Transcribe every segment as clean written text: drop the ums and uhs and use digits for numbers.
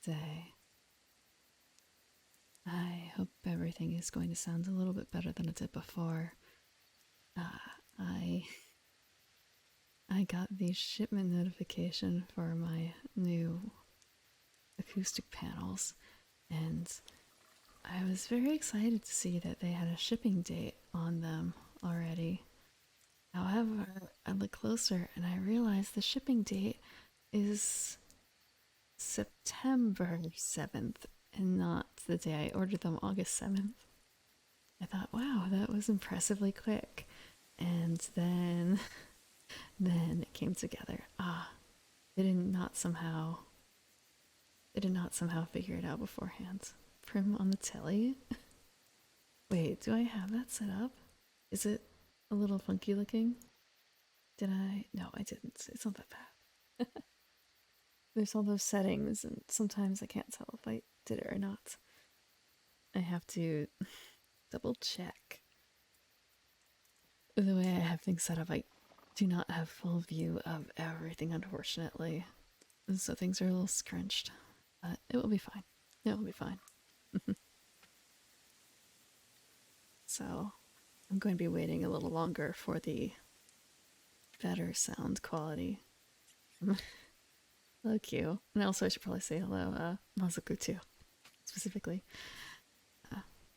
day. I hope everything is going to sound a little bit better than it did before. I I got the shipment notification for my new acoustic panels, and I was very excited to see that they had a shipping date on them already. However, I looked closer and I realized the shipping date is September 7th and not the day I ordered them, August 7th. I thought, wow, that was impressively quick. And then then it came together. They did not somehow figure it out beforehand. Prim on the telly. Wait, do I have that set up? Is it a little funky looking? Did I? No, I didn't. It's not that bad. There's all those settings, and sometimes I can't tell if I did it or not. I have to double check. The way I have things set up, I do not have full view of everything, unfortunately. So things are a little scrunched. But it will be fine. It will be fine. So I'm going to be waiting a little longer for the better sound quality. Hello, Q. And also, I should probably say hello, Mazuku, too, specifically.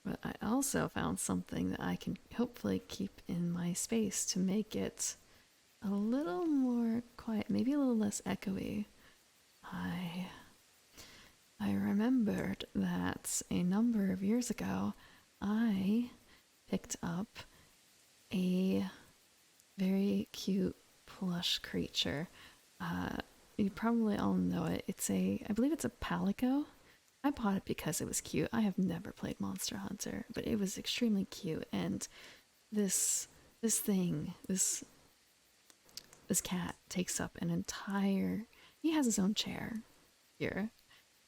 But I also found something that I can hopefully keep in my space to make it a little more quiet, maybe a little less echoey. I remembered that a number of years ago, I picked up a very cute plush creature. You probably all know it. I believe it's a palico. I bought it because it was cute. I have never played Monster Hunter, but it was extremely cute. And this cat takes up an entire. He has his own chair here.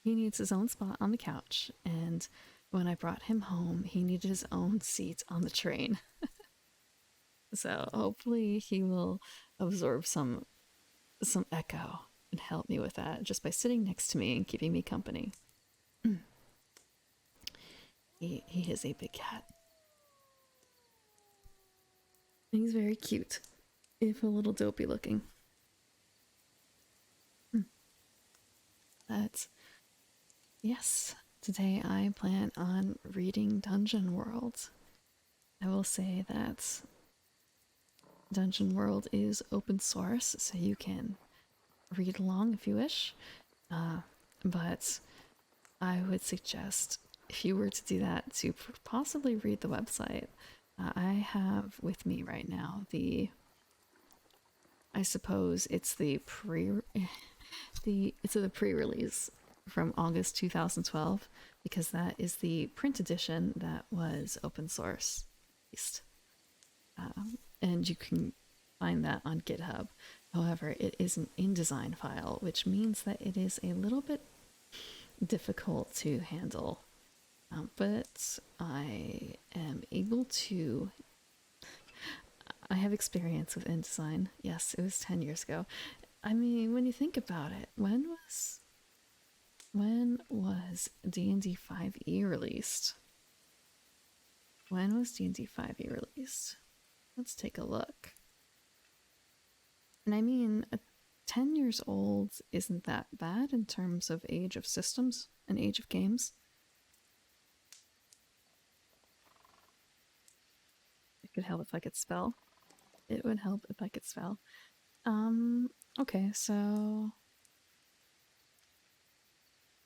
He needs his own spot on the couch, and when I brought him home, he needed his own seat on the train. So hopefully he will absorb some echo and help me with that just by sitting next to me and keeping me company. He is a big cat. He's very cute, if a little dopey looking. But yes, today I plan on reading Dungeon World. I will say that Dungeon World is open source, so you can read along if you wish. But I would suggest, if you were to do that, to possibly read the website. I have with me right now I suppose it's the pre-release from August 2012, because that is the print edition that was open source released. And you can find that on GitHub. However, it is an InDesign file, which means that it is a little bit difficult to handle. But I am able to. I have experience with InDesign. Yes, it was 10 years ago. I mean, when you think about it, when was D&D 5e released? When was D&D 5e released? Let's take a look. And I mean, 10 years old isn't that bad in terms of age of systems and age of games. It could help if I could spell. It would help if I could spell. Okay, so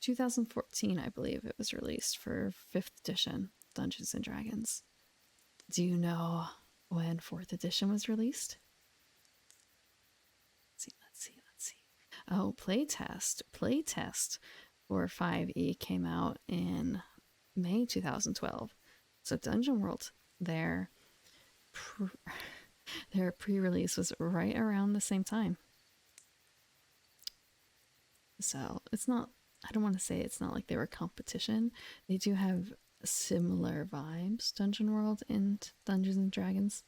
2014, I believe it was released for 5th edition Dungeons and Dragons. Do you know when 4th edition was released? Let's see. Oh, playtest for 5e came out in May 2012. So Dungeon World, their pre-release was right around the same time. So it's not, I don't want to say it's not like they were competition. They do have similar vibes, Dungeon World and Dungeons and Dragons.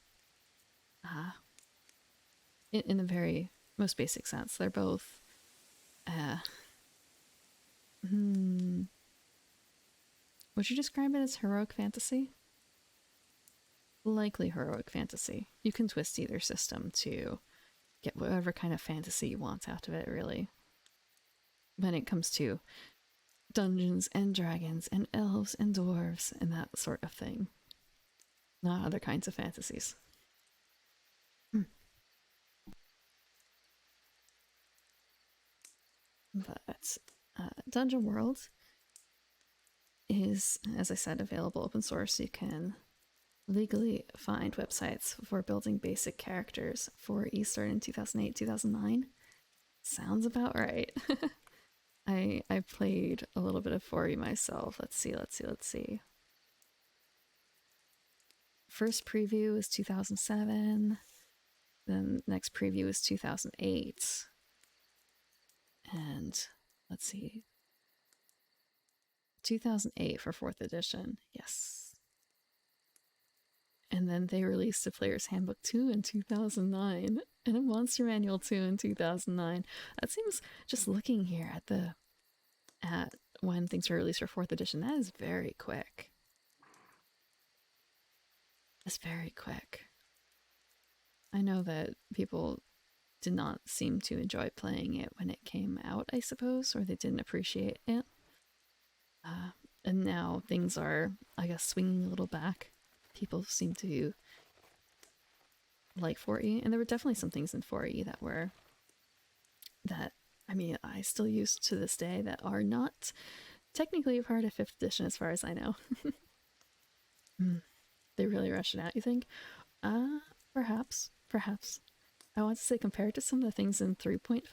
In the very most basic sense, they're both Hmm. Would you describe it as heroic fantasy? Likely heroic fantasy. You can twist either system to get whatever kind of fantasy you want out of it, really. When it comes to Dungeons and Dragons and elves and dwarves and that sort of thing, not other kinds of fantasies. Hmm. But Dungeon World is, as I said, available open source. You can legally find websites for building basic characters. 4E started in 2008, 2009. Sounds about right. I played a little bit of 4E myself. Let's see. First preview was 2007. Then next preview was 2008. And let's see. 2008 for 4th edition. Yes. And then they released a Player's Handbook 2 in 2009 and a Monster Manual 2 in 2009. That seems, just looking here at when things were released for 4th edition, that is very quick. That's very quick. I know that people did not seem to enjoy playing it when it came out, I suppose, or they didn't appreciate it. And now things are, I guess, swinging a little back. People seem to like 4E, and there were definitely some things in 4E that I mean, I still use to this day that are not technically a part of 5th edition as far as I know. They really rush it out, you think? Perhaps. I want to say compared to some of the things in 3.5,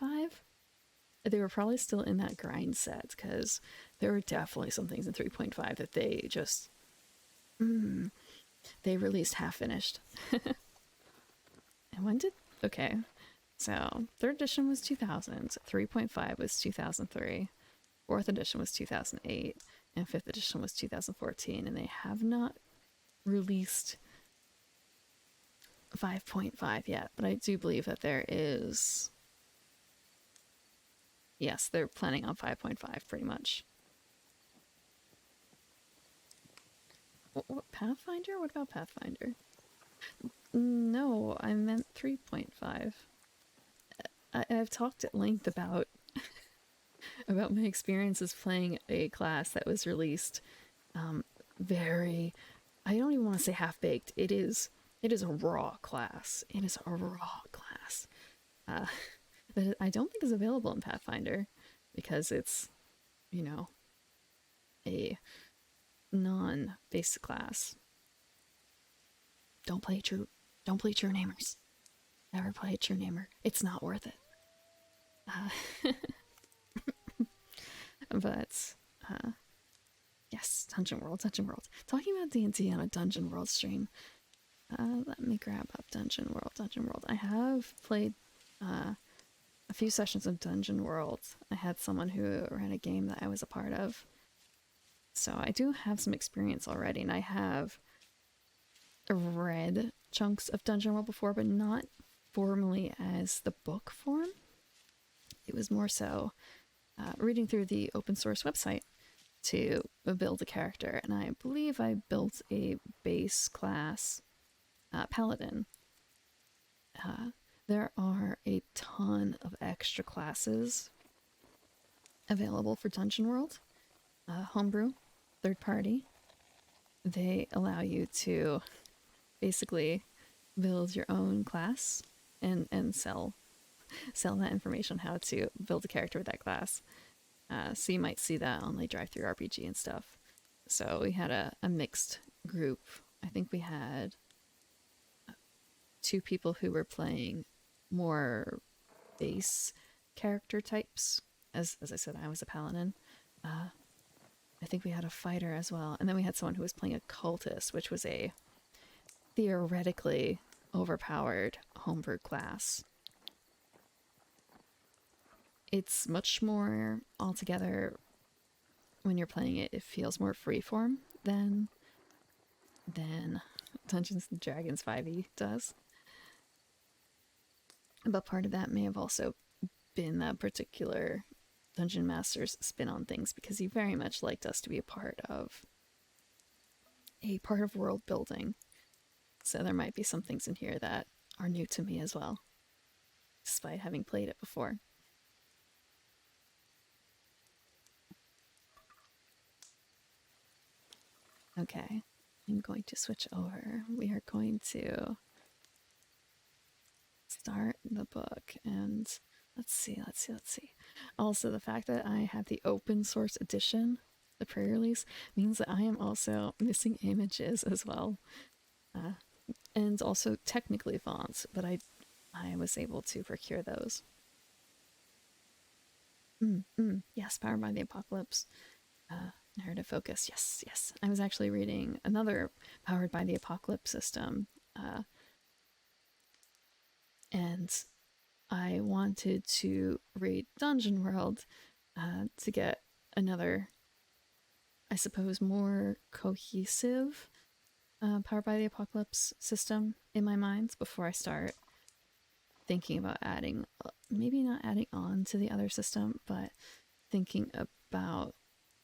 they were probably still in that grind set, because there were definitely some things in 3.5 that they just they released half finished. And when did, okay, so 3rd edition was 2000, 3.5 was 2003, 4th edition was 2008, and 5th edition was 2014, and they have not released 5.5 yet, but I do believe that there is, yes, they're planning on 5.5 pretty much. What, Pathfinder? What about Pathfinder? No, I meant 3.5. I've talked at length about my experiences playing a class that was released very, I don't even want to say half-baked. It is a raw class. It is a raw class that I don't think is available in Pathfinder, because it's, you know, a non-basic class. Don't play true namers. Never play a true namer. It's not worth it. But yes, Dungeon World. Talking about D&D on a Dungeon World stream. Let me grab up Dungeon World. I have played a few sessions of Dungeon World. I had someone who ran a game that I was a part of, so I do have some experience already, and I have read chunks of Dungeon World before, but not formally as the book form. It was more so reading through the open source website to build a character, and I believe I built a base class paladin. There are a ton of extra classes available for Dungeon World. Homebrew, third party. They allow you to basically build your own class and sell that information, how to build a character with that class. So you might see that on like DriveThruRPG and stuff. So we had a mixed group. I think we had 2 people who were playing more base character types. As I said, I was a paladin. I think we had a fighter as well, and then we had someone who was playing a cultist, which was a theoretically overpowered homebrew class. It's much more altogether, when you're playing it, it feels more freeform than Dungeons and Dragons 5e does. But part of that may have also been that particular Dungeon Master's spin on things because he very much liked us to be a part of world building. So there might be some things in here that are new to me as well, despite having played it before. Okay, I'm going to switch over. We are going to start the book and let's see. Also, the fact that I have the open source edition, the pre-release, means that I am also missing images as well. And also technically fonts, but I was able to procure those. Yes, Powered by the Apocalypse. Narrative focus. Yes. I was actually reading another Powered by the Apocalypse system, and I wanted to read Dungeon World to get another, I suppose, more cohesive Powered by the Apocalypse system in my mind before I start thinking about adding, maybe not adding on to the other system, but thinking about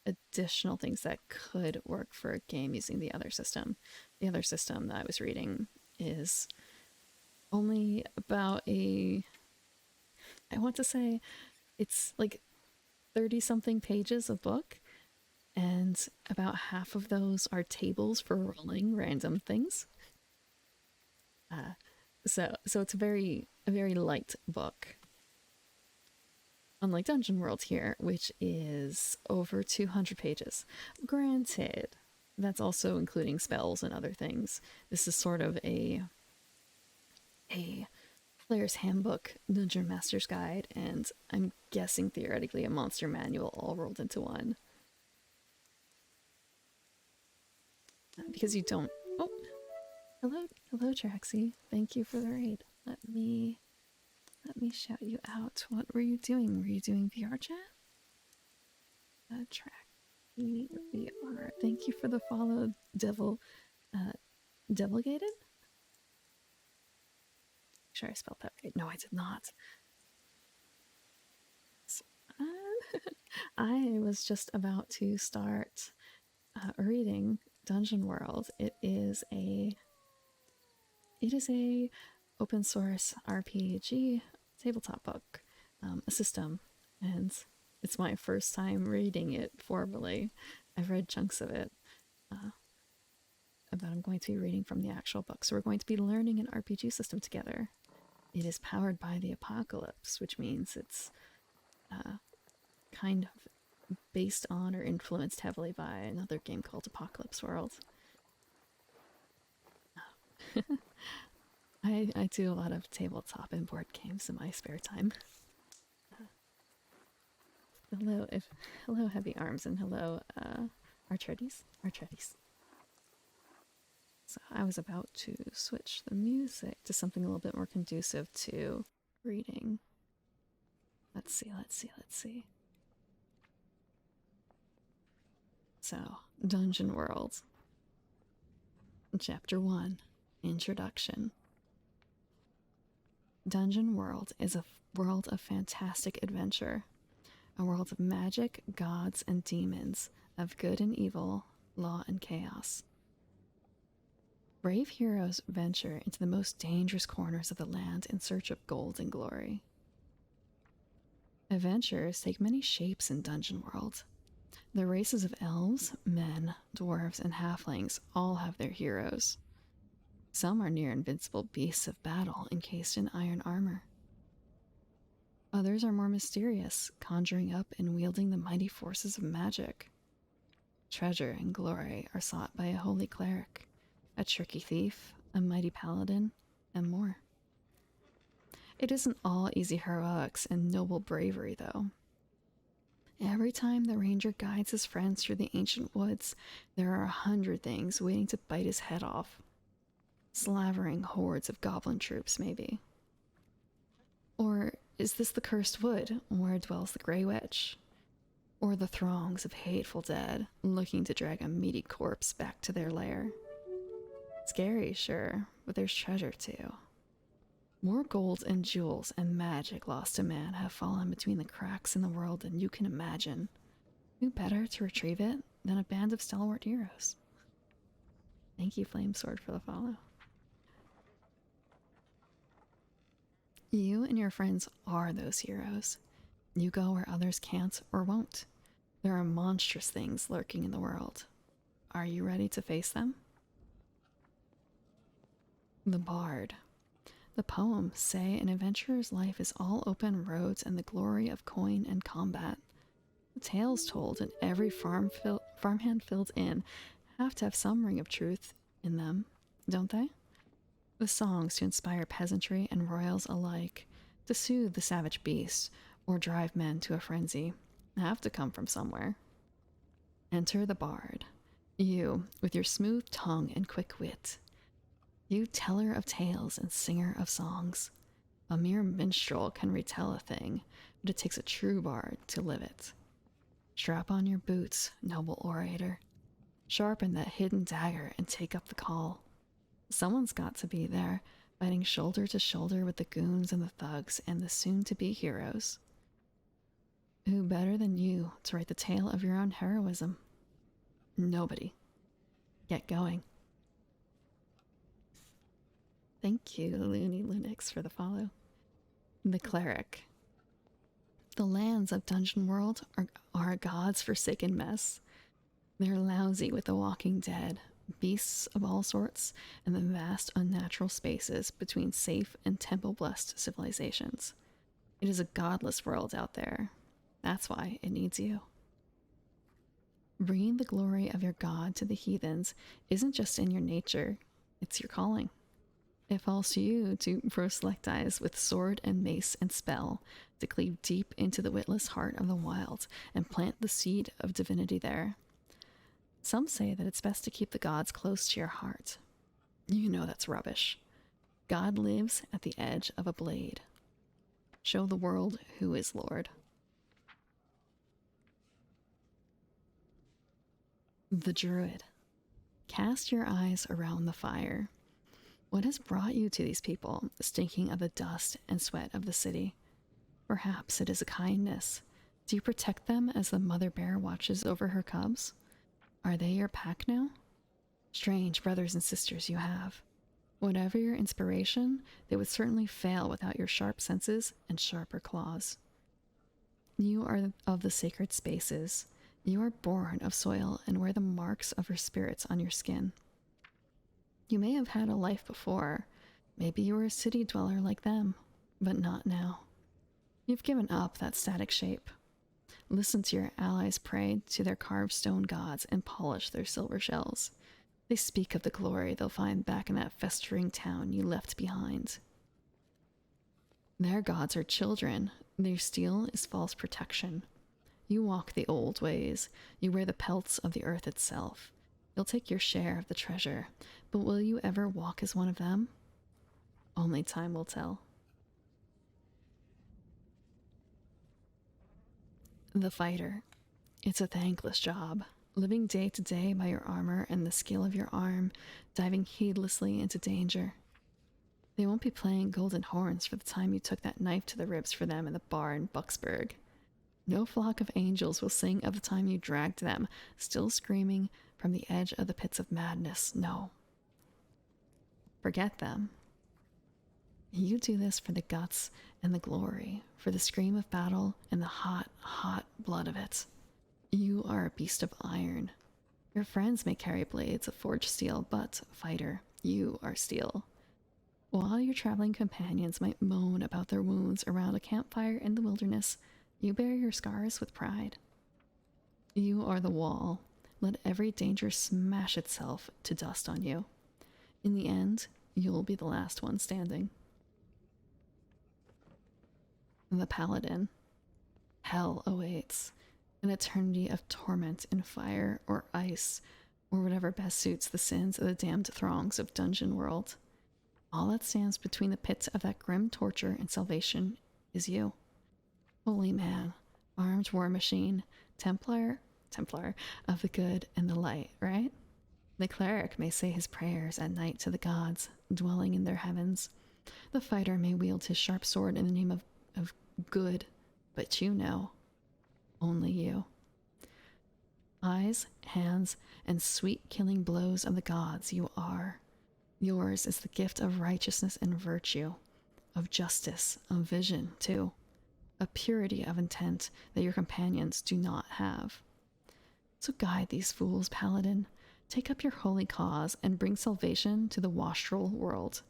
additional things that could work for a game using the other system. The other system that I was reading is only about I want to say it's like 30 something pages of book, and about half of those are tables for rolling random things. So it's a very light book. Unlike Dungeon World here, which is over 200 pages. Granted, that's also including spells and other things. This is sort of a player's handbook, Dungeon Master's Guide, and I'm guessing theoretically a monster manual all rolled into one. Because you don't... Oh! Hello, Traxy. Thank you for the raid. Let me shout you out. What were you doing? Were you doing VR chat? Traxy VR. Thank you for the follow, Devilgated? Sure I spelled that right. No, I did not. I was just about to start reading Dungeon World. It is a open source RPG tabletop book, a system, and it's my first time reading it formally. I've read chunks of it, but I'm going to be reading from the actual book. So we're going to be learning an RPG system together. It is powered by the Apocalypse, which means it's kind of based on or influenced heavily by another game called Apocalypse World. I do a lot of tabletop and board games in my spare time. Hello, Heavy Arms, and hello, Artredes. So I was about to switch the music to something a little bit more conducive to reading. Let's see. So, Dungeon World. Chapter 1, Introduction. Dungeon World is a world of fantastic adventure. A world of magic, gods, and demons, of good and evil, law and chaos. Brave heroes venture into the most dangerous corners of the land in search of gold and glory. Adventures take many shapes in Dungeon World. The races of elves, men, dwarves, and halflings all have their heroes. Some are near invincible beasts of battle encased in iron armor. Others are more mysterious, conjuring up and wielding the mighty forces of magic. Treasure and glory are sought by a holy cleric, a tricky thief, a mighty paladin, and more. It isn't all easy heroics and noble bravery, though. Every time the ranger guides his friends through the ancient woods, there are 100 things waiting to bite his head off. Slavering hordes of goblin troops, maybe. Or is this the cursed wood, where dwells the Grey Witch? Or the throngs of hateful dead, looking to drag a meaty corpse back to their lair? Scary, sure, but there's treasure too. More gold and jewels and magic lost to man have fallen between the cracks in the world than you can imagine. Who better to retrieve it than a band of stalwart heroes? Thank you, Flamesword, for the follow. You and your friends are those heroes. You go where others can't or won't. There are monstrous things lurking in the world. Are you ready to face them? The Bard. The poem say an adventurer's life is all open roads and the glory of coin and combat. The tales told and every farmhand filled in have to have some ring of truth in them, don't they? The songs to inspire peasantry and royals alike, to soothe the savage beast or drive men to a frenzy, have to come from somewhere. Enter the Bard. You, with your smooth tongue and quick wit. You teller of tales and singer of songs. A mere minstrel can retell a thing, but it takes a true bard to live it. Strap on your boots, noble orator. Sharpen that hidden dagger and take up the call. Someone's got to be there, fighting shoulder to shoulder with the goons and the thugs and the soon-to-be heroes. Who better than you to write the tale of your own heroism? Nobody. Get going. Thank you, Looney Lunix, for the follow. The Cleric. The lands of Dungeon World are a god's forsaken mess. They're lousy with the walking dead, beasts of all sorts, and the vast unnatural spaces between safe and temple-blessed civilizations. It is a godless world out there. That's why it needs you. Bringing the glory of your god to the heathens isn't just in your nature, it's your calling. It falls to you to proselytize with sword and mace and spell, to cleave deep into the witless heart of the wild and plant the seed of divinity there. Some say that it's best to keep the gods close to your heart. You know that's rubbish. God lives at the edge of a blade. Show the world who is Lord. The Druid. Cast your eyes around the fire. What has brought you to these people, stinking of the dust and sweat of the city? Perhaps it is a kindness. Do you protect them as the mother bear watches over her cubs? Are they your pack now? Strange brothers and sisters you have. Whatever your inspiration, they would certainly fail without your sharp senses and sharper claws. You are of the sacred spaces. You are born of soil and wear the marks of her spirits on your skin. You may have had a life before. Maybe you were a city dweller like them, but not now. You've given up that static shape. Listen to your allies pray to their carved stone gods and polish their silver shells. They speak of the glory they'll find back in that festering town you left behind. Their gods are children. Their steel is false protection. You walk the old ways. You wear the pelts of the earth itself. You'll take your share of the treasure, but will you ever walk as one of them? Only time will tell. The Fighter. It's a thankless job, living day to day by your armor and the skill of your arm, diving heedlessly into danger. They won't be playing golden horns for the time you took that knife to the ribs for them in the bar in Bucksburg. No flock of angels will sing of the time you dragged them, still screaming, from the edge of the pits of madness. No. Forget them. You do this for the guts and the glory, for the scream of battle and the hot, hot blood of it. You are a beast of iron. Your friends may carry blades of forged steel, but, fighter, you are steel. While your traveling companions might moan about their wounds around a campfire in the wilderness, you bear your scars with pride. You are the wall. Let every danger smash itself to dust on you. In the end, you'll be the last one standing. The Paladin. Hell awaits. An eternity of torment in fire or ice, or whatever best suits the sins of the damned throngs of Dungeon World. All that stands between the pits of that grim torture and salvation is you. Holy man, armed war machine, Templar of the good and the light, right? The cleric may say his prayers at night to the gods, dwelling in their heavens, The fighter may wield his sharp sword in the name of good, but you know, only you. Eyes, hands, and sweet killing blows of the gods you are. Yours is the gift of righteousness and virtue, of justice, of vision, too, a purity of intent that your companions do not have. So guide these fools, Paladin. Take up your holy cause and bring salvation to the wastrel world.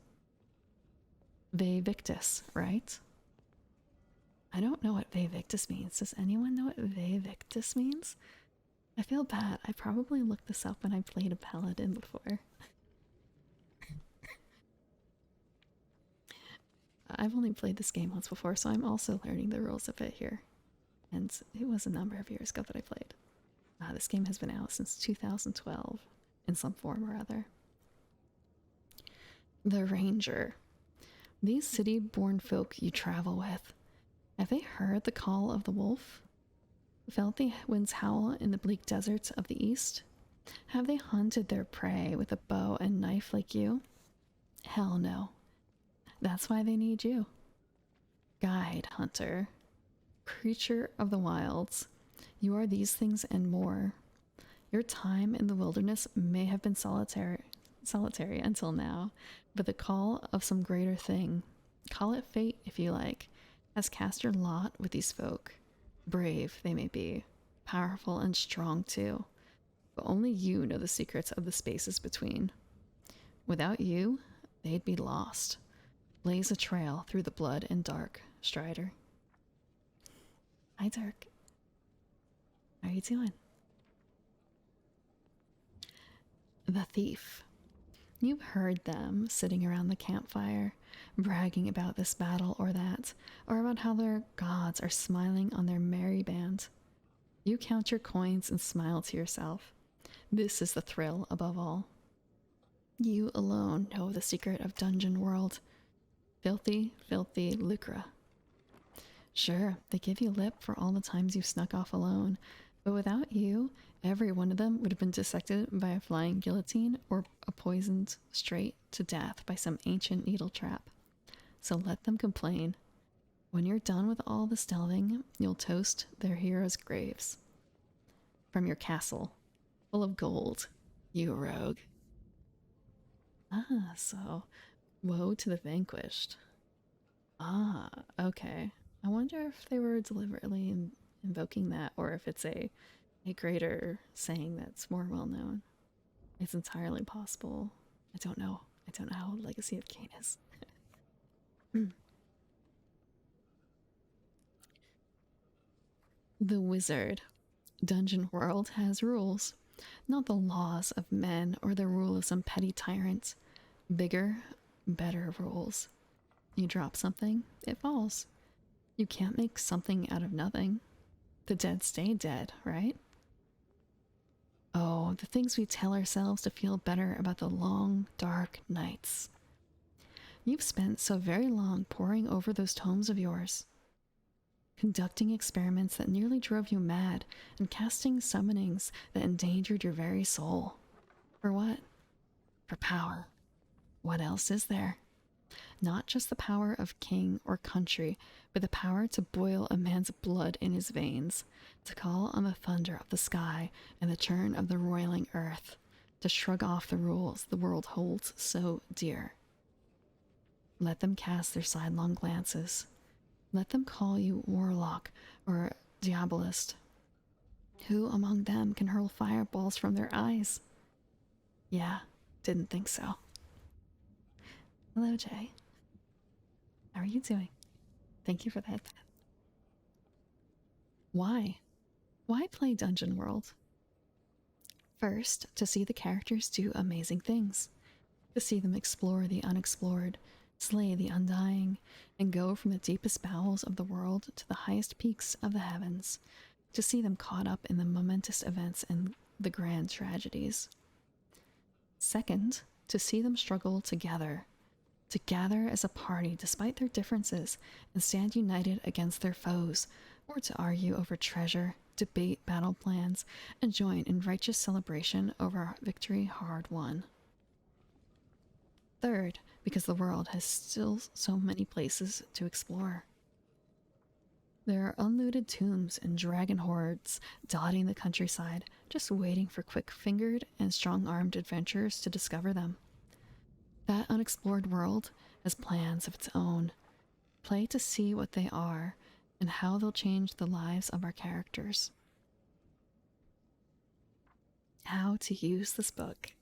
Vae Victis, right? I don't know what Vae Victis means. Does anyone know what Vae Victis means? I feel bad. I probably looked this up when I played a Paladin before. I've only played this game once before, so I'm also learning the rules of it here. And it was a number of years ago that I played. This game has been out since 2012 in some form or other. The Ranger. These city-born folk you travel with, have they heard the call of the wolf? Felt the winds howl in the bleak deserts of the east? Have they hunted their prey with a bow and knife like you? Hell no. That's why they need you. Guide, hunter. Creature of the wilds. You are these things and more. Your time in the wilderness may have been solitary until now, but the call of some greater thing, call it fate if you like, has cast your lot with these folk. Brave they may be, powerful and strong too, but only you know the secrets of the spaces between. Without you, they'd be lost. Blaze a trail through the blood and dark, Strider. Hi, Dirk. How are you doing? The Thief. You've heard them sitting around the campfire, bragging about this battle or that, or about how their gods are smiling on their merry band. You count your coins and smile to yourself. This is the thrill above all. You alone know the secret of Dungeon World. Filthy, filthy lucre. Sure, they give you lip for all the times you snuck off alone, but without you, every one of them would have been dissected by a flying guillotine or poisoned straight to death by some ancient needle trap. So let them complain. When you're done with all the delving, you'll toast their heroes' graves. From your castle, full of gold, you rogue. So woe to the vanquished. Okay. I wonder if they were deliberately invoking that, or if it's a greater saying that's more well known. It's entirely possible. I don't know. I don't know how Legacy of Kain is. The Wizard. Dungeon World has rules, not the laws of men or the rule of some petty tyrant. Bigger, better rules. You drop something, it falls. You can't make something out of nothing. The dead stay dead, right? Oh, the things we tell ourselves to feel better about the long, dark nights. You've spent so very long poring over those tomes of yours, conducting experiments that nearly drove you mad and casting summonings that endangered your very soul. For what? For power. What else is there? Not just the power of king or country, but the power to boil a man's blood in his veins, to call on the thunder of the sky and the churn of the roiling earth, to shrug off the rules the world holds so dear. Let them cast their sidelong glances. Let them call you warlock or diabolist. Who among them can hurl fireballs from their eyes? Yeah, didn't think so. Hello, Jay. How are you doing? Thank you for that. Why? Why play Dungeon World? First, to see the characters do amazing things. To see them explore the unexplored, slay the undying, and go from the deepest bowels of the world to the highest peaks of the heavens. To see them caught up in the momentous events and the grand tragedies. Second, to see them struggle together. To gather as a party despite their differences and stand united against their foes, or to argue over treasure, debate battle plans, and join in righteous celebration over victory hard won. Third, because the world has still so many places to explore. There are unlooted tombs and dragon hordes dotting the countryside, just waiting for quick fingered and strong armed adventurers to discover them. That unexplored world has plans of its own. Play to see what they are and how they'll change the lives of our characters. How to use this book.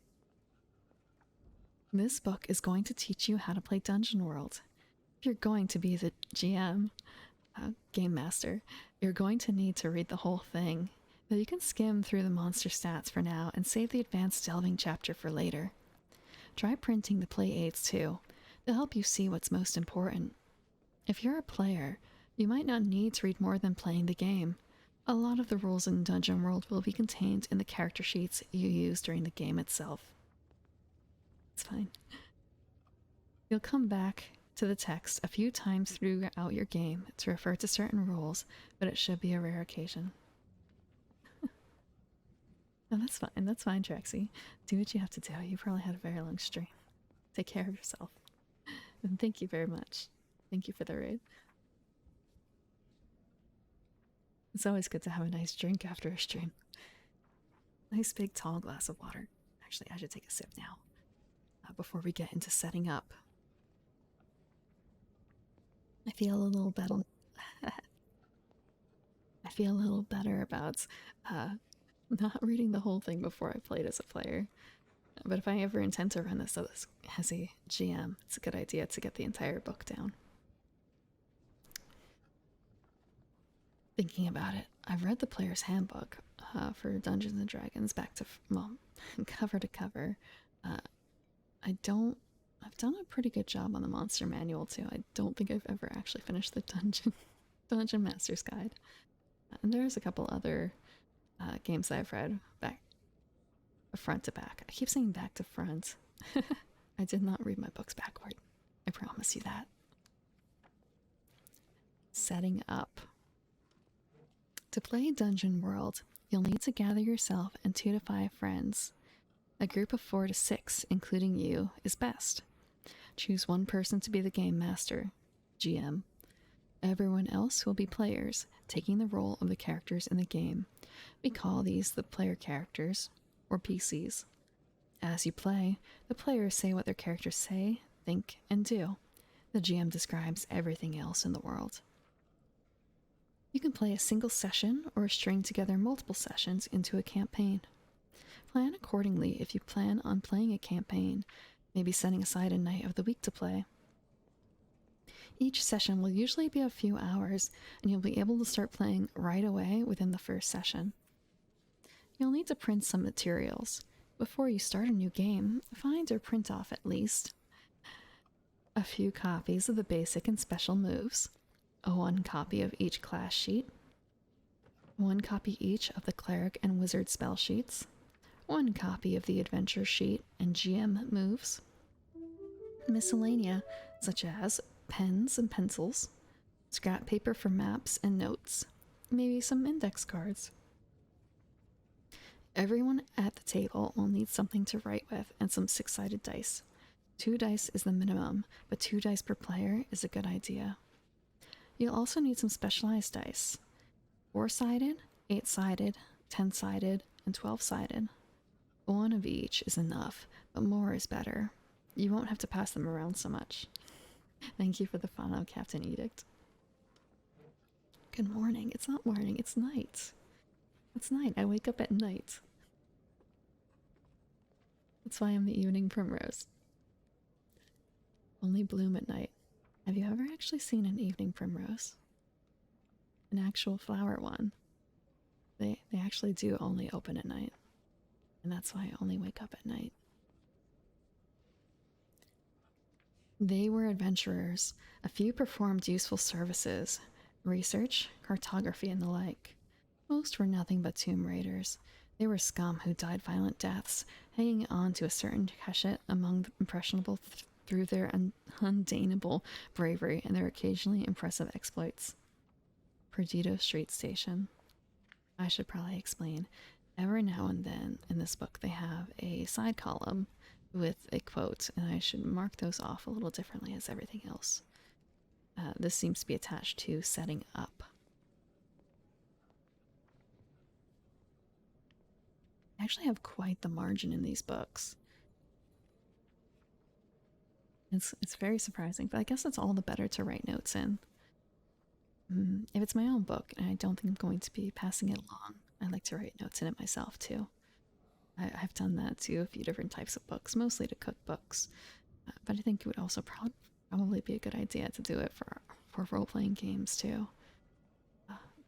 This book is going to teach you how to play Dungeon World. If you're going to be the GM, Game Master, you're going to need to read the whole thing, though you can skim through the monster stats for now and save the advanced delving chapter for later. Try printing the play aids too. They'll help you see what's most important. If you're a player, you might not need to read more than playing the game. A lot of the rules in Dungeon World will be contained in the character sheets you use during the game itself. It's fine. You'll come back to the text a few times throughout your game to refer to certain rules, but it should be a rare occasion. No, that's fine, Trexie. Do what you have to do. You probably had a very long stream. Take care of yourself. And thank you very much. Thank you for the raid. It's always good to have a nice drink after a stream. Nice big tall glass of water. Actually, I should take a sip now, before we get into setting up. I feel a little better. I feel a little better about not reading the whole thing before I played as a player. But if I ever intend to run this as a GM, it's a good idea to get the entire book down. Thinking about it, I've read the player's handbook for Dungeons and Dragons back to, well, cover to cover. I've done a pretty good job on the monster manual too. I don't think I've ever actually finished the Dungeon Master's Guide. And there's a couple other games that I've read back front to back. I keep saying back to front. I did not read my books backward. I promise you that. Setting up. To play Dungeon World, you'll need to gather yourself and 2 to 5 friends. A group of 4 to 6, including you, is best. Choose one person to be the game master, GM. Everyone else will be players, taking the role of the characters in the game. We call these the player characters, or PCs. As you play, the players say what their characters say, think, and do. The GM describes everything else in the world. You can play a single session or string together multiple sessions into a campaign. Plan accordingly if you plan on playing a campaign, maybe setting aside a night of the week to play. Each session will usually be a few hours, and you'll be able to start playing right away within the first session. You'll need to print some materials. Before you start a new game, find or print off at least a few copies of the basic and special moves, 1 copy of each class sheet, 1 copy each of the cleric and wizard spell sheets, 1 copy of the adventure sheet and GM moves, miscellanea such as pens and pencils, scrap paper for maps and notes, maybe some index cards. Everyone at the table will need something to write with and some 6-sided dice. 2 dice is the minimum, but 2 dice per player is a good idea. You'll also need some specialized dice. 4-sided, 8-sided, 10-sided, and 12-sided. 1 of each is enough, but more is better. You won't have to pass them around so much. Thank you for the follow, Captain Edict. Good morning. It's not morning, it's night. It's night. I wake up at night. That's why I'm the evening primrose. Only bloom at night. Have you ever actually seen an evening primrose? An actual flower one. They actually do only open at night. And that's why I only wake up at night. They were adventurers. A few performed useful services, research, cartography, and the like. Most were nothing but tomb raiders. They were scum who died violent deaths, hanging on to a certain cachet among the impressionable through their undeniable bravery and their occasionally impressive exploits. Perdido Street Station. I should probably explain. Every now and then in this book they have a side column with a quote, and I should mark those off a little differently as everything else. This seems to be attached to setting up. I actually have quite the margin in these books. It's very surprising, but I guess it's all the better to write notes in. If it's my own book and I don't think I'm going to be passing it along, I like to write notes in it myself too. I've done that to a few different types of books, mostly to cookbooks, but I think it would also probably be a good idea to do it for role playing games too.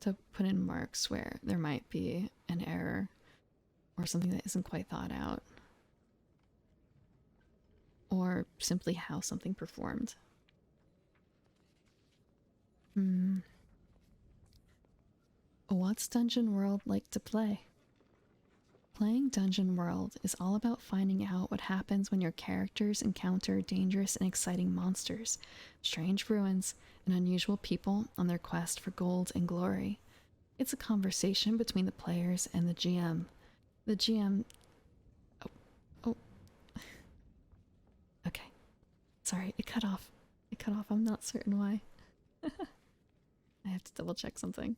To put in marks where there might be an error or something that isn't quite thought out, or simply how something performed. Hmm. What's Dungeon World like to play? Playing Dungeon World is all about finding out what happens when your characters encounter dangerous and exciting monsters, strange ruins, and unusual people on their quest for gold and glory. It's a conversation between the players and the GM. The GM. Oh, oh. Okay. Sorry, it cut off. It cut off. I'm not certain why. I have to double check something.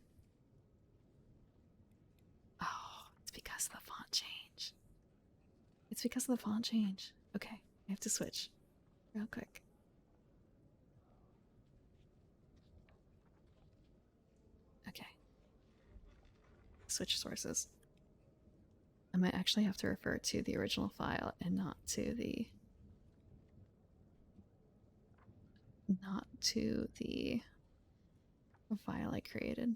Oh, it's because of the font change. It's because of the font change. Okay, I have to switch real quick. Okay, switch sources. I might actually have to refer to the original file and not to the file I created.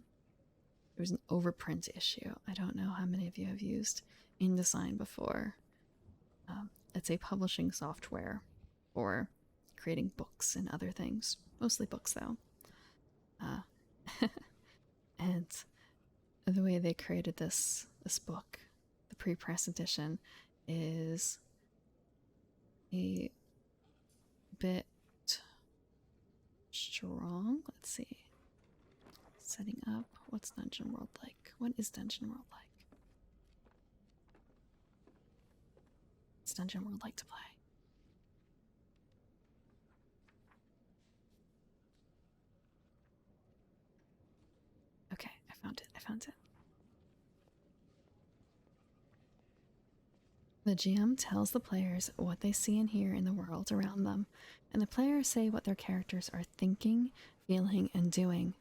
There was an overprint issue. I don't know how many of you have used InDesign before. It's a publishing software for creating books and other things. Mostly books, though. And the way they created this book, the pre-press edition, is a bit strong. Let's see. Setting up. What's Dungeon World like? What is Dungeon World like? What's Dungeon World like to play? Okay, I found it. I found it. The GM tells the players what they see and hear in the world around them, and the players say what their characters are thinking, feeling, and doing.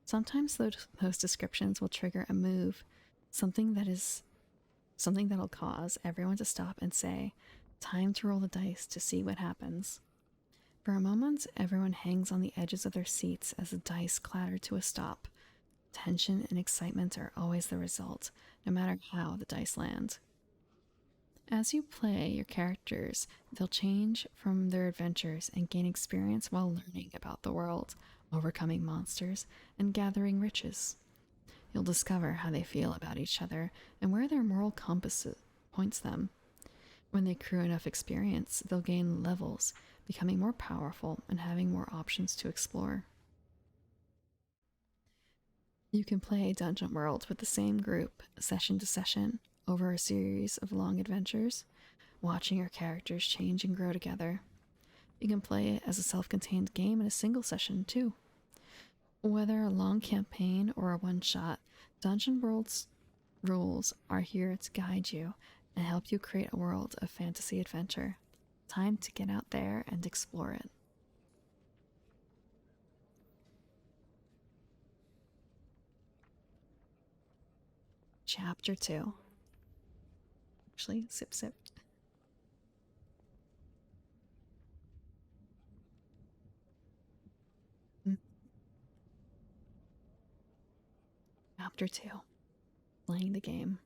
Sometimes those descriptions will trigger a move, something that'll cause everyone to stop and say, "Time to roll the dice to see what happens." For a moment, everyone hangs on the edges of their seats as the dice clatter to a stop. Tension and excitement are always the result, no matter how the dice land. As you play your characters, they'll change from their adventures and gain experience while learning about the world, overcoming monsters, and gathering riches. You'll discover how they feel about each other and where their moral compass points them. When they accrue enough experience, they'll gain levels, becoming more powerful and having more options to explore. You can play Dungeon World with the same group, session to session, over a series of long adventures, watching your characters change and grow together. You can play it as a self contained game in a single session, too. Whether a long campaign or a one shot, Dungeon World's rules are here to guide you and help you create a world of fantasy adventure. Time to get out there and explore it. Chapter 2. Actually, sip sip. Mm. Chapter 2. Playing the game.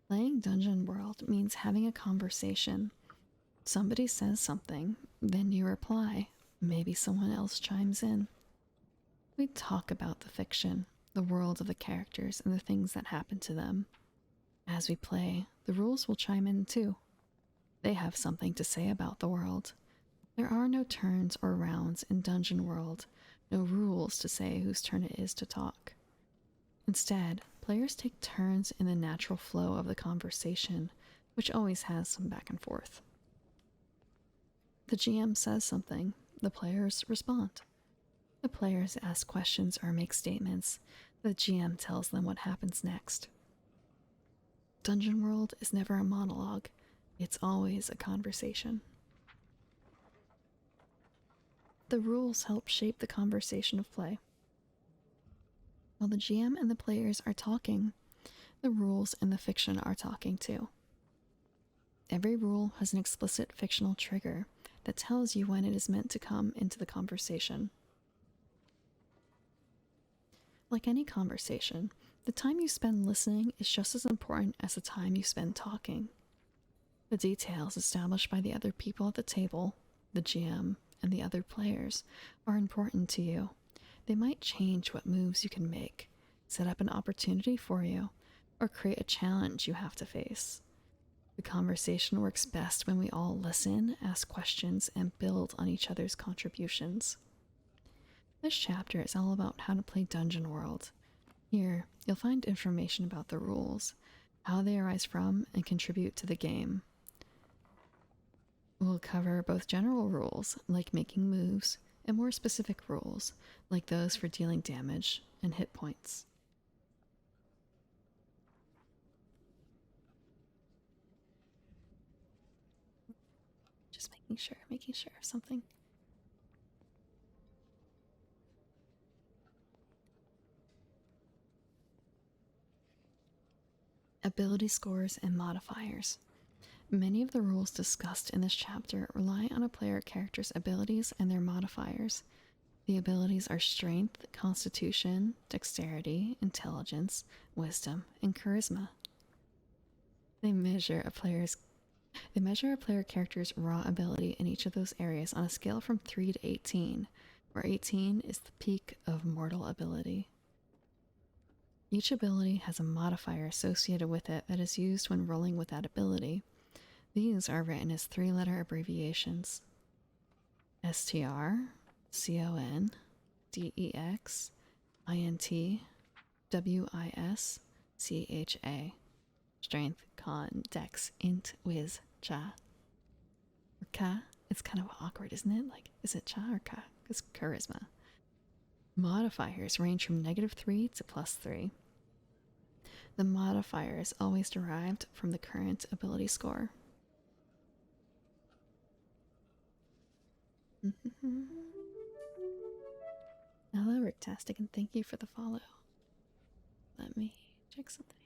Playing Dungeon World means having a conversation. Somebody says something, then you reply. Maybe someone else chimes in. We talk about the fiction, the world of the characters, and the things that happen to them. As we play, the rules will chime in too. They have something to say about the world. There are no turns or rounds in Dungeon World, no rules to say whose turn it is to talk. Instead, players take turns in the natural flow of the conversation, which always has some back and forth. The GM says something, the players respond. The players ask questions or make statements. The GM tells them what happens next. Dungeon World is never a monologue, it's always a conversation. The rules help shape the conversation of play. While the GM and the players are talking, the rules and the fiction are talking too. Every rule has an explicit fictional trigger that tells you when it is meant to come into the conversation. Like any conversation, the time you spend listening is just as important as the time you spend talking. The details established by the other people at the table, the GM, and the other players are important to you. They might change what moves you can make, set up an opportunity for you, or create a challenge you have to face. The conversation works best when we all listen, ask questions, and build on each other's contributions. This chapter is all about how to play Dungeon World. Here, you'll find information about the rules, how they arise from and contribute to the game. We'll cover both general rules, like making moves, and more specific rules, like those for dealing damage and hit points. Just making sure of something. Ability scores and modifiers. Many of the rules discussed in this chapter rely on a player character's abilities and their modifiers. The abilities are strength, constitution, dexterity, intelligence, wisdom, and charisma. They measure a player character's raw ability in each of those areas on a scale from 3 to 18, where 18 is the peak of mortal ability. Each ability has a modifier associated with it that is used when rolling with that ability. These are written as 3-letter abbreviations: STR, CON, DEX, INT, WIS, CHA. Strength, con, dex, int, wiz, cha. Or ka. It's kind of awkward, isn't it? Like, is it cha or ka? It's charisma. Modifiers range from -3 to +3. The modifier is always derived from the current ability score. Hello, Ricktastic, and thank you for the follow. Let me check something.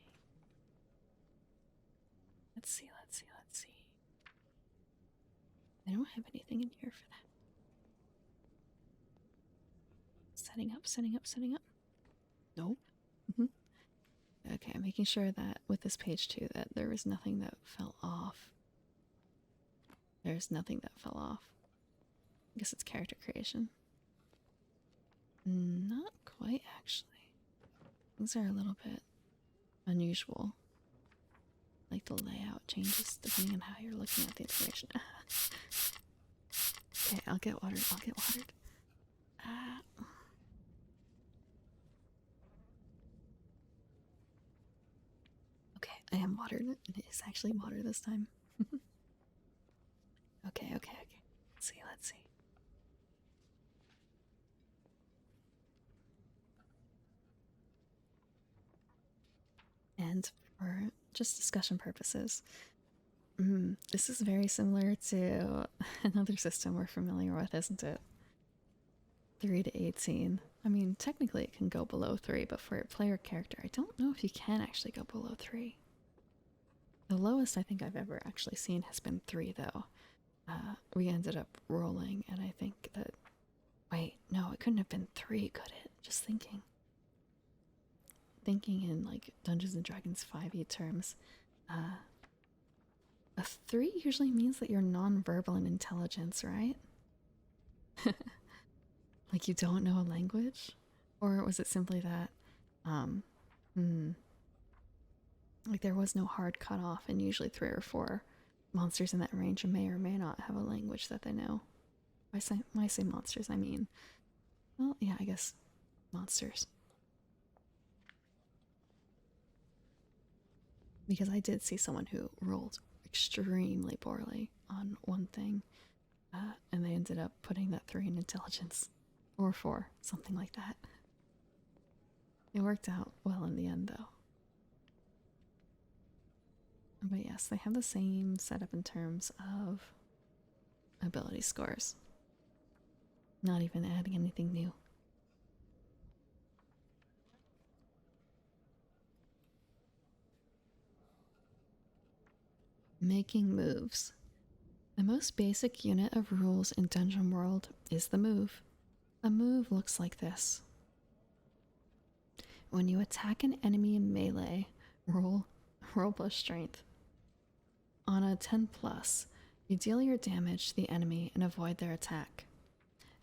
Let's see. I don't have anything in here for that. Setting up. Nope. Okay, I'm making sure that with this page too, that there was nothing that fell off. There's nothing that fell off. I guess it's character creation. Not quite, actually. Things are a little bit unusual. Like the layout changes depending on how you're looking at the information. Okay, I'll get watered. Okay, I am watered. It is actually water this time. Okay. Let's see. And for just discussion purposes, this is very similar to another system we're familiar with, isn't it? 3 to 18. I mean, technically it can go below 3, but for a player character, I don't know if you can actually go below 3. The lowest I think I've ever actually seen has been 3, though. We ended up rolling, and I think that... Wait, no, it couldn't have been 3, could it? Just thinking. Thinking in, like, Dungeons & Dragons 5e terms. A 3 usually means that you're non-verbal in intelligence, right? Like you don't know a language? Or was it simply that, like there was no hard cutoff, and usually 3 or 4 monsters in that range may or may not have a language that they know. When I say monsters, I mean, well, yeah, I guess monsters. Because I did see someone who rolled extremely poorly on one thing, and they ended up putting that 3 in intelligence. Or 4, something like that. It worked out well in the end, though. But yes, they have the same setup in terms of ability scores. Not even adding anything new. Making moves. The most basic unit of rules in Dungeon World is the move. A move looks like this. When you attack an enemy in melee, roll plus strength. On a 10 plus, you deal your damage to the enemy and avoid their attack.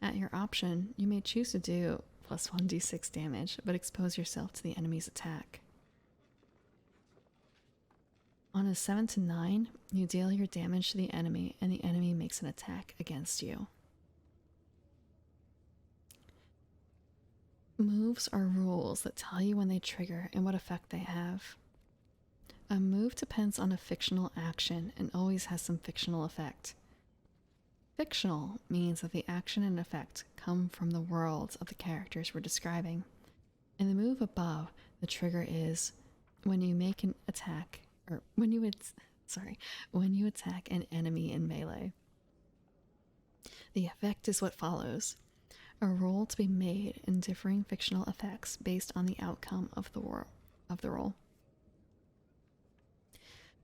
At your option, you may choose to do plus 1d6 damage, but expose yourself to the enemy's attack. On a 7 to 9, you deal your damage to the enemy and the enemy makes an attack against you. Moves are rules that tell you when they trigger and what effect they have. A move depends on a fictional action and always has some fictional effect. Fictional means that the action and effect come from the worlds of the characters we're describing. In the move above, the trigger is when you make an attack, or when you attack an enemy in melee. The effect is what follows. A roll to be made in differing fictional effects based on the outcome of the roll.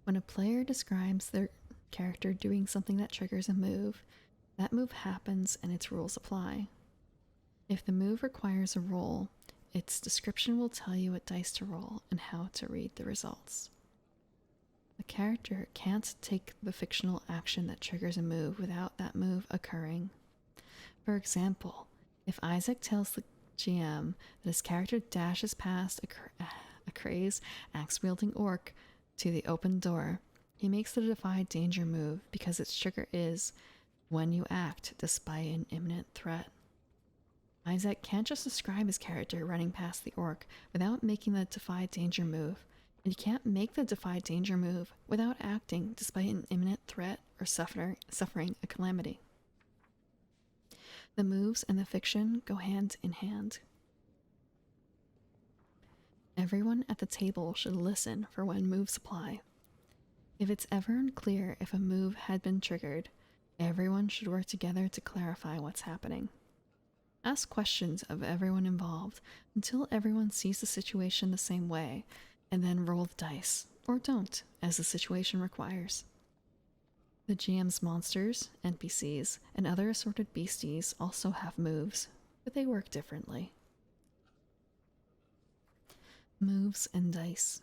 When a player describes their character doing something that triggers a move, that move happens and its rules apply. If the move requires a roll, its description will tell you what dice to roll and how to read the results. The character can't take the fictional action that triggers a move without that move occurring. For example, if Isaac tells the GM that his character dashes past a crazed, axe-wielding orc to the open door, he makes the Defy Danger move because its trigger is when you act despite an imminent threat. Isaac can't just describe his character running past the orc without making the Defy Danger move, and he can't make the Defy Danger move without acting despite an imminent threat or suffering a calamity. The moves and the fiction go hand in hand. Everyone at the table should listen for when moves apply. If it's ever unclear if a move had been triggered, everyone should work together to clarify what's happening. Ask questions of everyone involved until everyone sees the situation the same way, and then roll the dice, or don't, as the situation requires. The GM's monsters, NPCs, and other assorted beasties also have moves, but they work differently. Moves and dice.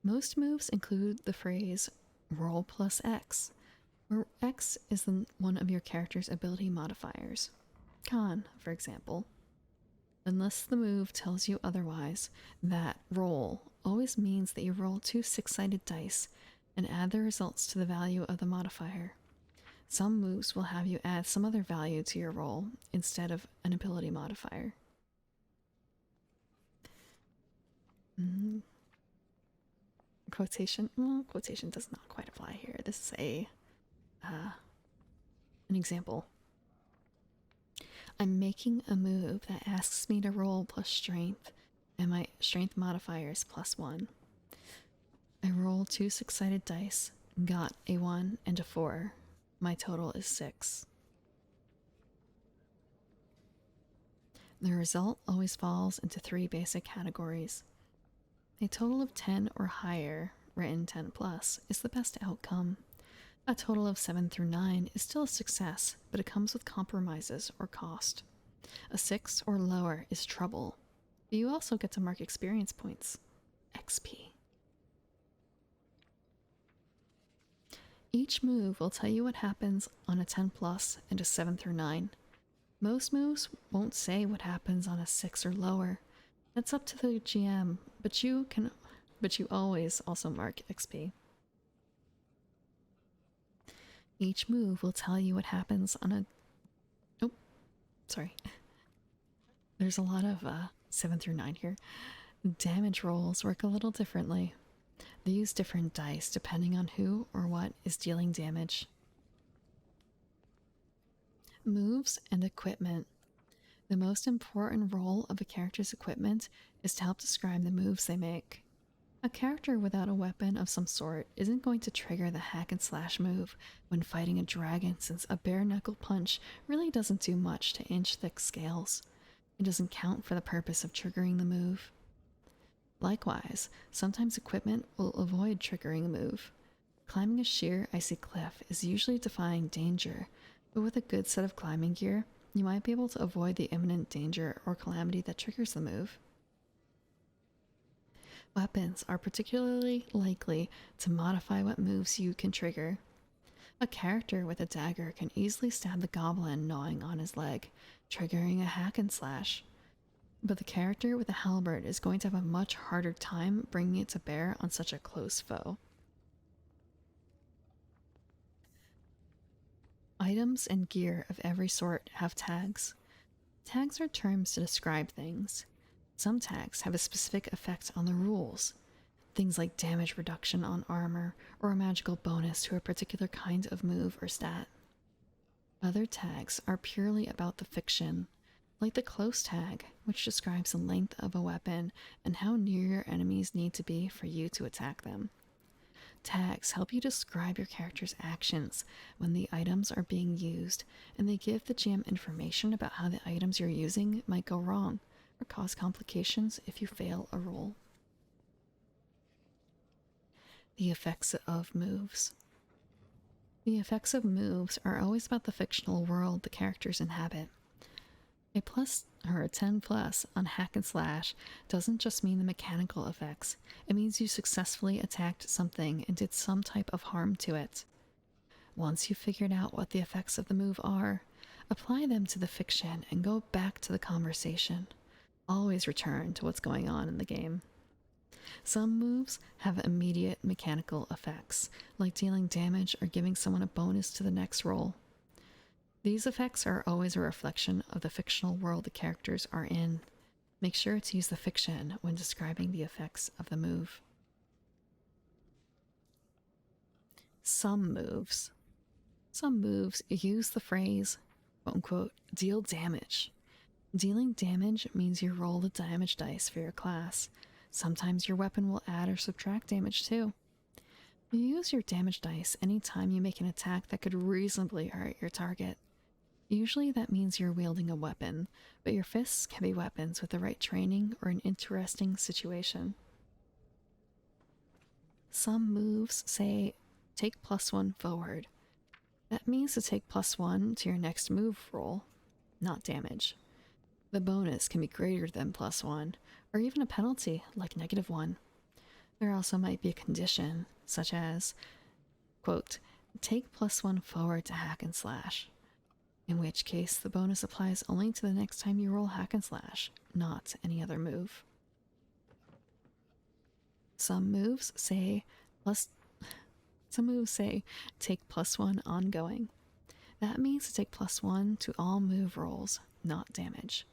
Most moves include the phrase roll plus X, where X is one of your character's ability modifiers. Con, for example. Unless the move tells you otherwise, that roll always means that you roll 2 6-sided dice and add the results to the value of the modifier. Some moves will have you add some other value to your roll instead of an ability modifier. Quotation? Well, quotation does not quite apply here. This is an example. I'm making a move that asks me to roll plus strength, and my strength modifier is +1. I roll 2 6-sided dice, got a 1 and a 4. My total is 6. The result always falls into 3 basic categories. A total of 10 or higher, written 10 plus, is the best outcome. A total of 7 through 9 is still a success, but it comes with compromises or cost. A 6 or lower is trouble, but you also get to mark experience points, XP. Each move will tell you what happens on a 10 plus and a 7 through 9. Most moves won't say what happens on a 6 or lower. That's up to the GM, but you always also mark XP. Each move will tell you what happens on a... Oh, sorry. There's a lot of 7 through 9 here. Damage rolls work a little differently. They use different dice depending on who or what is dealing damage. Moves and equipment. The most important role of a character's equipment is to help describe the moves they make. A character without a weapon of some sort isn't going to trigger the hack and slash move when fighting a dragon, since a bare knuckle punch really doesn't do much to inch thick scales. It doesn't count for the purpose of triggering the move. Likewise, sometimes equipment will avoid triggering a move. Climbing a sheer, icy cliff is usually defying danger, but with a good set of climbing gear, you might be able to avoid the imminent danger or calamity that triggers the move. Weapons are particularly likely to modify what moves you can trigger. A character with a dagger can easily stab the goblin gnawing on his leg, triggering a hack and slash. But the character with a halberd is going to have a much harder time bringing it to bear on such a close foe. Items and gear of every sort have tags. Tags are terms to describe things. Some tags have a specific effect on the rules, things like damage reduction on armor or a magical bonus to a particular kind of move or stat. Other tags are purely about the fiction, like the close tag, which describes the length of a weapon and how near your enemies need to be for you to attack them. Tags help you describe your character's actions when the items are being used, and they give the GM information about how the items you're using might go wrong or cause complications if you fail a roll. The effects of moves. The effects of moves are always about the fictional world the characters inhabit. A plus or a 10 plus on hack and slash doesn't just mean the mechanical effects, it means you successfully attacked something and did some type of harm to it. Once you've figured out what the effects of the move are, apply them to the fiction and go back to the conversation. Always return to what's going on in the game. Some moves have immediate mechanical effects, like dealing damage or giving someone a bonus to the next roll. These effects are always a reflection of the fictional world the characters are in. Make sure to use the fiction when describing the effects of the move. Some moves. Some moves use the phrase, quote unquote, deal damage. Dealing damage means you roll the damage dice for your class. Sometimes your weapon will add or subtract damage too. You use your damage dice anytime you make an attack that could reasonably hurt your target. Usually that means you're wielding a weapon, but your fists can be weapons with the right training or an interesting situation. Some moves say, take +1 forward. That means to take +1 to your next move roll, not damage. The bonus can be greater than +1, or even a penalty like -1. There also might be a condition, such as, quote, take +1 forward to hack and slash, in which case the bonus applies only to the next time you roll hack and slash, not any other move. Some moves say take +1 ongoing. That means to take +1 to all move rolls, not damage.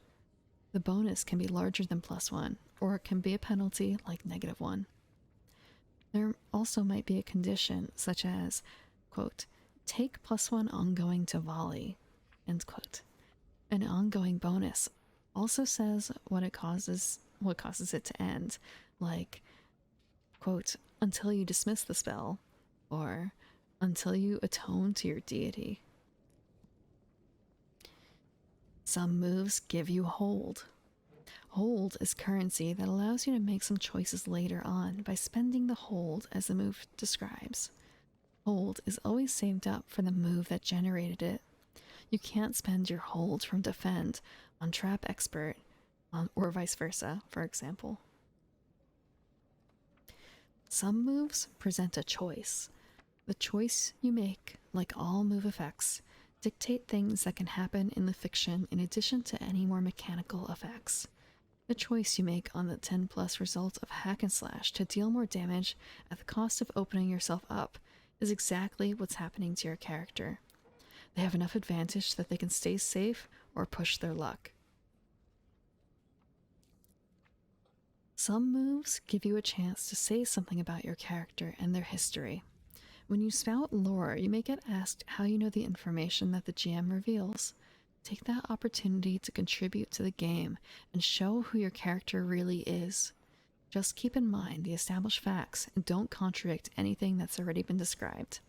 The bonus can be larger than +1, or it can be a penalty like -1. There also might be a condition, such as, quote, take +1 ongoing to volley, end quote. An ongoing bonus also says what causes it to end, like, quote, until you dismiss the spell, or until you atone to your deity. Some moves give you hold. Hold is currency that allows you to make some choices later on by spending the hold as the move describes. Hold is always saved up for the move that generated it. You can't spend your hold from defend on trap expert, or vice versa, for example. Some moves present a choice. The choice you make, like all move effects, dictate things that can happen in the fiction in addition to any more mechanical effects. The choice you make on the 10 plus result of hack and slash to deal more damage at the cost of opening yourself up is exactly what's happening to your character. They have enough advantage that they can stay safe or push their luck. Some moves give you a chance to say something about your character and their history. When you spout lore, you may get asked how you know the information that the GM reveals. Take that opportunity to contribute to the game and show who your character really is. Just keep in mind the established facts and don't contradict anything that's already been described.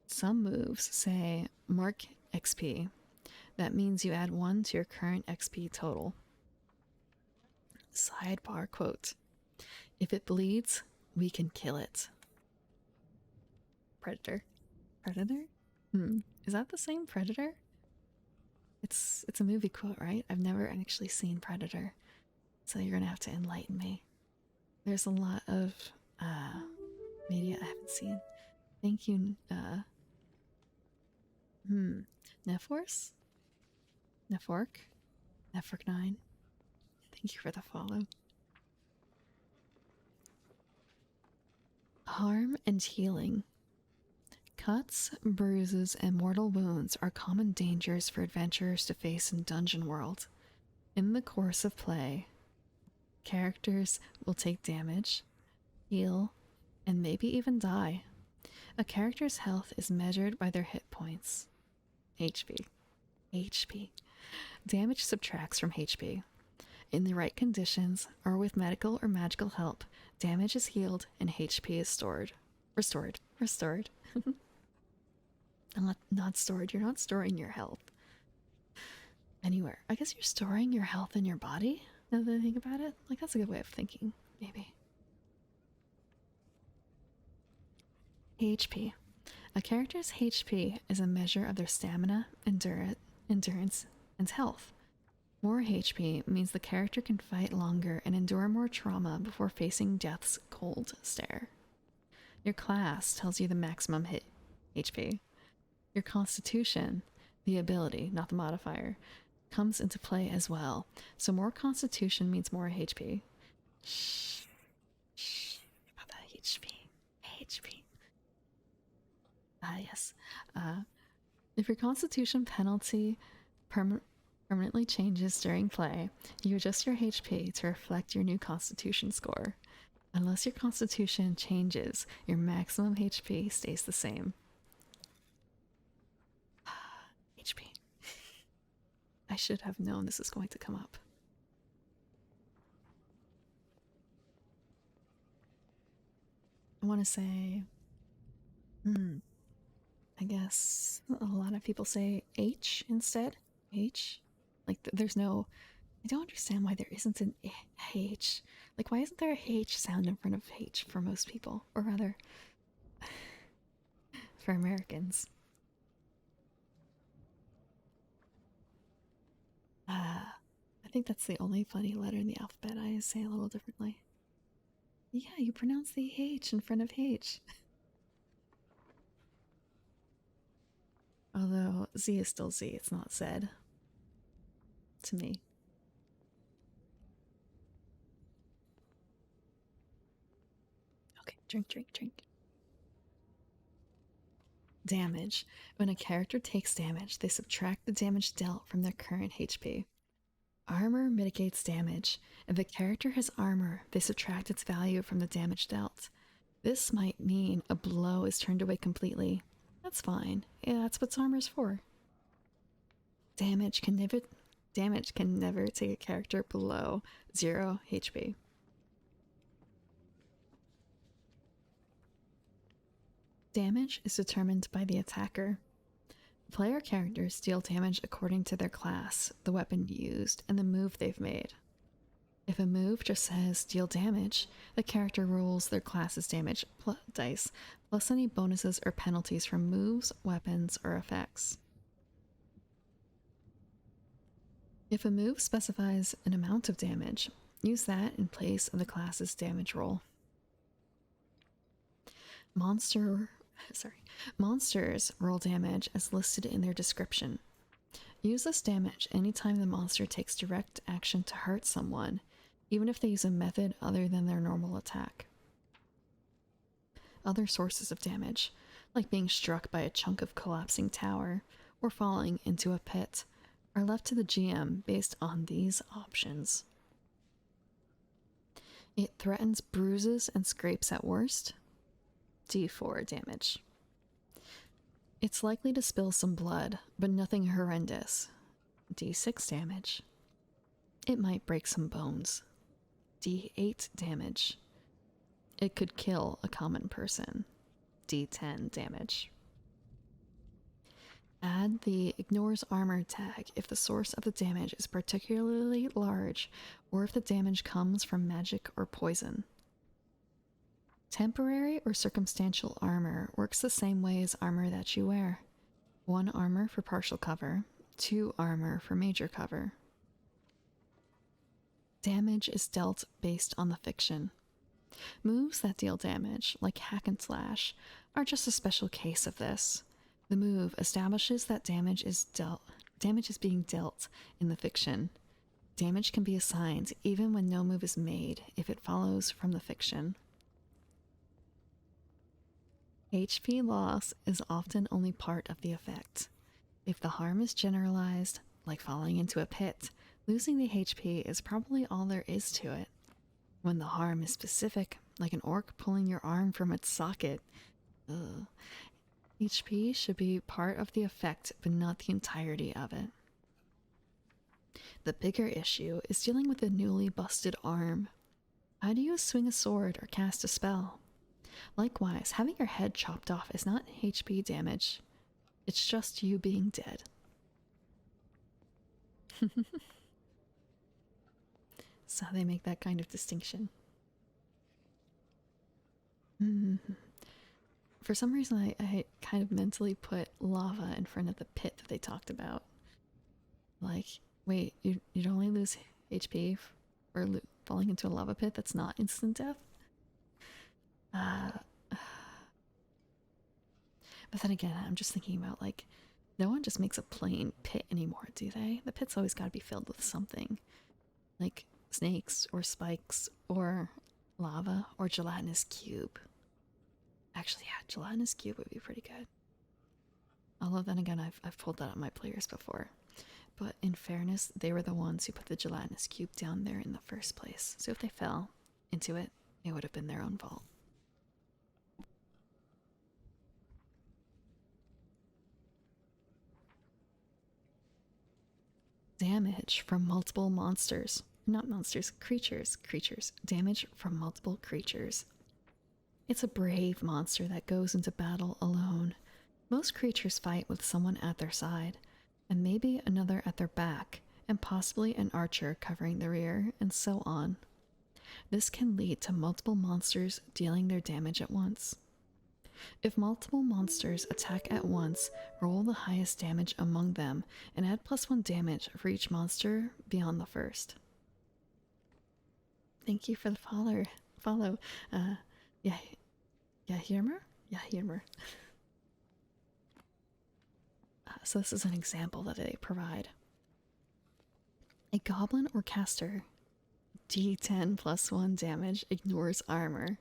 Some moves say mark XP. That means you add 1 to your current XP total. Sidebar quote: if it bleeds, we can kill it. Predator. Predator? Is that the same Predator? It's a movie quote, right? I've never actually seen Predator, so you're gonna have to enlighten me. There's a lot of media I haven't seen. Thank you, Neforce? Nefork? Nefork9. Thank you for the follow. Harm and healing. Cuts, bruises, and mortal wounds are common dangers for adventurers to face in Dungeon World. In the course of play, characters will take damage, heal, and maybe even die. A character's health is measured by their hit points. HP. HP. Damage subtracts from HP. In the right conditions, or with medical or magical help, damage is healed and HP is stored. Restored. Not stored. You're not storing your health anywhere. I guess you're storing your health in your body, now that I think about it. Like, that's a good way of thinking, maybe. HP. A character's HP is a measure of their stamina, endurance, and health. More HP means the character can fight longer and endure more trauma before facing death's cold stare. Your class tells you the maximum hit HP. Your constitution, the ability, not the modifier, comes into play as well. So more constitution means more HP. Shh. About that HP. Yes. If your constitution penalty permanently changes during play, you adjust your HP to reflect your new constitution score. Unless your constitution changes, your maximum HP stays the same. HP. I should have known this is going to come up. I want to say, I guess a lot of people say H instead. H. Like, there's no. I don't understand why there isn't an H. Like, why isn't there a H sound in front of H for most people? Or rather, for Americans. I think that's the only funny letter in the alphabet I say a little differently. Yeah, you pronounce the H in front of H. Although Z is still Z, it's not Z. To me. Okay, drink. Damage. When a character takes damage, they subtract the damage dealt from their current HP. Armor mitigates damage. If a character has armor, they subtract its value from the damage dealt. This might mean a blow is turned away completely. That's fine. Yeah, that's what armor's for. Damage can never take a character below 0 HP. Damage is determined by the attacker. Player characters deal damage according to their class, the weapon used, and the move they've made. If a move just says deal damage, the character rolls their class's damage dice, plus any bonuses or penalties from moves, weapons, or effects. If a move specifies an amount of damage, use that in place of the class's damage roll. Monsters roll damage as listed in their description. Use this damage anytime the monster takes direct action to hurt someone, even if they use a method other than their normal attack. Other sources of damage, like being struck by a chunk of collapsing tower or falling into a pit, are left to the GM based on these options. It threatens bruises and scrapes at worst. D4 damage. It's likely to spill some blood, but nothing horrendous. D6 damage. It might break some bones. D8 damage. It could kill a common person. D10 damage. Add the Ignores Armor tag if the source of the damage is particularly large or if the damage comes from magic or poison. Temporary or circumstantial armor works the same way as armor that you wear. 1 armor for partial cover, 2 armor for major cover. Damage is dealt based on the fiction. Moves that deal damage, like hack and slash, are just a special case of this. The move establishes that damage is being dealt in the fiction. Damage can be assigned even when no move is made if it follows from the fiction. HP loss is often only part of the effect. If the harm is generalized, like falling into a pit, losing the HP is probably all there is to it. When the harm is specific, like an orc pulling your arm from its socket, HP should be part of the effect, but not the entirety of it. The bigger issue is dealing with a newly busted arm. How do you swing a sword or cast a spell? Likewise, having your head chopped off is not HP damage. It's just you being dead. So they make that kind of distinction. For some reason, I kind of mentally put lava in front of the pit that they talked about. Like, wait, you'd only lose HP for falling into a lava pit that's not instant death? But then again, I'm just thinking about, like, no one just makes a plain pit anymore, do they? The pit's always got to be filled with something. Like snakes or spikes or lava or gelatinous cube. Actually, yeah, gelatinous cube would be pretty good. Although then again, I've pulled that on my players before. But in fairness, they were the ones who put the gelatinous cube down there in the first place. So if they fell into it, it would have been their own fault. Damage from multiple monsters. Not monsters, creatures. Creatures. Damage from multiple creatures. It's a brave monster that goes into battle alone. Most creatures fight with someone at their side, and maybe another at their back, and possibly an archer covering the rear, and so on. This can lead to multiple monsters dealing their damage at once. If multiple monsters attack at once, roll the highest damage among them and add +1 damage for each monster beyond the first. Thank you for the follow. Yahirmer? Yahirmer. So this is an example that they provide. A goblin or caster, D10 +1 damage, ignores armor,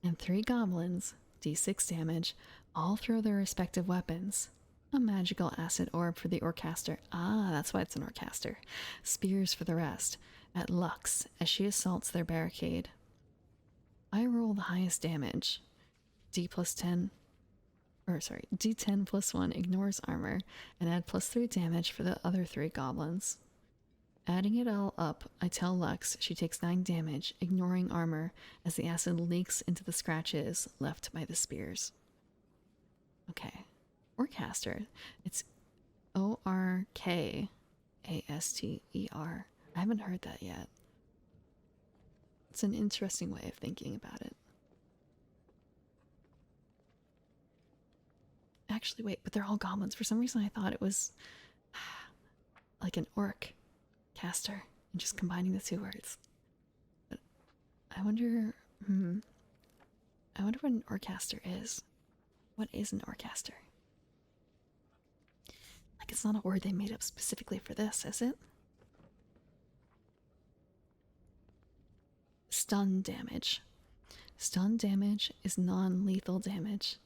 and 3 goblins, D6 damage, all throw their respective weapons. A magical acid orb for the Orcaster. Ah, that's why it's an Orcaster. Spears for the rest, at Lux, as she assaults their barricade. I roll the highest damage. D10 +1 ignores armor, and add +3 damage for the other 3 goblins. Adding it all up, I tell Lux she takes 9 damage, ignoring armor, as the acid leaks into the scratches left by the spears. Okay. Orcaster. It's Orkaster. I haven't heard that yet. It's an interesting way of thinking about it. Actually, wait, but they're all goblins. For some reason, I thought it was like an orc caster and just combining the 2 words. But I wonder what an Orcaster is. What is an Orcaster? Like, it's not a word they made up specifically for this, is it? Stun damage. Stun damage is non-lethal damage.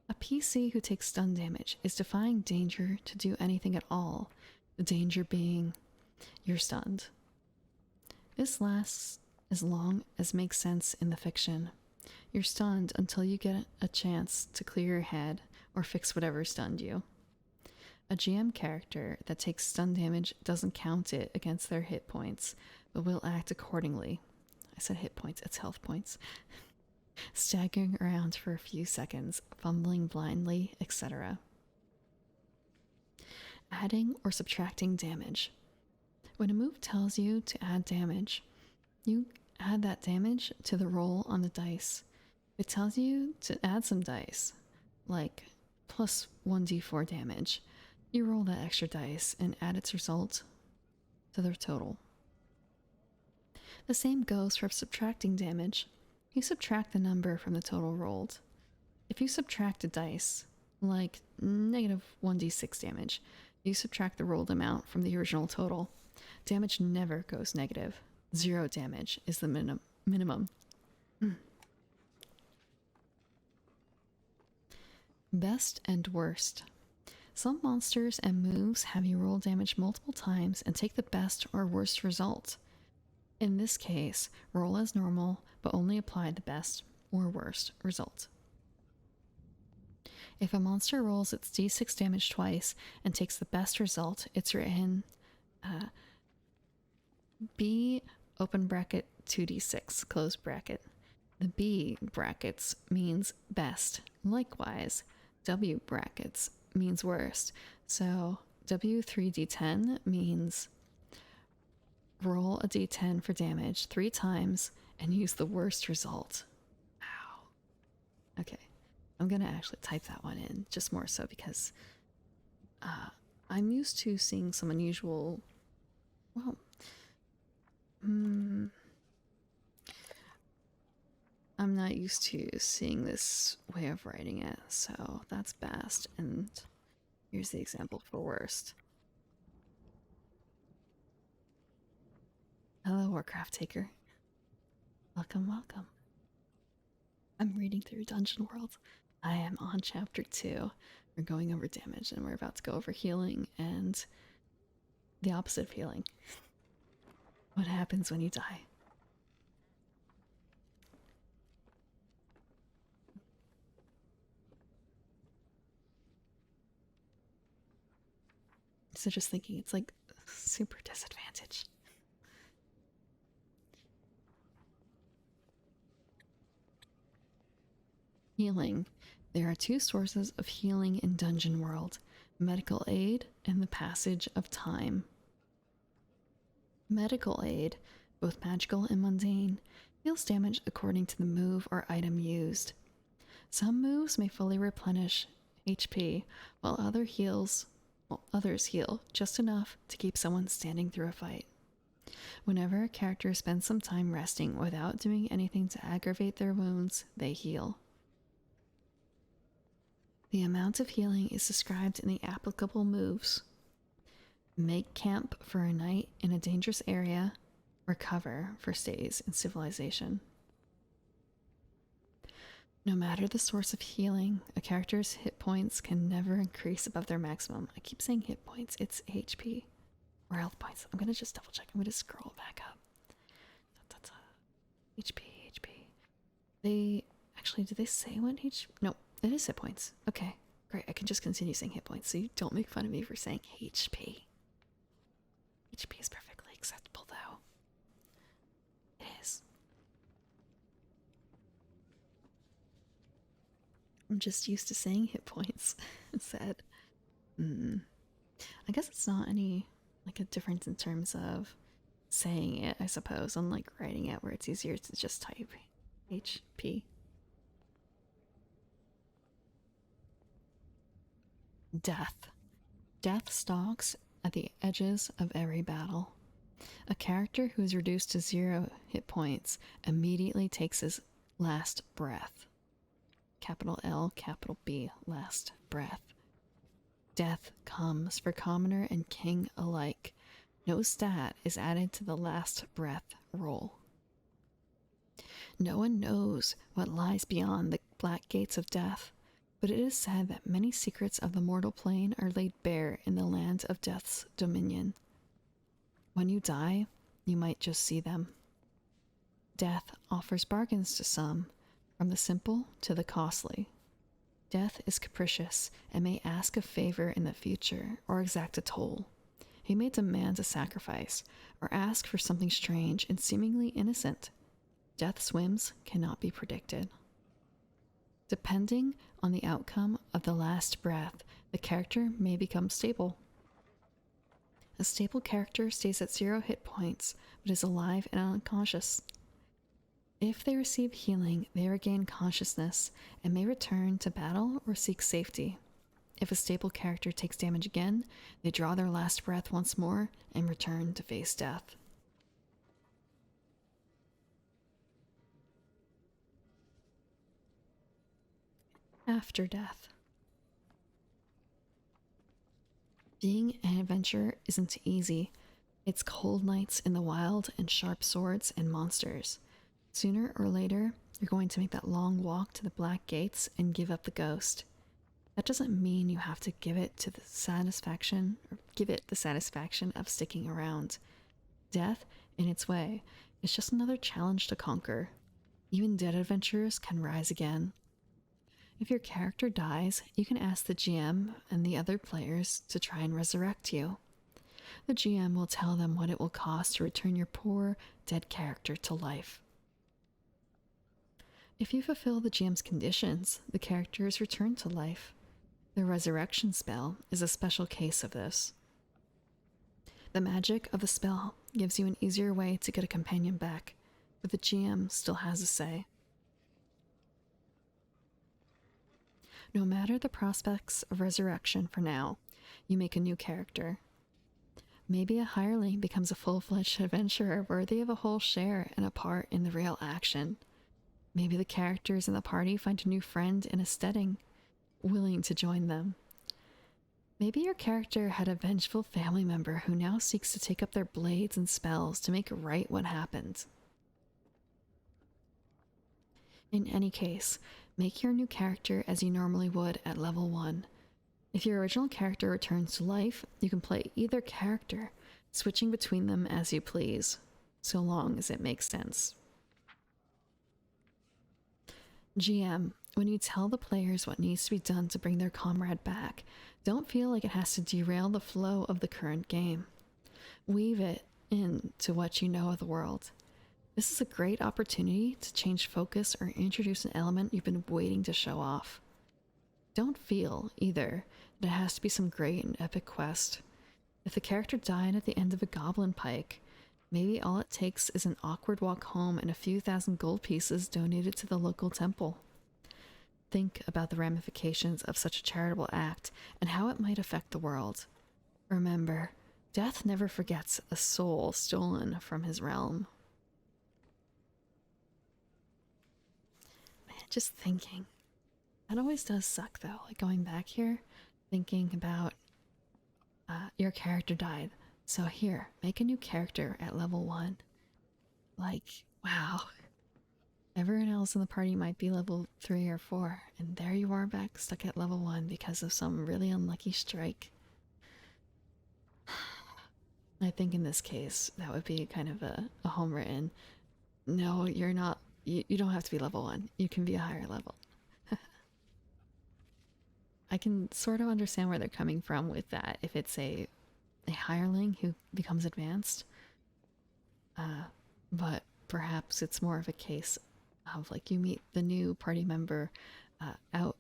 A PC who takes stun damage is defying danger to do anything at all, the danger being you're stunned. This lasts as long as makes sense in the fiction. You're stunned until you get a chance to clear your head or fix whatever stunned you. A GM character that takes stun damage doesn't count it against their hit points, but will act accordingly. I said hit points, it's health points. Staggering around for a few seconds, fumbling blindly, etc. Adding or subtracting damage. When a move tells you to add damage, you add that damage to the roll on the dice. If it tells you to add some dice, like plus 1d4 damage, you roll that extra dice and add its result to the total. The same goes for subtracting damage. You subtract the number from the total rolled. If you subtract a dice, like negative 1d6 damage, you subtract the rolled amount from the original total. Damage never goes negative. 0 damage is the minimum. Best and worst. Some monsters and moves have you roll damage multiple times and take the best or worst result. In this case, roll as normal, but only apply the best or worst result. If a monster rolls its d6 damage twice and takes the best result, it's written B open bracket 2d6 close bracket. The B brackets means best. Likewise, W brackets means worst. So W3d10 means roll a d10 for damage 3 times and use the worst result. Wow. Okay, I'm gonna actually type that one in, just more so because I'm used to seeing some unusual, well, I'm not used to seeing this way of writing it, so that's best, and here's the example for worst. Hello, Warcraft Taker. Welcome, welcome. I'm reading through Dungeon World. I am on chapter 2. We're going over damage, and we're about to go over healing and the opposite of healing. What happens when you die? So just thinking, it's like super disadvantaged. Healing. There are 2 sources of healing in Dungeon World: medical aid and the passage of time. Medical aid, both magical and mundane, heals damage according to the move or item used. Some moves may fully replenish HP, while others heal just enough to keep someone standing through a fight. Whenever a character spends some time resting without doing anything to aggravate their wounds, they heal. The amount of healing is described in the applicable moves. Make camp for a night in a dangerous area. Recover for stays in civilization. No matter the source of healing, a character's hit points can never increase above their maximum. I keep saying hit points, it's HP or health points. I'm gonna just double check. I'm gonna scroll back up. HP. They actually, did they say when HP? No, it is hit points. Okay, great. I can just continue saying hit points, so you don't make fun of me for saying HP. HP is perfectly acceptable, though. It is. I'm just used to saying hit points instead. I guess it's not any, like, a difference in terms of saying it, I suppose, unlike writing it where it's easier to just type HP. Death. Death stalks at the edges of every battle. A character who is reduced to 0 hit points immediately takes his last breath. Capital L, capital B, last breath. Death comes for commoner and king alike. No stat is added to the last breath roll. No one knows what lies beyond the black gates of death, but it is said that many secrets of the mortal plane are laid bare in the land of death's dominion. When you die, you might just see them. Death offers bargains to some, from the simple to the costly. Death is capricious and may ask a favor in the future or exact a toll. He may demand a sacrifice or ask for something strange and seemingly innocent. Death's whims cannot be predicted. Depending on the outcome of the last breath, the character may become stable. A stable character stays at 0 hit points but is alive and unconscious. If they receive healing, they regain consciousness and may return to battle or seek safety. If a stable character takes damage again, they draw their last breath once more and return to face death. After death. Being an adventurer isn't easy. It's cold nights in the wild and sharp swords and monsters. Sooner or later, you're going to make that long walk to the Black Gates and give up the ghost. That doesn't mean you have to give it the satisfaction of sticking around. Death, in its way, is just another challenge to conquer. Even dead adventurers can rise again. If your character dies, you can ask the GM and the other players to try and resurrect you. The GM will tell them what it will cost to return your poor, dead character to life. If you fulfill the GM's conditions, the character is returned to life. The resurrection spell is a special case of this. The magic of the spell gives you an easier way to get a companion back, but the GM still has a say. No matter the prospects of resurrection for now, you make a new character. Maybe a hireling becomes a full-fledged adventurer worthy of a whole share and a part in the real action. Maybe the characters in the party find a new friend in a steading, willing to join them. Maybe your character had a vengeful family member who now seeks to take up their blades and spells to make right what happened. In any case, make your new character as you normally would at level 1. If your original character returns to life, you can play either character, switching between them as you please, so long as it makes sense. GM, when you tell the players what needs to be done to bring their comrade back, don't feel like it has to derail the flow of the current game. Weave it into what you know of the world. This is a great opportunity to change focus or introduce an element you've been waiting to show off. Don't feel, either, that it has to be some great and epic quest. If the character died at the end of a goblin pike, maybe all it takes is an awkward walk home and a few thousand gold pieces donated to the local temple. Think about the ramifications of such a charitable act and how it might affect the world. Remember, death never forgets a soul stolen from his realm. Man, just thinking. That always does suck, though. Like, going back here, thinking about your character died. So here, make a new character at level 1. Like, wow. Everyone else in the party might be level 3 or 4, and there you are back stuck at level 1 because of some really unlucky strike. I think in this case, that would be kind of a home written. No, you're not. You don't have to be level 1. You can be a higher level. I can sort of understand where they're coming from with that. If it's a hireling who becomes advanced, but perhaps it's more of a case of like you meet the new party member out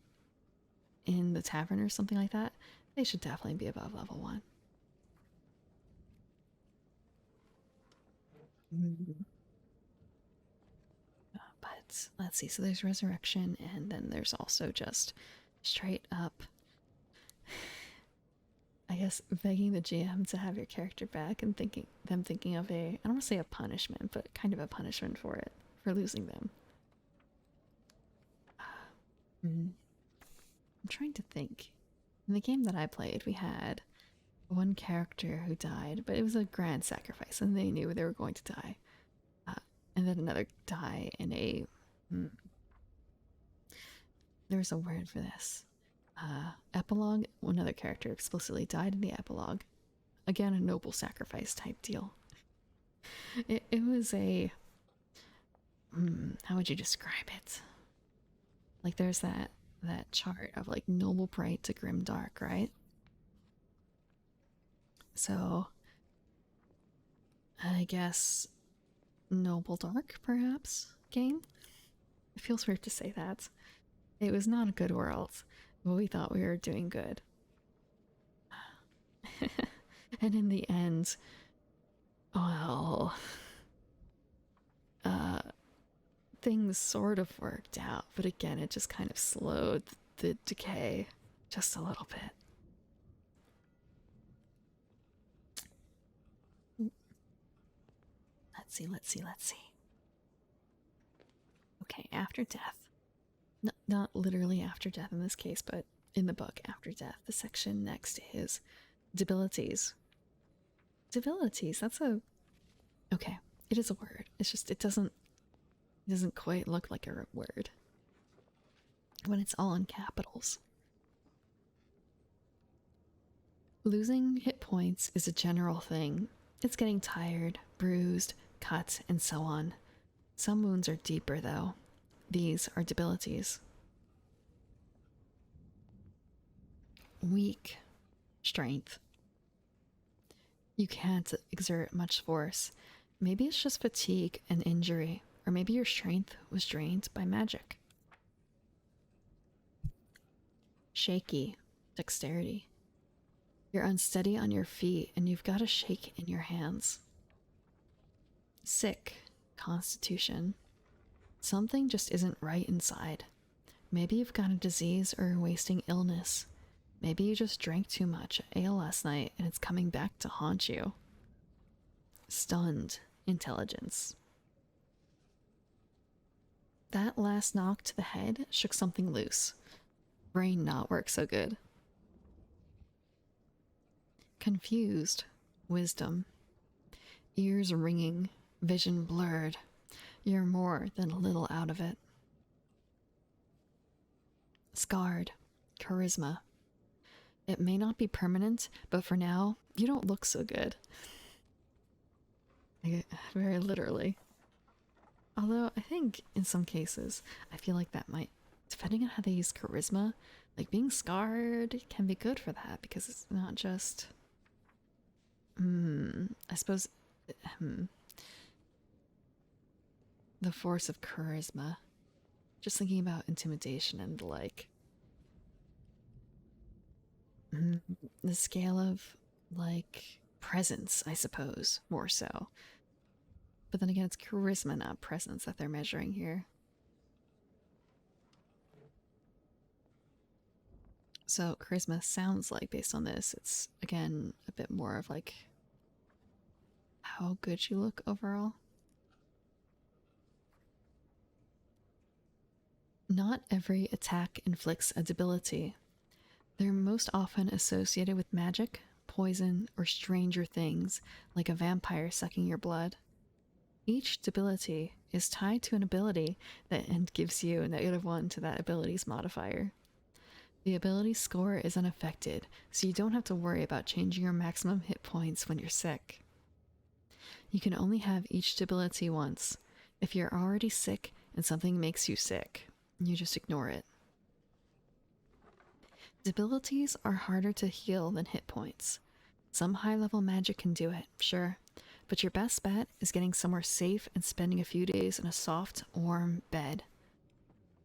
in the tavern or something like that. They should definitely be above level 1. But let's see. So there's resurrection, and then there's also just straight up, I guess, begging the GM to have your character back and thinking of I don't want to say a punishment, but kind of a punishment for it, for losing them. I'm trying to think. In the game that I played, we had one character who died, but it was a grand sacrifice, and they knew they were going to die. And then another die in a... there's a word for this. Epilogue. Another character explicitly died in the epilogue. Again, a noble sacrifice type deal. It was a how would you describe it? Like there's that chart of like noble bright to grim dark, right? So I guess noble dark, perhaps, game? It feels weird to say that. It was not a good world, but we thought we were doing good. And in the end, well, uh, things sort of worked out, but again, it just kind of slowed the decay just a little bit. Let's see. Okay, after death. Not literally after death in this case, but in the book, after death, the section next is debilities. Debilities, that's a. Okay, it is a word. It's just, it doesn't quite look like a word when it's all in capitals. Losing hit points is a general thing. It's getting tired, bruised, cut, and so on. Some wounds are deeper, though. These are debilities. Weak strength. You can't exert much force. Maybe it's just fatigue and injury, or maybe your strength was drained by magic. Shaky. Dexterity. You're unsteady on your feet and you've got a shake in your hands. Sick. Constitution. Something just isn't right inside. Maybe you've got a disease or a wasting illness. Maybe you just drank too much ale last night and it's coming back to haunt you. Stunned. Intelligence. That last knock to the head shook something loose. Brain not work so good. Confused. Wisdom. Ears ringing. Vision blurred. You're more than a little out of it. Scarred. Charisma. It may not be permanent, but for now, you don't look so good. Very literally. Although, I think in some cases, I feel like that might, depending on how they use charisma, like being scarred can be good for that because it's not just. I suppose. The force of charisma. Just thinking about intimidation and like. The scale of like presence, I suppose, more so. But then again, it's charisma, not presence, that they're measuring here. So charisma sounds like, based on this, it's again a bit more of like how good you look overall. Not every attack inflicts a debility. They're most often associated with magic, poison, or stranger things, like a vampire sucking your blood. Each debility is tied to an ability that and gives you a -1 to that ability's modifier. The ability score is unaffected, so you don't have to worry about changing your maximum hit points when you're sick. You can only have each debility once. If you're already sick and something makes you sick, you just ignore it. Debilities are harder to heal than hit points. Some high-level magic can do it, sure, but your best bet is getting somewhere safe and spending a few days in a soft, warm bed.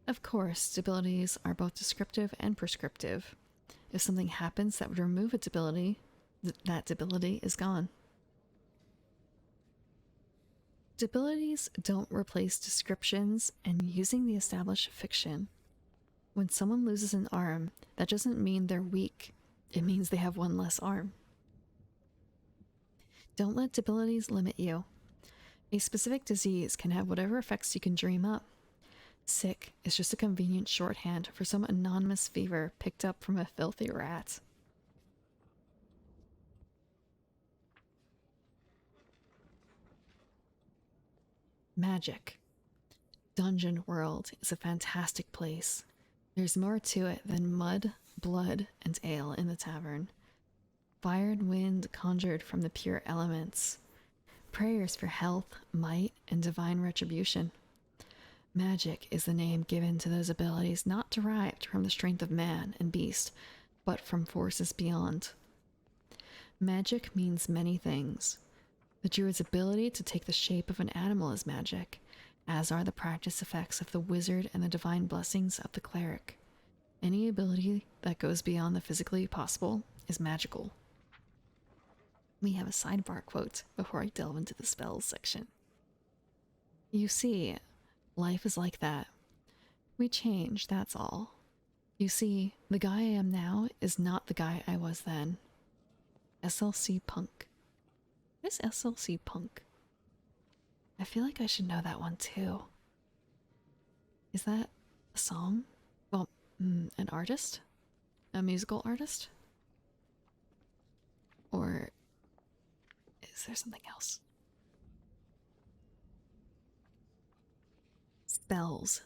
Of course, debilities are both descriptive and prescriptive. If something happens that would remove a debility, that debility is gone. Debilities don't replace descriptions and using the established fiction. When someone loses an arm, that doesn't mean they're weak. It means they have one less arm. Don't let debilities limit you. A specific disease can have whatever effects you can dream up. Sick is just a convenient shorthand for some anonymous fever picked up from a filthy rat. Magic. Dungeon World is a fantastic place. There's more to it than mud, blood, and ale in the tavern. Fire and wind conjured from the pure elements. Prayers for health, might, and divine retribution. Magic is the name given to those abilities not derived from the strength of man and beast, but from forces beyond. Magic means many things. The druid's ability to take the shape of an animal is magic, as are the practice effects of the wizard and the divine blessings of the cleric. Any ability that goes beyond the physically possible is magical. We have a sidebar quote before I delve into the spells section. You see, life is like that. We change, that's all. You see, the guy I am now is not the guy I was then. SLC Punk. What is SLC Punk? I feel like I should know that one too. Is that a song? Well, an artist? A musical artist? Or is there something else? Spells.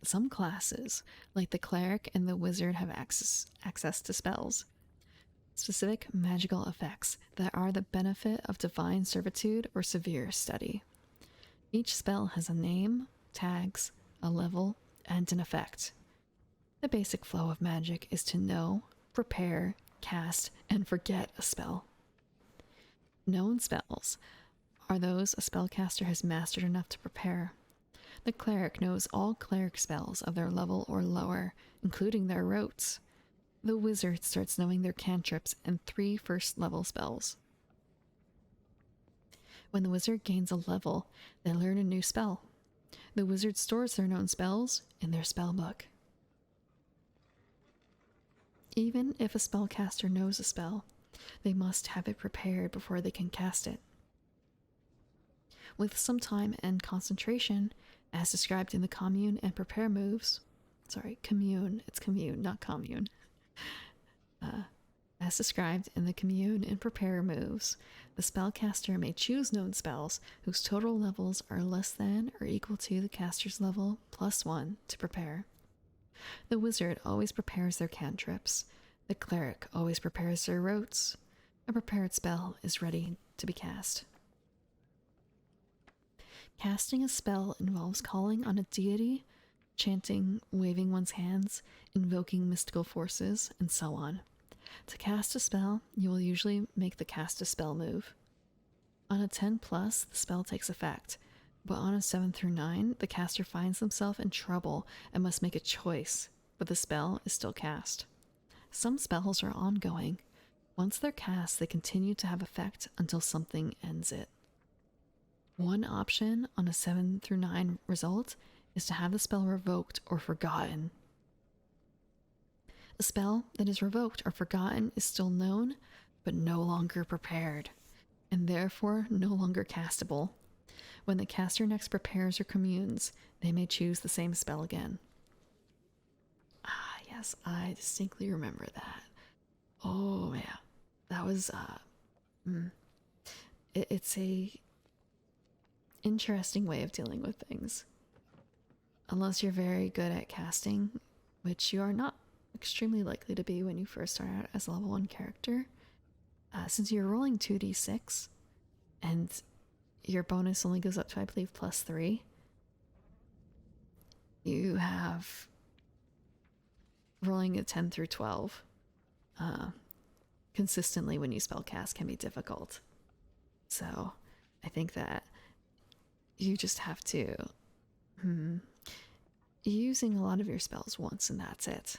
Some classes, like the cleric and the wizard, have access to spells. Specific magical effects that are the benefit of divine servitude or severe study. Each spell has a name, tags, a level, and an effect. The basic flow of magic is to know, prepare, cast, and forget a spell. Known spells are those a spellcaster has mastered enough to prepare. The cleric knows all cleric spells of their level or lower, including their rotes. The wizard starts knowing their cantrips and 3 first level spells. When the wizard gains a level, they learn a new spell. The wizard stores their known spells in their spell book. Even if a spellcaster knows a spell, they must have it prepared before they can cast it. With some time and concentration, as described in the commune and prepare moves, commune, it's commune, not commune. As described in the commune and prepare moves, the spellcaster may choose known spells whose total levels are less than or equal to the caster's level plus 1 to prepare. The wizard always prepares their cantrips. The cleric always prepares their rotes. A prepared spell is ready to be cast. Casting a spell involves calling on a deity, chanting, waving one's hands, invoking mystical forces, and so on. To cast a spell, you will usually make the cast a spell move. On a 10 plus, the spell takes effect, but on a 7 through 9, the caster finds themselves in trouble and must make a choice, but the spell is still cast. Some spells are ongoing. Once they're cast, they continue to have effect until something ends it. One option on a 7 through 9 result is to have the spell revoked or forgotten. A spell that is revoked or forgotten is still known, but no longer prepared, and therefore no longer castable. When the caster next prepares or communes, they may choose the same spell again. Ah, yes, I distinctly remember that. Oh, yeah. That was, it's a interesting way of dealing with things. Unless you're very good at casting, which you are not extremely likely to be when you first start out as a level 1 character. Since you're rolling 2d6, and your bonus only goes up to, I believe, plus 3, you have rolling a 10 through 12 consistently when you spellcast can be difficult. So I think that you just have to using a lot of your spells once and that's it.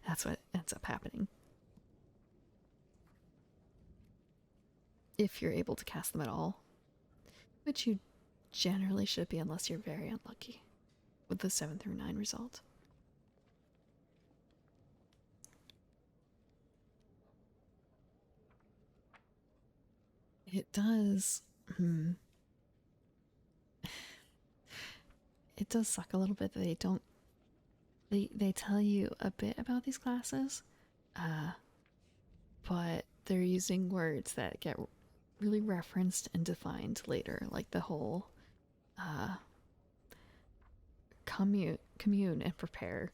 That's what ends up happening. If you're able to cast them at all, which you generally should be unless you're very unlucky with the 7 through 9 result. It does. It does suck a little bit that they don't. They tell you a bit about these classes, but they're using words that get really referenced and defined later, like the whole commune and prepare.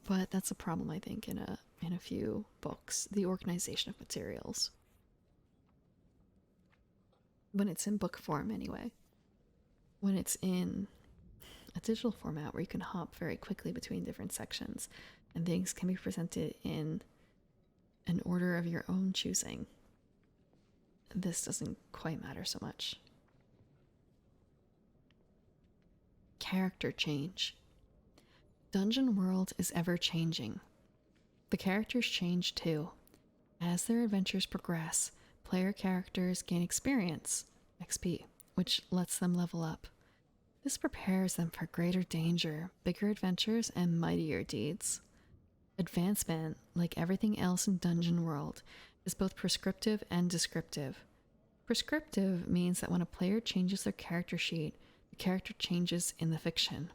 But that's a problem, I think, in a few books. The organization of materials. when it's in book form anyway. When it's in a digital format where you can hop very quickly between different sections and things can be presented in an order of your own choosing, this doesn't quite matter so much. Character change. Dungeon World is ever changing. The characters change too. As their adventures progress, player characters gain experience, XP, which lets them level up. This prepares them for greater danger, bigger adventures, and mightier deeds. Advancement, like everything else in Dungeon World, is both prescriptive and descriptive. Prescriptive means that when a player changes their character sheet, the character changes in the fiction.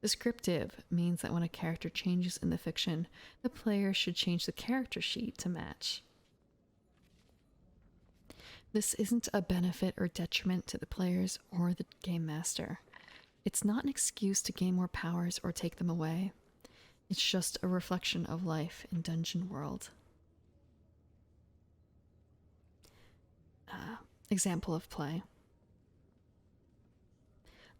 Descriptive means that when a character changes in the fiction, the player should change the character sheet to match. This isn't a benefit or detriment to the players or the game master. It's not an excuse to gain more powers or take them away. It's just a reflection of life in Dungeon World. Example of play.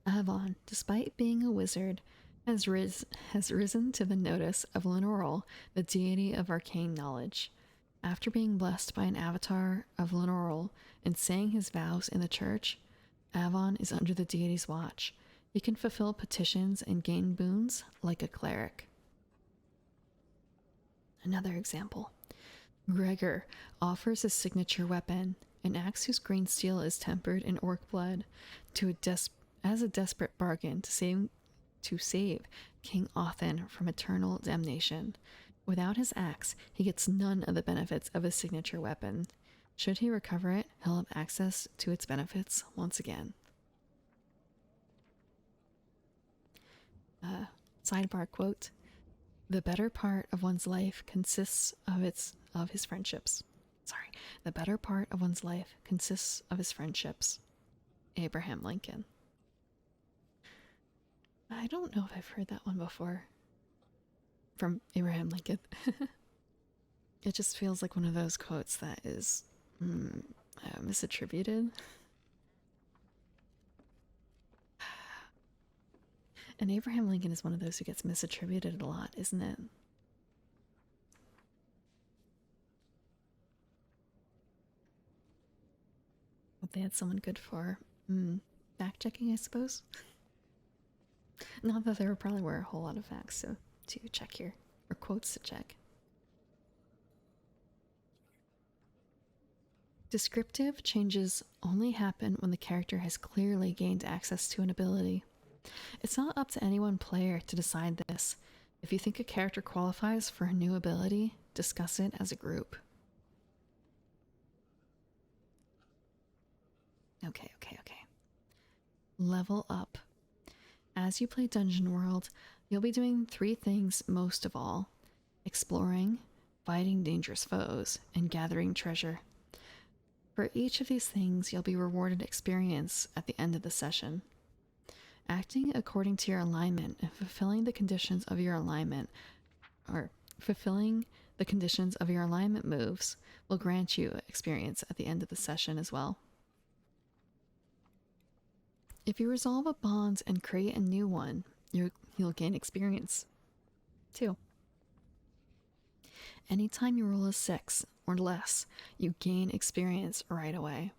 Avon, despite being a wizard, has risen to the notice of Lenorol, the deity of arcane knowledge. After being blessed by an avatar of Lenorol and saying his vows in the church, Avon is under the deity's watch. He can fulfill petitions and gain boons like a cleric. Another example. Gregor offers his signature weapon, an axe whose green steel is tempered in orc blood, as a desperate bargain to save King Othin from eternal damnation. Without his axe, he gets none of the benefits of his signature weapon. Should he recover it, he'll have access to its benefits once again. Sidebar quote: "The better part of one's life consists of his friendships." Sorry, the better part of one's life consists of his friendships. Abraham Lincoln. I don't know if I've heard that one before. From Abraham Lincoln. It just feels like one of those quotes that is misattributed. And Abraham Lincoln is one of those who gets misattributed a lot, isn't it? Hope they had someone good for fact checking, I suppose. Not that there probably were a whole lot of facts to check here, or quotes to check. Descriptive changes only happen when the character has clearly gained access to an ability. It's not up to any one player to decide this. If you think a character qualifies for a new ability, discuss it as a group. Okay. Level up. As you play Dungeon World, you'll be doing 3 things most of all: exploring, fighting dangerous foes, and gathering treasure. For each of these things, you'll be rewarded experience at the end of the session. Acting according to your alignment and fulfilling the conditions of your alignment moves will grant you experience at the end of the session as well. If you resolve a bond and create a new one, you'll gain experience too. Anytime you roll a 6 or less, you gain experience right away.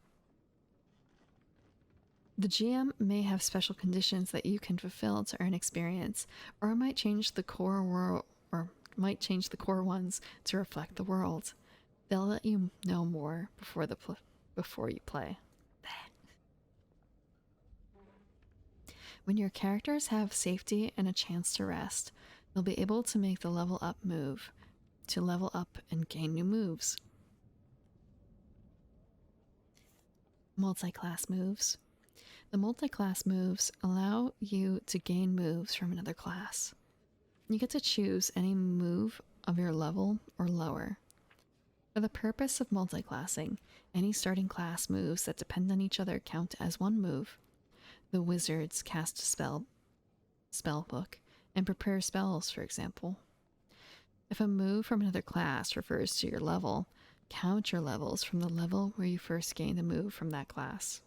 The GM may have special conditions that you can fulfill to earn experience, or might change the core ones to reflect the world. They'll let you know more before you play. When your characters have safety and a chance to rest, they'll be able to make the level up move to level up and gain new moves. Multi-class moves. The multi-class moves allow you to gain moves from another class. You get to choose any move of your level or lower. For the purpose of multi-classing, any starting class moves that depend on each other count as one move. The wizards cast a spell book and prepare spells, for example. If a move from another class refers to your level, Count your levels from the level where you first gained a move from that class.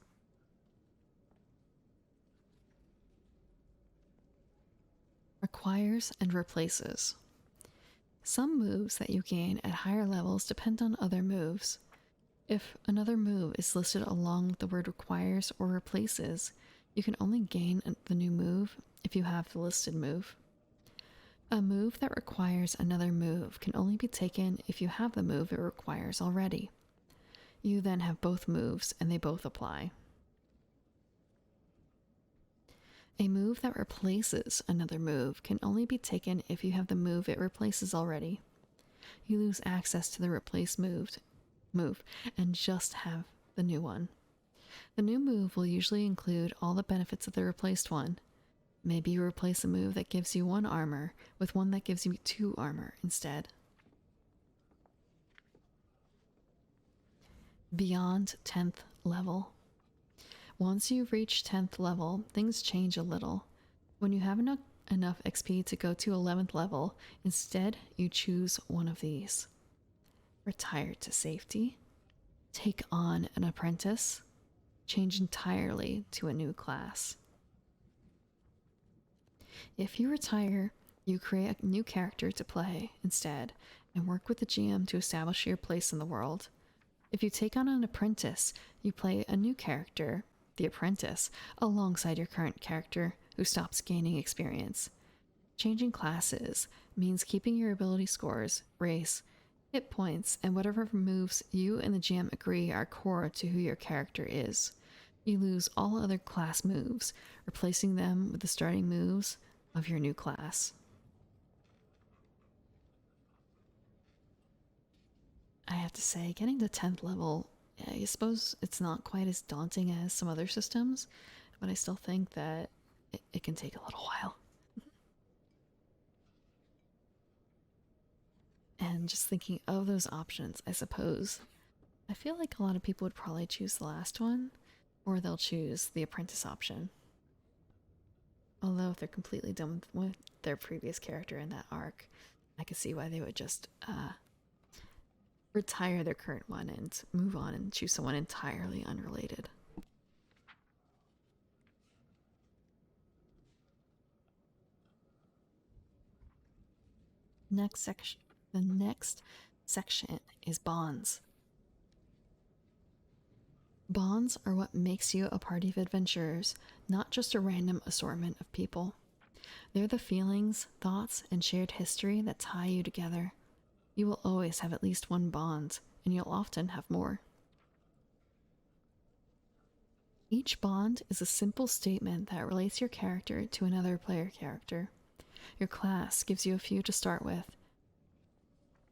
Requires and replaces. Some moves that you gain at higher levels depend on other moves. If another move is listed along with the word requires or replaces, you can only gain the new move if you have the listed move. A move that requires another move can only be taken if you have the move it requires already. You then have both moves and they both apply. A move that replaces another move can only be taken if you have the move it replaces already. You lose access to the replaced move and just have the new one. The new move will usually include all the benefits of the replaced one. Maybe you replace a move that gives you 1 armor with one that gives you 2 armor instead. Beyond 10th level. Once you reach 10th level, things change a little. When you have enough XP to go to 11th level, instead you choose one of these. Retire to safety, take on an apprentice, change entirely to a new class. If you retire, you create a new character to play instead and work with the GM to establish your place in the world. If you take on an apprentice, you play a new character, the apprentice, alongside your current character who stops gaining experience. Changing classes means keeping your ability scores, race, hit points, and whatever moves you and the GM agree are core to who your character is. You lose all other class moves, replacing them with the starting moves of your new class. I have to say, getting to 10th level, I suppose it's not quite as daunting as some other systems, but I still think that it can take a little while. And just thinking of those options, I suppose, I feel like a lot of people would probably choose the last one, or they'll choose the apprentice option. Although if they're completely done with their previous character in that arc, I could see why they would just retire their current one and move on and choose someone entirely unrelated. The next section is bonds. Bonds are what makes you a party of adventurers, not just a random assortment of people. They're the feelings, thoughts, and shared history that tie you together. You will always have at least one bond, and you'll often have more. Each bond is a simple statement that relates your character to another player character. Your class gives you a few to start with.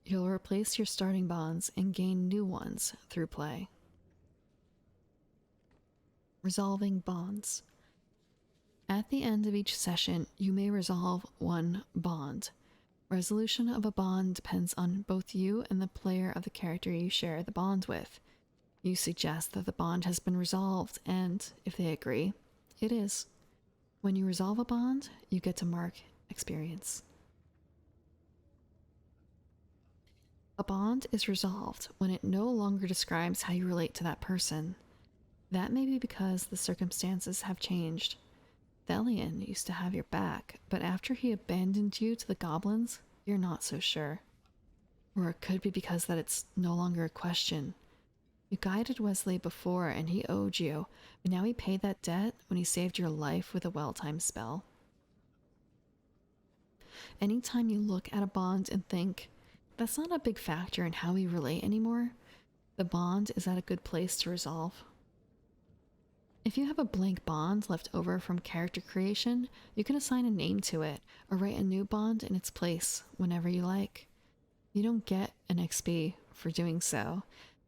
You'll replace your starting bonds and gain new ones through play. Resolving bonds. At the end of each session, you may resolve one bond. Resolution of a bond depends on both you and the player of the character you share the bond with. You suggest that the bond has been resolved, and if they agree, it is. When you resolve a bond, you get to mark experience. A bond is resolved when it no longer describes how you relate to that person. That may be because the circumstances have changed. Thelian used to have your back, but after he abandoned you to the goblins, you're not so sure. Or it could be because that it's no longer a question. You guided Wesley before and he owed you, but now he paid that debt when he saved your life with a well-timed spell. Anytime you look at a bond and think, that's not a big factor in how we relate anymore, the bond is at a good place to resolve. If you have a blank bond left over from character creation, you can assign a name to it or write a new bond in its place whenever you like. You don't get an XP for doing so,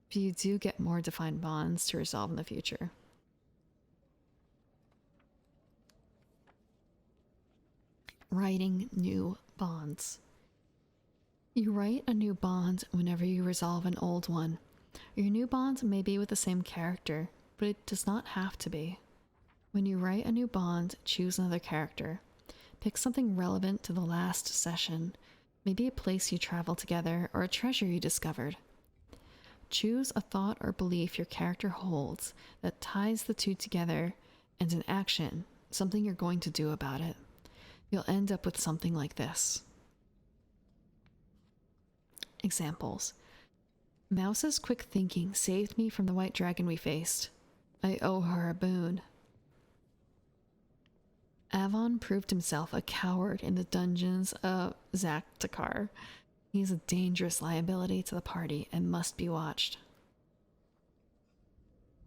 but you do get more defined bonds to resolve in the future. Writing new bonds. You write a new bond whenever you resolve an old one. Your new bond may be with the same character, but it does not have to be. When you write a new bond, choose another character. Pick something relevant to the last session, maybe a place you traveled together or a treasure you discovered. choose a thought or belief your character holds that ties the two together and an action, something you're going to do about it. You'll end up with something like this. Examples. Mouse's quick thinking saved me from the white dragon we faced. I owe her a boon. Avon proved himself a coward in the dungeons of Zaktakar. He's a dangerous liability to the party and must be watched.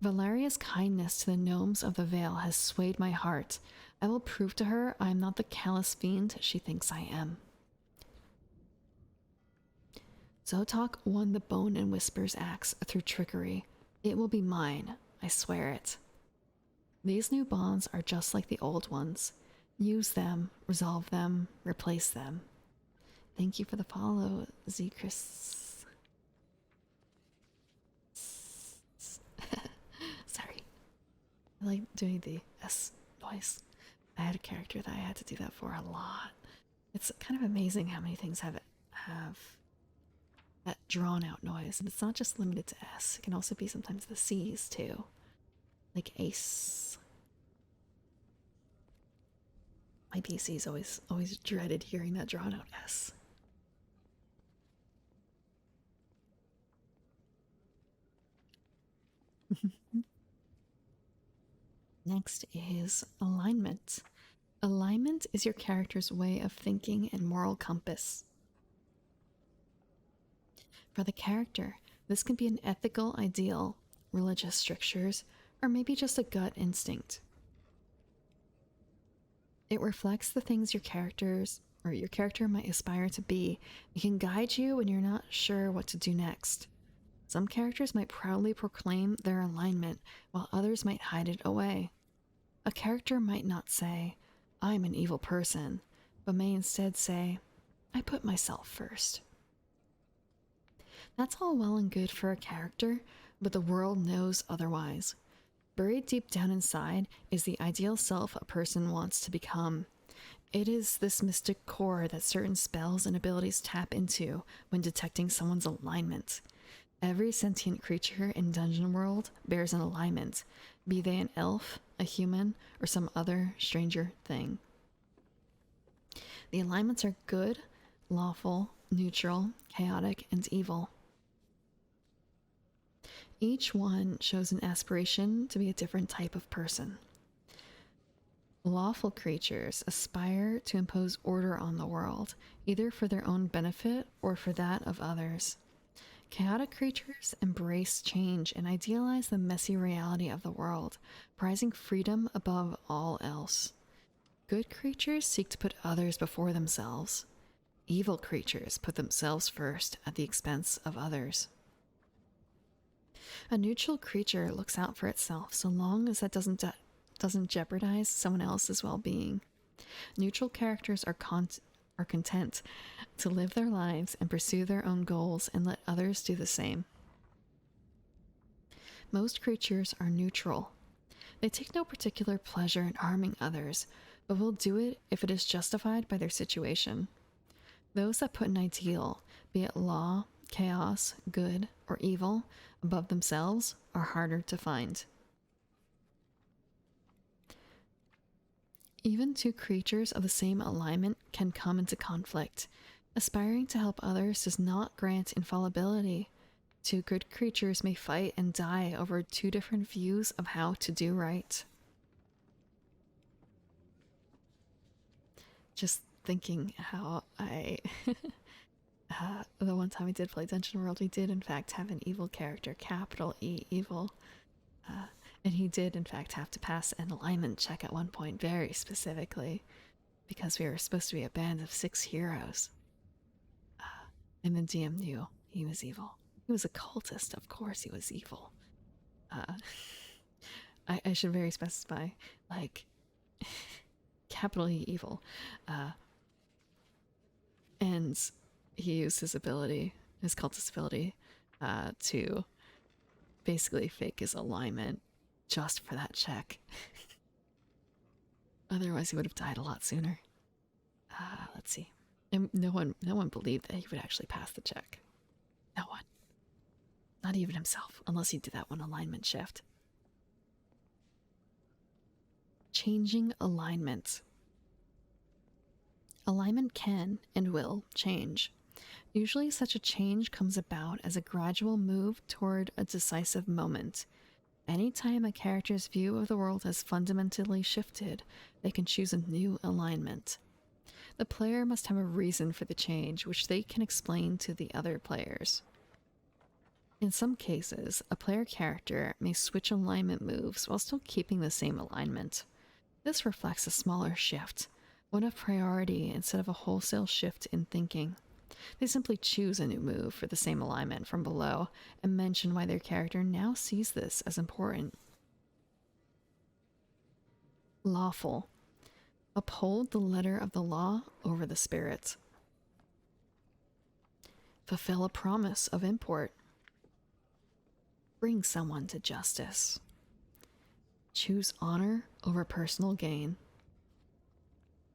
Valeria's kindness to the gnomes of the Vale has swayed my heart. I will prove to her I am not the callous fiend she thinks I am. Zotok won the Bone and Whispers axe through trickery. It will be mine, I swear it. These new bonds are just like the old ones. Use them, resolve them, replace them. Thank you for the follow, Zekris. Sorry. I like doing the S voice. I had a character that I had to do that for a lot. It's kind of amazing how many things have that drawn out noise. And it's not just limited to S. It can also be sometimes the C's too. Like Ace. My PC's always dreaded hearing that drawn out S. Next is alignment. Alignment is your character's way of thinking and moral compass. For the character, this can be an ethical ideal, religious strictures, or maybe just a gut instinct. It reflects the things your character might aspire to be. It can guide you when you're not sure what to do next. Some characters might proudly proclaim their alignment, while others might hide it away. A character might not say, I'm an evil person, but may instead say, I put myself first. That's all well and good for a character, but the world knows otherwise. Buried deep down inside is the ideal self a person wants to become. It is this mystic core that certain spells and abilities tap into when detecting someone's alignment. Every sentient creature in Dungeon World bears an alignment, be they an elf, a human, or some other stranger thing. The alignments are good, lawful, neutral, chaotic, and evil. Each one shows an aspiration to be a different type of person. Lawful creatures aspire to impose order on the world, either for their own benefit or for that of others. Chaotic creatures embrace change and idealize the messy reality of the world, prizing freedom above all else. Good creatures seek to put others before themselves. Evil creatures put themselves first at the expense of others. A neutral creature looks out for itself so long as that doesn't jeopardize someone else's well-being. Neutral characters are content to live their lives and pursue their own goals and let others do the same. Most creatures are neutral. They take no particular pleasure in harming others, but will do it if it is justified by their situation. Those that put an ideal, be it law, chaos, good, or evil, above themselves are harder to find. Even two creatures of the same alignment can come into conflict. Aspiring to help others does not grant infallibility. Two good creatures may fight and die over two different views of how to do right. Just thinking how I... the one time I did play Dungeon World, we did in fact have an evil character, capital E, evil. And he did, in fact, have to pass an alignment check at one point, very specifically, because we were supposed to be a band of 6 heroes. And the DM knew he was evil. He was a cultist, of course he was evil. I should very specify, like, capital E evil. And he used his ability, his cultist ability, to basically fake his alignment just for that check. Otherwise he would have died a lot sooner. Let's see. And no one believed that he would actually pass the check. No one. Not even himself, unless he did that one alignment shift. Changing alignment. Alignment can and will change. Usually, such a change comes about as a gradual move toward a decisive moment. Anytime a character's view of the world has fundamentally shifted, they can choose a new alignment. The player must have a reason for the change, which they can explain to the other players. In some cases, a player character may switch alignment moves while still keeping the same alignment. This reflects a smaller shift, one of priority instead of a wholesale shift in thinking. They simply choose a new move for the same alignment from below and mention why their character now sees this as important. Lawful. Uphold the letter of the law over the spirit. Fulfill a promise of import. Bring someone to justice. Choose honor over personal gain.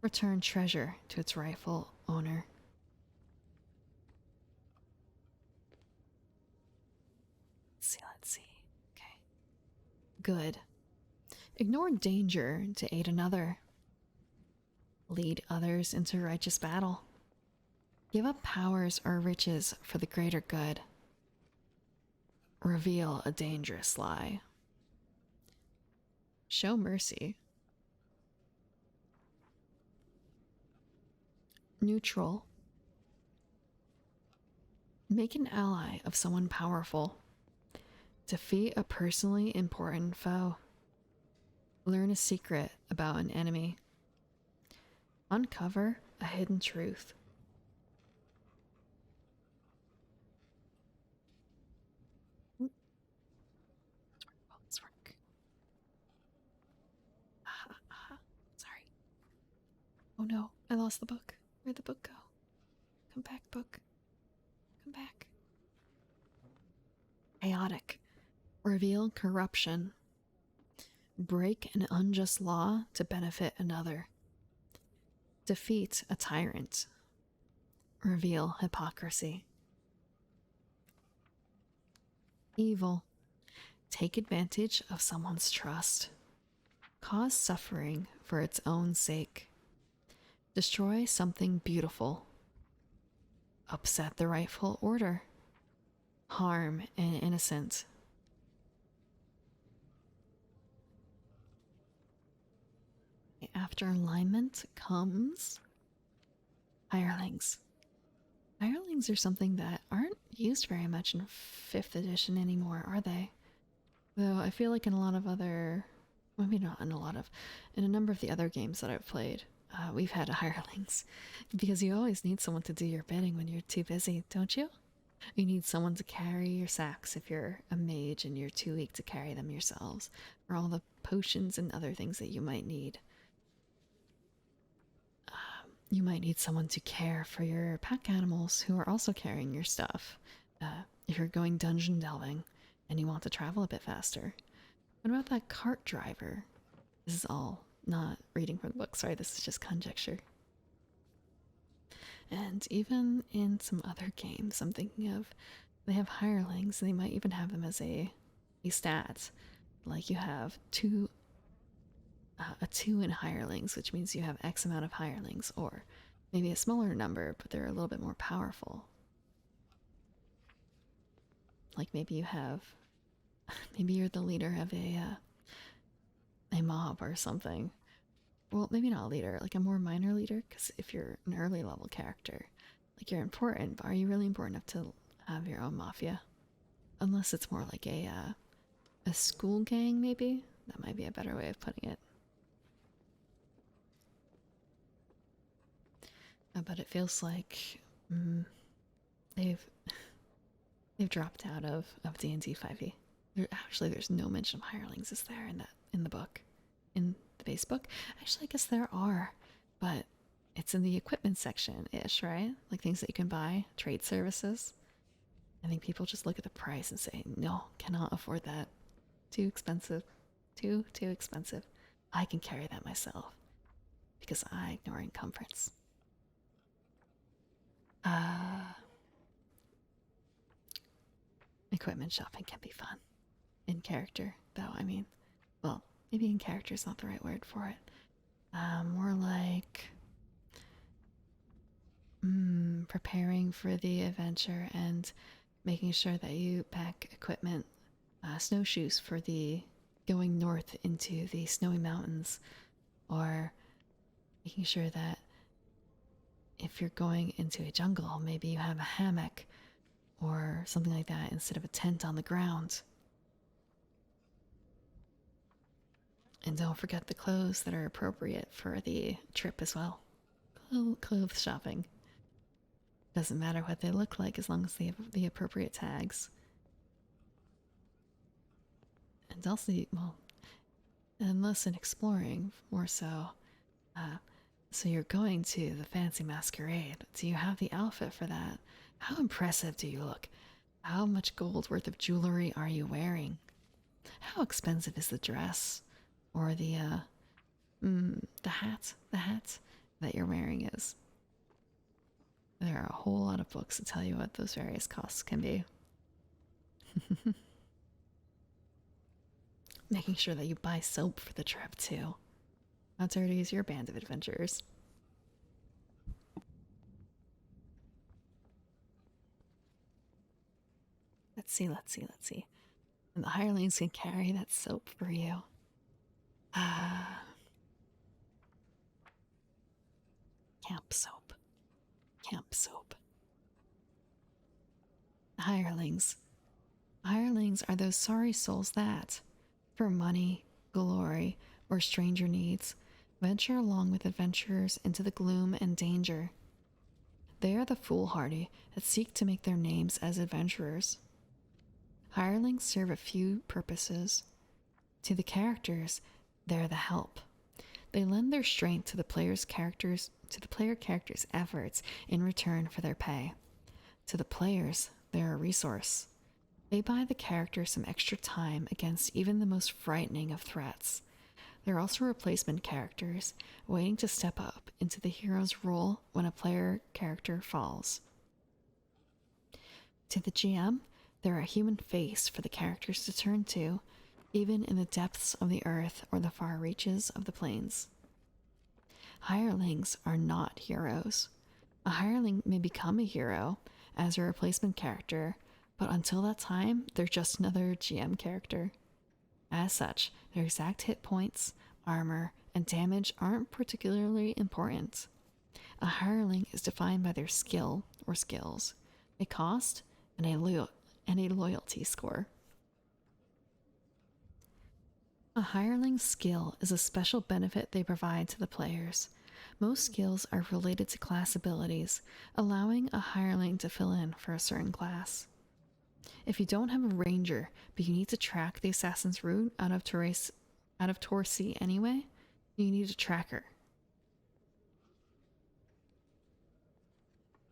Return treasure to its rightful owner. Let's see. Okay. Good. Ignore danger to aid another. Lead others into righteous battle. Give up powers or riches for the greater good. Reveal a dangerous lie. Show mercy. Neutral. Make an ally of someone powerful. Defeat a personally important foe. Learn a secret about an enemy. Uncover a hidden truth. Let's work. Sorry. Oh no, I lost the book. Where'd the book go? Come back, book. Come back. Chaotic. Reveal corruption. Break an unjust law to benefit another. Defeat a tyrant. Reveal hypocrisy. Evil. Take advantage of someone's trust. Cause suffering for its own sake. Destroy something beautiful. Upset the rightful order. Harm an innocent. After alignment comes hirelings. Hirelings are something that aren't used very much in 5th edition anymore, are they? Though I feel like in a lot of other, maybe not in a lot of, in a number of the other games that I've played, we've had hirelings. Because you always need someone to do your bidding when you're too busy, don't you? You need someone to carry your sacks if you're a mage and you're too weak to carry them yourselves, or all the potions and other things that you might need. You might need someone to care for your pack animals who are also carrying your stuff. If you're going dungeon delving and you want to travel a bit faster. What about that cart driver? This is all not reading from the book, sorry, this is just conjecture. And even in some other games, I'm thinking of, they have hirelings, and they might even have them as a stat. Like you have a 2 in hirelings, which means you have X amount of hirelings, or maybe a smaller number, but they're a little bit more powerful. Like maybe you have, maybe you're the leader of a mob or something. Well, maybe not a leader, like a more minor leader, because if you're an early level character, like you're important, but are you really important enough to have your own mafia? Unless it's more like a school gang, maybe? That might be a better way of putting it. But it feels like they've dropped out of D&D 5e. There's no mention of hirelings, is there, in the book, in the base book? Actually, I guess there are, but it's in the equipment section ish, right? Like things that you can buy, trade services. I think people just look at the price and say, no, cannot afford that. Too expensive. Too expensive. I can carry that myself because I ignore encumbrance. equipment shopping can be fun. In character, though, I mean. Well, maybe in character is not the right word for it. More like preparing for the adventure and making sure that you pack equipment, snowshoes for the going north into the snowy mountains, or making sure that if you're going into a jungle, maybe you have a hammock or something like that instead of a tent on the ground. And don't forget the clothes that are appropriate for the trip as well. Clothes shopping. Doesn't matter what they look like as long as they have the appropriate tags. And also, well, unless in exploring, more so. So you're going to the fancy masquerade. Do you have the outfit for that? How impressive do you look? How much gold worth of jewelry are you wearing? How expensive is the dress? Or the hat that you're wearing is. There are a whole lot of books to tell you what those various costs can be. Making sure that you buy soap for the trip too. How dirty is your band of adventurers? Let's see. And the hirelings can carry that soap for you. Camp soap. Hirelings. Hirelings are those sorry souls that, for money, glory, or stranger needs, venture along with adventurers into the gloom and danger. They are the foolhardy that seek to make their names as adventurers. Hirelings serve a few purposes. To the characters, they're the help. They lend their strength to the player characters' efforts in return for their pay. To the players, they're a resource. They buy the character some extra time against even the most frightening of threats. They're also replacement characters, waiting to step up into the hero's role when a player character falls. To the GM, they're a human face for the characters to turn to, even in the depths of the earth or the far reaches of the plains. Hirelings are not heroes. A hireling may become a hero as a replacement character, but until that time, they're just another GM character. As such, their exact hit points, armor, and damage aren't particularly important. A hireling is defined by their skill or skills, a cost, and a loyalty score. A hireling's skill is a special benefit they provide to the players. Most skills are related to class abilities, allowing a hireling to fill in for a certain class. If you don't have a ranger, but you need to track the assassin's route out of Torcy anyway, you need a tracker.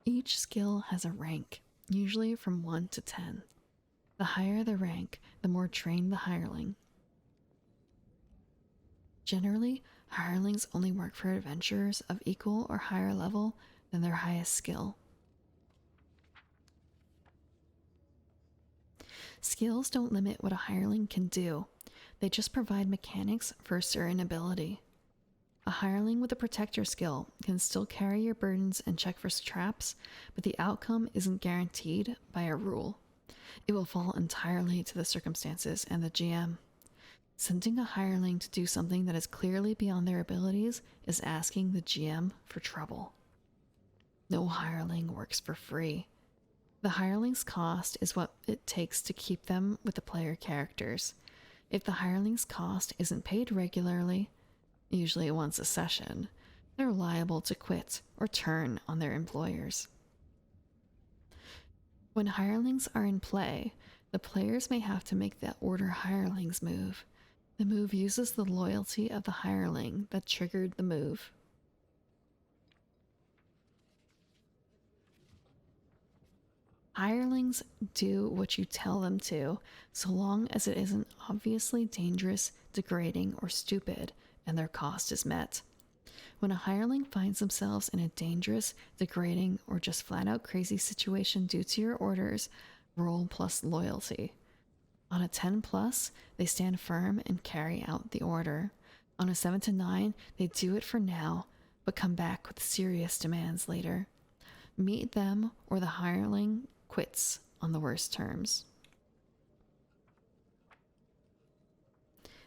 Each skill has a rank, usually from 1 to 10. The higher the rank, the more trained the hireling. Generally, hirelings only work for adventurers of equal or higher level than their highest skill. Skills don't limit what a hireling can do, they just provide mechanics for a certain ability. A hireling with a protector skill can still carry your burdens and check for traps, but the outcome isn't guaranteed by a rule. It will fall entirely to the circumstances and the GM. Sending a hireling to do something that is clearly beyond their abilities is asking the GM for trouble. No hireling works for free. The hireling's cost is what it takes to keep them with the player characters. If the hireling's cost isn't paid regularly, usually once a session, they're liable to quit or turn on their employers. When hirelings are in play, the players may have to make the order hirelings move. The move uses the loyalty of the hireling that triggered the move. Hirelings do what you tell them to, so long as it isn't obviously dangerous, degrading, or stupid, and their cost is met. When a hireling finds themselves in a dangerous, degrading, or just flat out crazy situation due to your orders, roll plus loyalty. On a 10 plus, they stand firm and carry out the order. On a 7 to 9, they do it for now, but come back with serious demands later. Meet them or the hireling quits on the worst terms.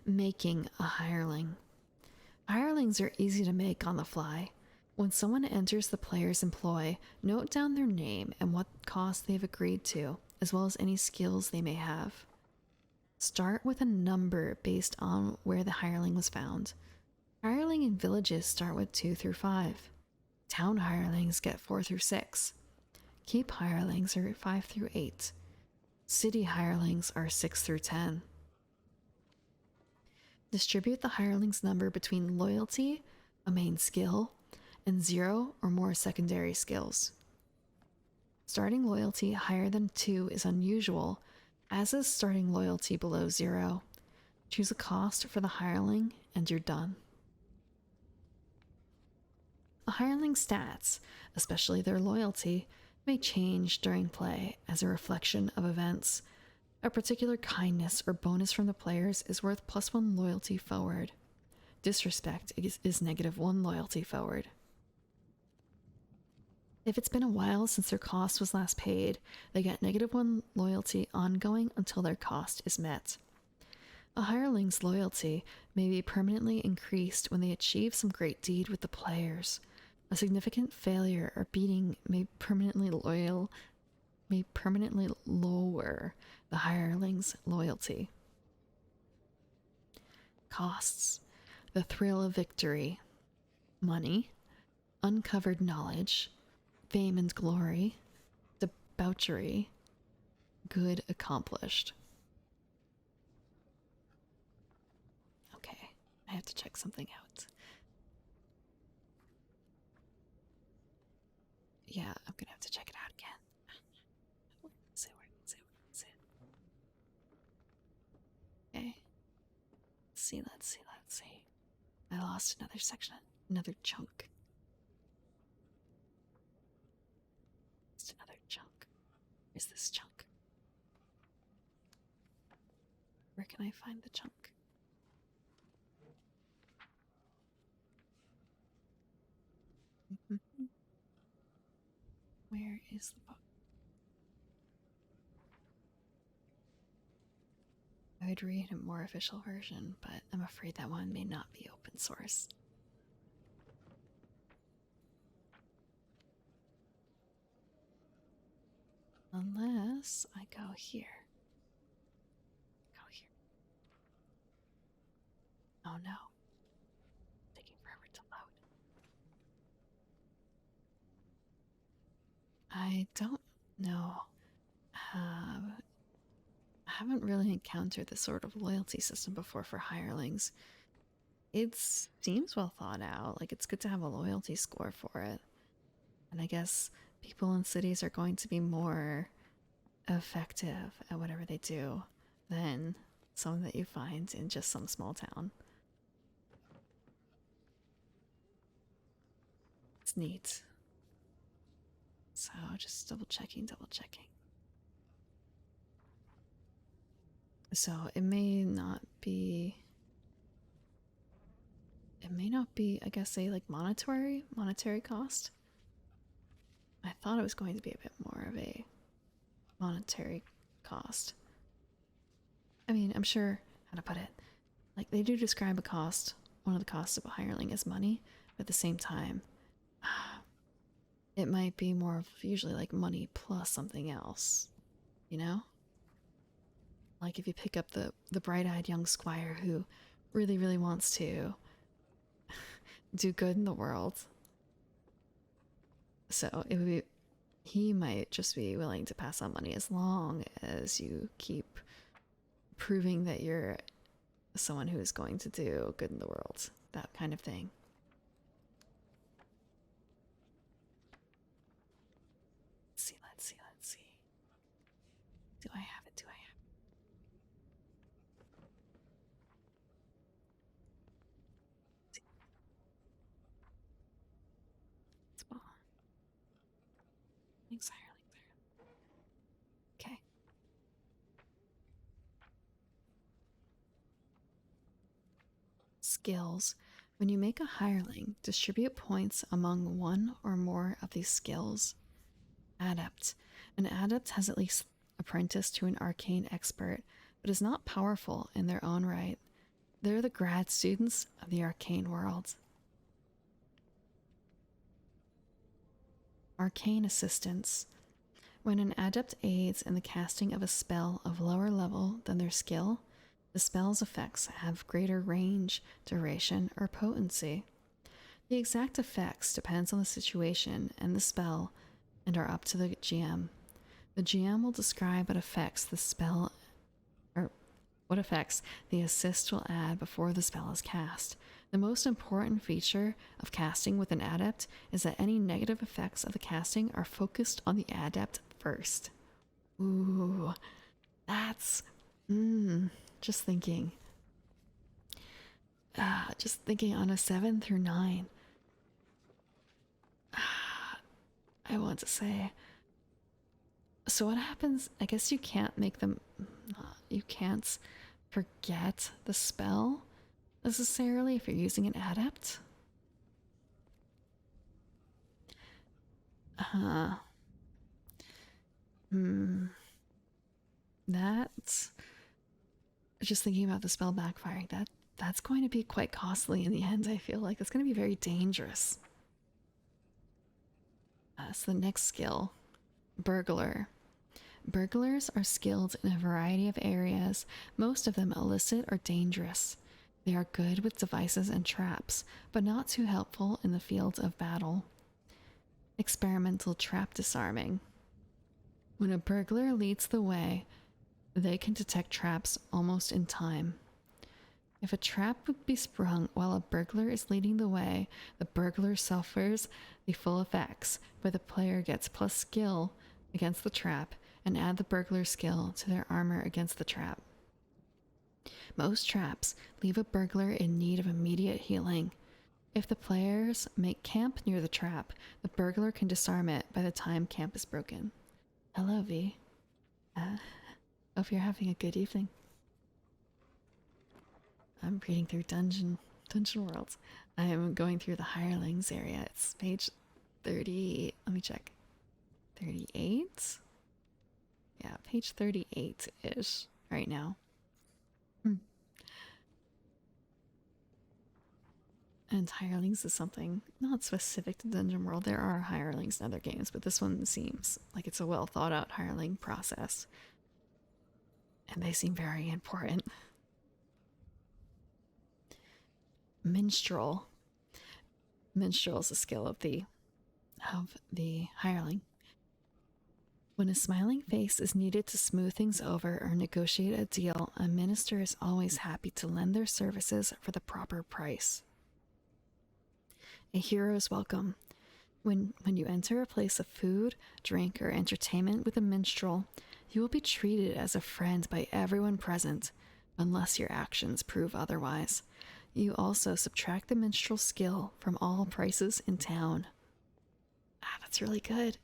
Making a hireling. Hirelings are easy to make on the fly. When someone enters the player's employ, note down their name and what cost they've agreed to, as well as any skills they may have. Start with a number based on where the hireling was found. Hireling in villages start with 2 through 5. Town hirelings get 4 through 6. Keep hirelings are 5 through 8. City hirelings are 6 through 10. Distribute the hireling's number between loyalty, a main skill, and 0 or more secondary skills. Starting loyalty higher than 2 is unusual, as is starting loyalty below 0. Choose a cost for the hireling and you're done. A hireling's stats, especially their loyalty, may change during play as a reflection of events. A particular kindness or bonus from the players is worth +1 loyalty forward. Disrespect is -1 loyalty forward. If it's been a while since their cost was last paid, they get -1 loyalty ongoing until their cost is met. A hireling's loyalty may be permanently increased when they achieve some great deed with the players. A significant failure or beating may permanently lower the hireling's loyalty. Costs: the thrill of victory, money, uncovered knowledge, fame and glory, debauchery, good accomplished. Okay, I have to check something out. Yeah, I'm gonna have to check it out again. Where is it? Okay. Let's see. I lost another section, another chunk. Just another chunk. Where's this chunk? Where can I find the chunk? Where is the book? I would read a more official version, but I'm afraid that one may not be open source. Unless I go here. Go here. Oh no. Taking forever to load. I don't know. I haven't really encountered this sort of loyalty system before for hirelings. It seems well thought out. Like, it's good to have a loyalty score for it. And I guess people in cities are going to be more effective at whatever they do than some that you find in just some small town. It's neat. So just double checking. So it may not be, I guess, a like monetary cost. I thought it was going to be a bit more of a monetary cost. I mean, I'm sure how to put it. Like, they do describe a cost, one of the costs of a hireling as money, but at the same time, it might be more of usually like money plus something else, you know? Like if you pick up the bright-eyed young squire who really wants to do good in the world. So it would be, he might just be willing to pass on money as long as you keep proving that you're someone who is going to do good in the world. That kind of thing. Let's see. Do I have it? Spawn. Thanks, hireling there. Okay. Skills. When you make a hireling, distribute points among one or more of these skills. Adept. An adept has at least apprenticed to an arcane expert, but is not powerful in their own right. They're the grad students of the arcane world. Arcane assistance. When an adept aids in the casting of a spell of lower level than their skill, the spell's effects have greater range, duration, or potency. The exact effects depends on the situation and the spell and are up to the GM. The GM will describe what effects the spell or what effects the assist will add before the spell is cast. The most important feature of casting with an adept is that any negative effects of the casting are focused on the adept first. Ooh, that's just thinking. Just thinking on a 7 through 9. I want to say. So what happens? I guess you can't make them. You can't forget the spell necessarily if you're using an adept. That's just thinking about the spell backfiring. That's going to be quite costly in the end. I feel like it's going to be very dangerous. So the next skill, burglar. Burglars are skilled in a variety of areas, most of them illicit or dangerous. They are good with devices and traps, but not too helpful in the field of battle. Experimental trap disarming. When a burglar leads the way, they can detect traps almost in time. If a trap would be sprung while a burglar is leading the way, the burglar suffers the full effects, but the player gets plus skill against the trap and add the burglar skill to their armor against the trap. Most traps leave a burglar in need of immediate healing. If the players make camp near the trap, the burglar can disarm it by the time camp is broken. Hello, V. Hope you're having a good evening. I'm reading through Dungeon Worlds. I am going through the hirelings area. It's page 30. Let me check. 38? Yeah, page 38-ish right now. And hirelings is something not specific to Dungeon World. There are hirelings in other games, but this one seems like it's a well thought out hireling process. And they seem very important. Minstrel. Minstrel is a skill of the hireling. When a smiling face is needed to smooth things over or negotiate a deal, a minister is always happy to lend their services for the proper price. A hero's welcome. When you enter a place of food, drink, or entertainment with a minstrel, you will be treated as a friend by everyone present, unless your actions prove otherwise. You also subtract the minstrel skill from all prices in town. That's really good.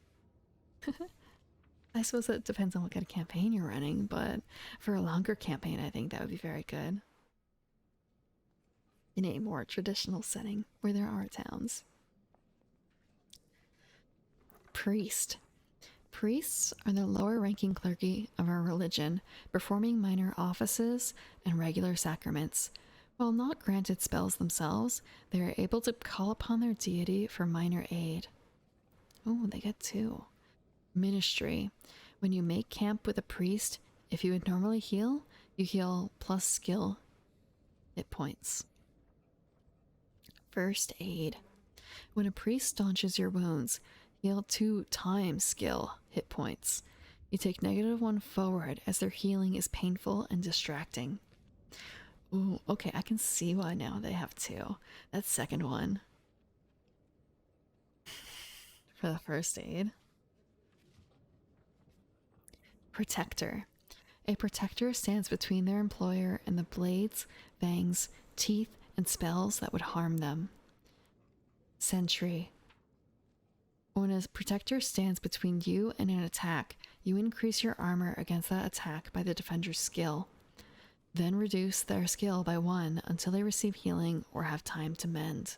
I suppose it depends on what kind of campaign you're running, but for a longer campaign, I think that would be very good. In a more traditional setting where there are towns. Priest. Priests are the lower ranking clergy of our religion, performing minor offices and regular sacraments. While not granted spells themselves, they are able to call upon their deity for minor aid. Oh, they get 2. Ministry. When you make camp with a priest, if you would normally heal, you heal plus skill hit points. First aid. When a priest staunches your wounds, heal 2 times skill hit points. You take -1 forward as their healing is painful and distracting. Ooh, okay, I can see why now they have 2. That second one. For the first aid. Protector. A protector stands between their employer and the blades, fangs, teeth, and spells that would harm them. Sentry. When a protector stands between you and an attack, you increase your armor against that attack by the defender's skill. then reduce their skill by 1 until they receive healing or have time to mend.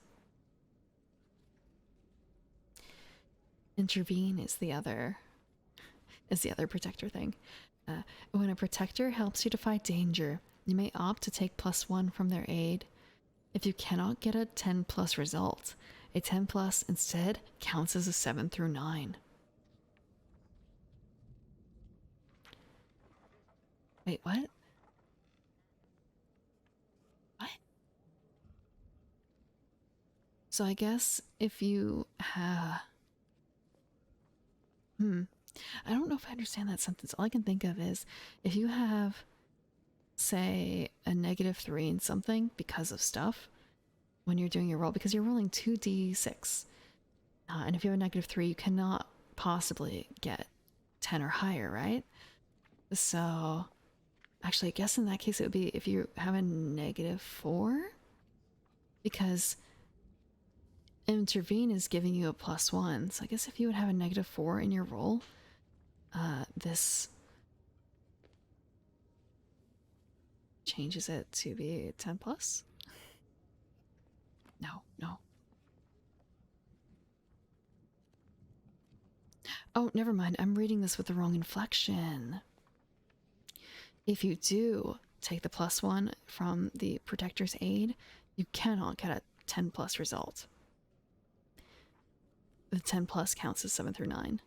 Intervene is the other protector thing. When a protector helps you to fight danger, you may opt to take +1 from their aid. If you cannot get a 10 plus result, a 10 plus instead counts as a 7 through 9. Wait, what? What? So I guess if you have... I don't know if I understand that sentence. All I can think of is if you have, say, a -3 in something because of stuff when you're doing your roll, because you're rolling 2d6, and if you have a -3, you cannot possibly get 10 or higher, right? So, actually, I guess in that case it would be if you have a -4, because intervene is giving you a +1. So I guess if you would have a -4 in your roll, this changes it to be 10 plus. No. Oh, never mind. I'm reading this with the wrong inflection. If you do take the +1 from the protector's aid, you cannot get a 10 plus result. The 10 plus counts as 7 through 9.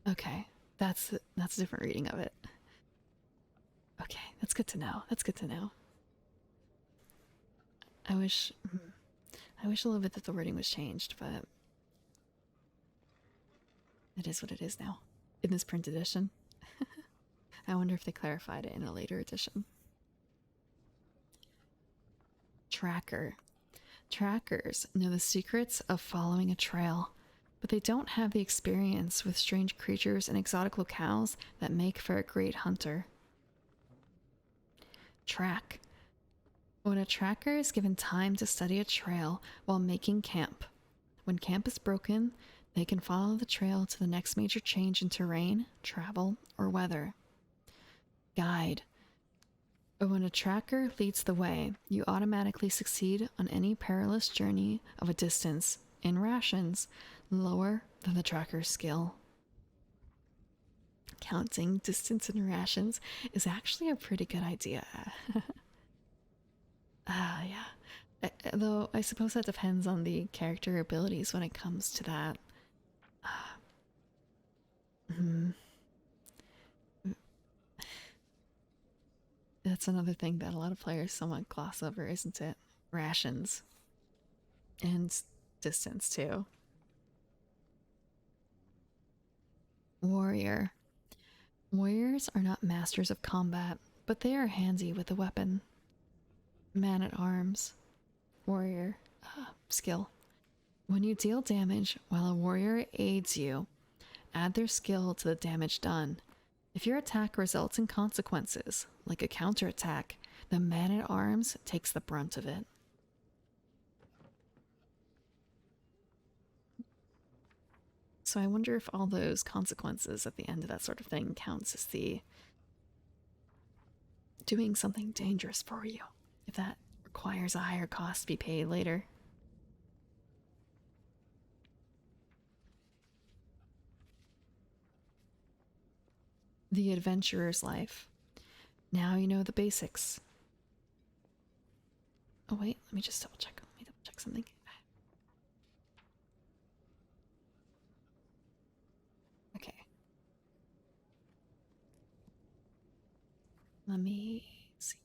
Okay, that's a different reading of it. Okay, that's good to know. I wish a little bit that the wording was changed, but it is what it is now. In this print edition. I wonder if they clarified it in a later edition. Tracker. Trackers know the secrets of following a trail, but they don't have the experience with strange creatures and exotic locales that make for a great hunter. Track. When a tracker is given time to study a trail while making camp, when camp is broken, they can follow the trail to the next major change in terrain, travel, or weather. Guide. When a tracker leads the way, you automatically succeed on any perilous journey of a distance in rations lower than the tracker's skill. Counting distance in rations is actually a pretty good idea. Yeah. Though I suppose that depends on the character abilities when it comes to that. That's another thing that a lot of players somewhat gloss over, isn't it? Rations. And distance, too. Warrior. Warriors are not masters of combat, but they are handy with a weapon. Man-at-arms. Warrior. Skill. When you deal damage while a warrior aids you, add their skill to the damage done. If your attack results in consequences, like a counterattack, the man-at-arms takes the brunt of it. So I wonder if all those consequences at the end of that sort of thing counts as the doing something dangerous for you, if that requires a higher cost to be paid later. The adventurer's life. Now you know the basics. Oh wait, let me just double check. Let me double check something. Okay. Let me see.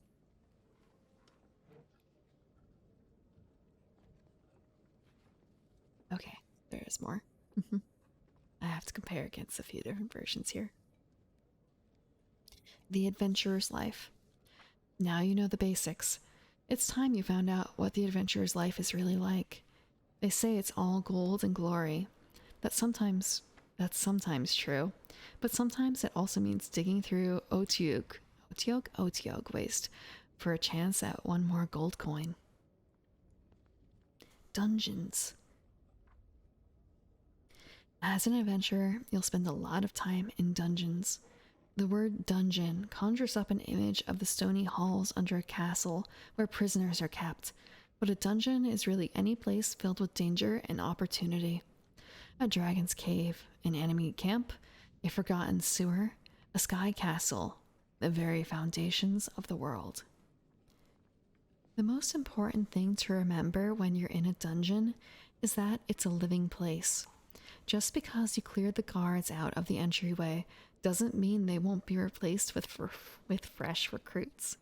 Okay, there is more. I have to compare against a few different versions here. The adventurer's life. Now you know the basics. It's time you found out what the adventurer's life is really like. They say it's all gold and glory. That's sometimes true, but sometimes it also means digging through otiug waste for a chance at one more gold coin. Dungeons. As an adventurer, you'll spend a lot of time in dungeons. The word dungeon conjures up an image of the stony halls under a castle where prisoners are kept, but a dungeon is really any place filled with danger and opportunity. A dragon's cave, an enemy camp, a forgotten sewer, a sky castle, the very foundations of the world. The most important thing to remember when you're in a dungeon is that it's a living place. Just because you cleared the guards out of the entryway doesn't mean they won't be replaced with fresh recruits.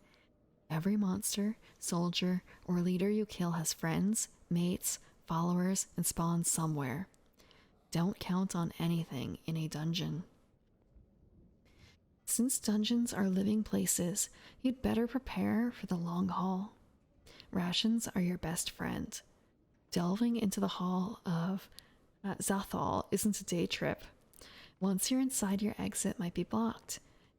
Every monster, soldier, or leader you kill has friends, mates, followers, and spawns somewhere. Don't count on anything in a dungeon. Since dungeons are living places, you'd better prepare for the long haul. Rations are your best friend. Delving into the Hall of Zathal isn't a day trip. Once you're inside, your exit might be blocked.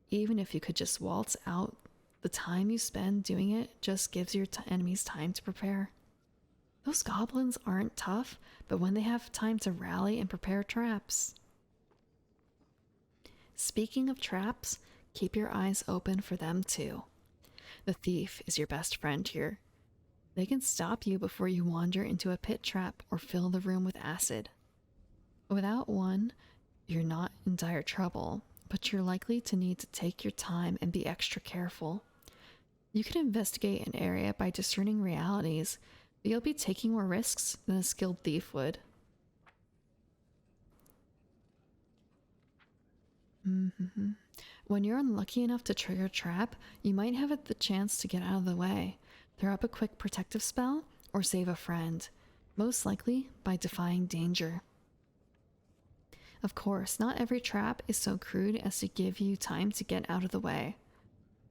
Even if you could just waltz out, the time you spend doing it just gives your enemies time to prepare. Those goblins aren't tough, but when they have time to rally and prepare traps. Speaking of traps, keep your eyes open for them too. The thief is your best friend here. They can stop you before you wander into a pit trap or fill the room with acid. Without one, you're not in dire trouble, but you're likely to need to take your time and be extra careful. You can investigate an area by discerning realities, but you'll be taking more risks than a skilled thief would. When you're unlucky enough to trigger a trap, you might have the chance to get out of the way, throw up a quick protective spell, or save a friend, most likely by defying danger. Of course, not every trap is so crude as to give you time to get out of the way.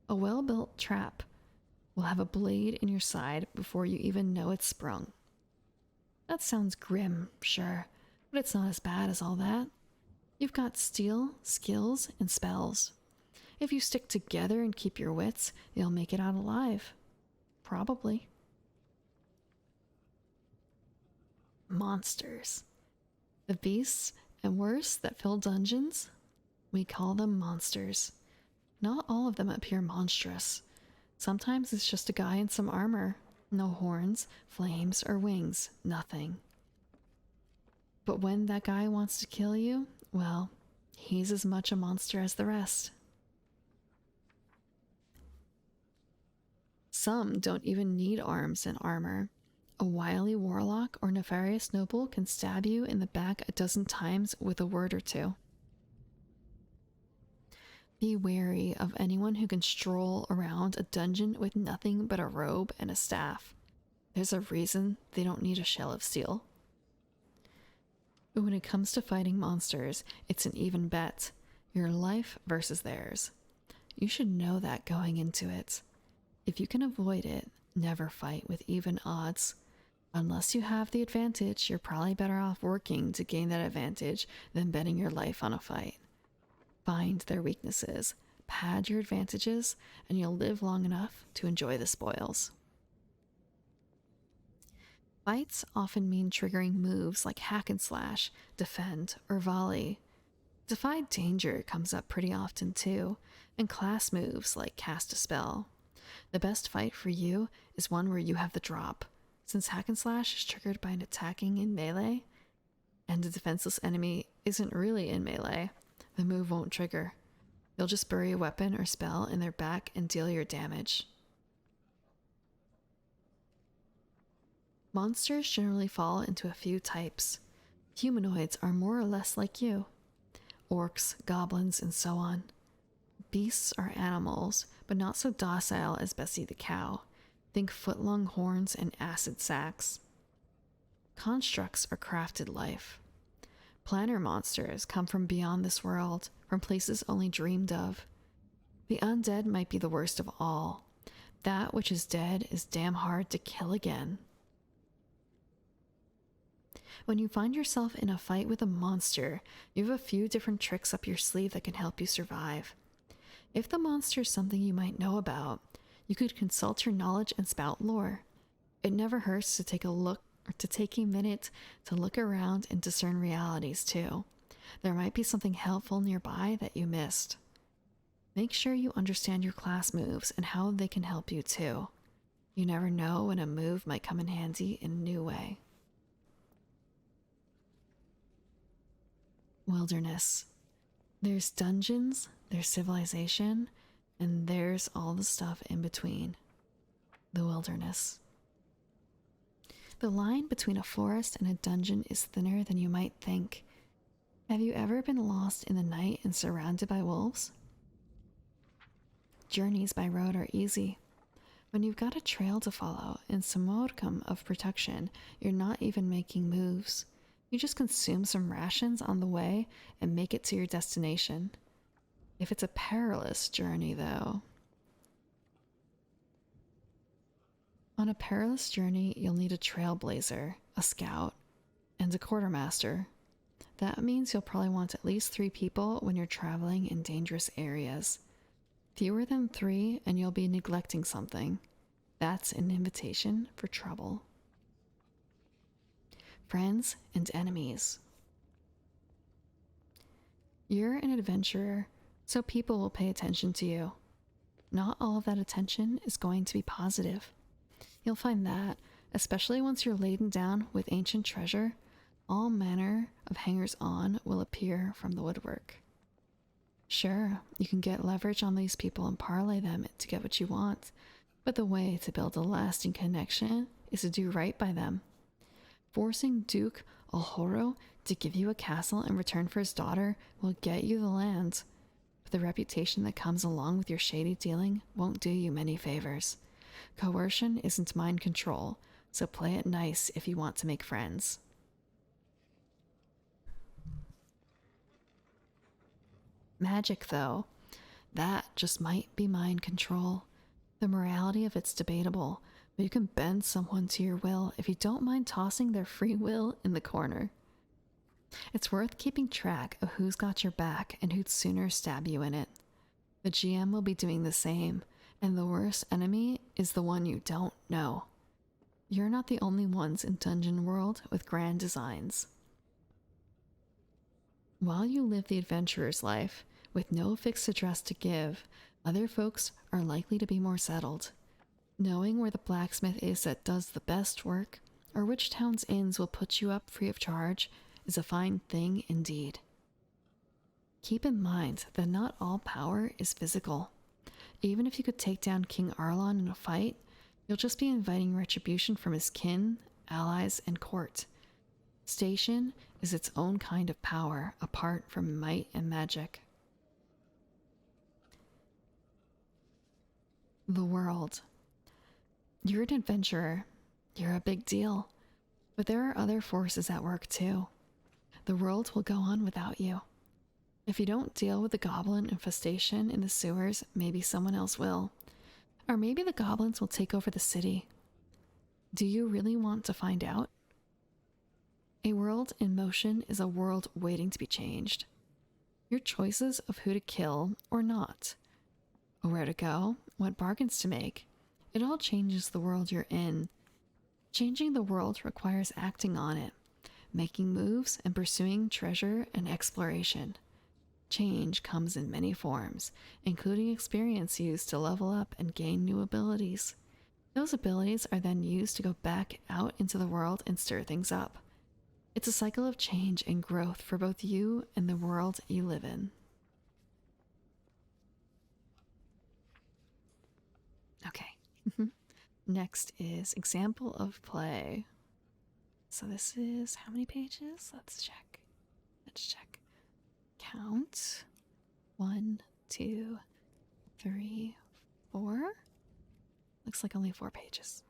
A well-built trap will have a blade in your side before you even know it's sprung. That sounds grim, sure, but it's not as bad as all that. You've got steel, skills, and spells. If you stick together and keep your wits, you'll make it out alive. Probably. Monsters. The beasts and worse that fill dungeons? We call them monsters. Not all of them appear monstrous. Sometimes it's just a guy in some armor. No horns, flames, or wings. Nothing. But when that guy wants to kill you, well, he's as much a monster as the rest. Some don't even need arms and armor. A wily warlock or nefarious noble can stab you in the back a dozen times with a word or two. Be wary of anyone who can stroll around a dungeon with nothing but a robe and a staff. There's a reason they don't need a shell of steel. But when it comes to fighting monsters, it's an even bet. Your life versus theirs. You should know that going into it. If you can avoid it, never fight with even odds. Unless you have the advantage, you're probably better off working to gain that advantage than betting your life on a fight. Find their weaknesses, pad your advantages, and you'll live long enough to enjoy the spoils. Fights often mean triggering moves like hack and slash, defend, or volley. Defy danger comes up pretty often too, and class moves like cast a spell. The best fight for you is one where you have the drop, since hack and slash is triggered by an attacking in melee, and a defenseless enemy isn't really in melee. The move won't trigger. You'll just bury a weapon or spell in their back and deal your damage. Monsters generally fall into a few types. Humanoids are more or less like you. Orcs, goblins, and so on. Beasts are animals, but not so docile as Bessie the cow. Think foot-long horns and acid sacs. Constructs are crafted life. Planner monsters come from beyond this world, from places only dreamed of. The undead might be the worst of all. That which is dead is damn hard to kill again. When you find yourself in a fight with a monster, you have a few different tricks up your sleeve that can help you survive. If the monster is something you might know about, you could consult your knowledge and spout lore. It never hurts to take a minute to look around and discern realities too. There might be something helpful nearby that you missed. Make sure you understand your class moves and how they can help you too. You never know when a move might come in handy in a new way. Wilderness. There's dungeons, there's civilization, and there's all the stuff in between. The wilderness. The line between a forest and a dungeon is thinner than you might think. Have you ever been lost in the night and surrounded by wolves? Journeys by road are easy. When you've got a trail to follow and some modicum of protection, you're not even making moves. You just consume some rations on the way and make it to your destination. If it's a perilous journey, though. On a perilous journey, you'll need a trailblazer, a scout, and a quartermaster. That means you'll probably want at least 3 people when you're traveling in dangerous areas. Fewer than 3 and you'll be neglecting something. That's an invitation for trouble. Friends and enemies. You're an adventurer, so people will pay attention to you. Not all of that attention is going to be positive. You'll find that, especially once you're laden down with ancient treasure, all manner of hangers-on will appear from the woodwork. Sure, you can get leverage on these people and parlay them to get what you want, but the way to build a lasting connection is to do right by them. Forcing Duke Olhoro to give you a castle in return for his daughter will get you the land, but the reputation that comes along with your shady dealing won't do you many favors. Coercion isn't mind control, so play it nice if you want to make friends. Magic, though, that just might be mind control. The morality of it's debatable, but you can bend someone to your will if you don't mind tossing their free will in the corner. It's worth keeping track of who's got your back and who'd sooner stab you in it. The GM will be doing the same, and the worst enemy is the one you don't know. You're not the only ones in Dungeon World with grand designs. While you live the adventurer's life, with no fixed address to give, other folks are likely to be more settled. Knowing where the blacksmith is that does the best work, or which town's inns will put you up free of charge, is a fine thing indeed. Keep in mind that not all power is physical. Even if you could take down King Arlon in a fight, you'll just be inviting retribution from his kin, allies, and court. Station is its own kind of power, apart from might and magic. The world. You're an adventurer. You're a big deal. But there are other forces at work too. The world will go on without you. If you don't deal with the goblin infestation in the sewers, maybe someone else will. Or maybe the goblins will take over the city. Do you really want to find out? A world in motion is a world waiting to be changed. Your choices of who to kill or not, or where to go, what bargains to make, it all changes the world you're in. Changing the world requires acting on it, making moves and pursuing treasure and exploration. Change comes in many forms, including experience used to level up and gain new abilities. Those abilities are then used to go back out into the world and stir things up. It's a cycle of change and growth for both you and the world you live in. Okay. Next is example of play. So this is how many pages? Let's check. Count. 1, 2, 3, 4. Looks like only 4 pages.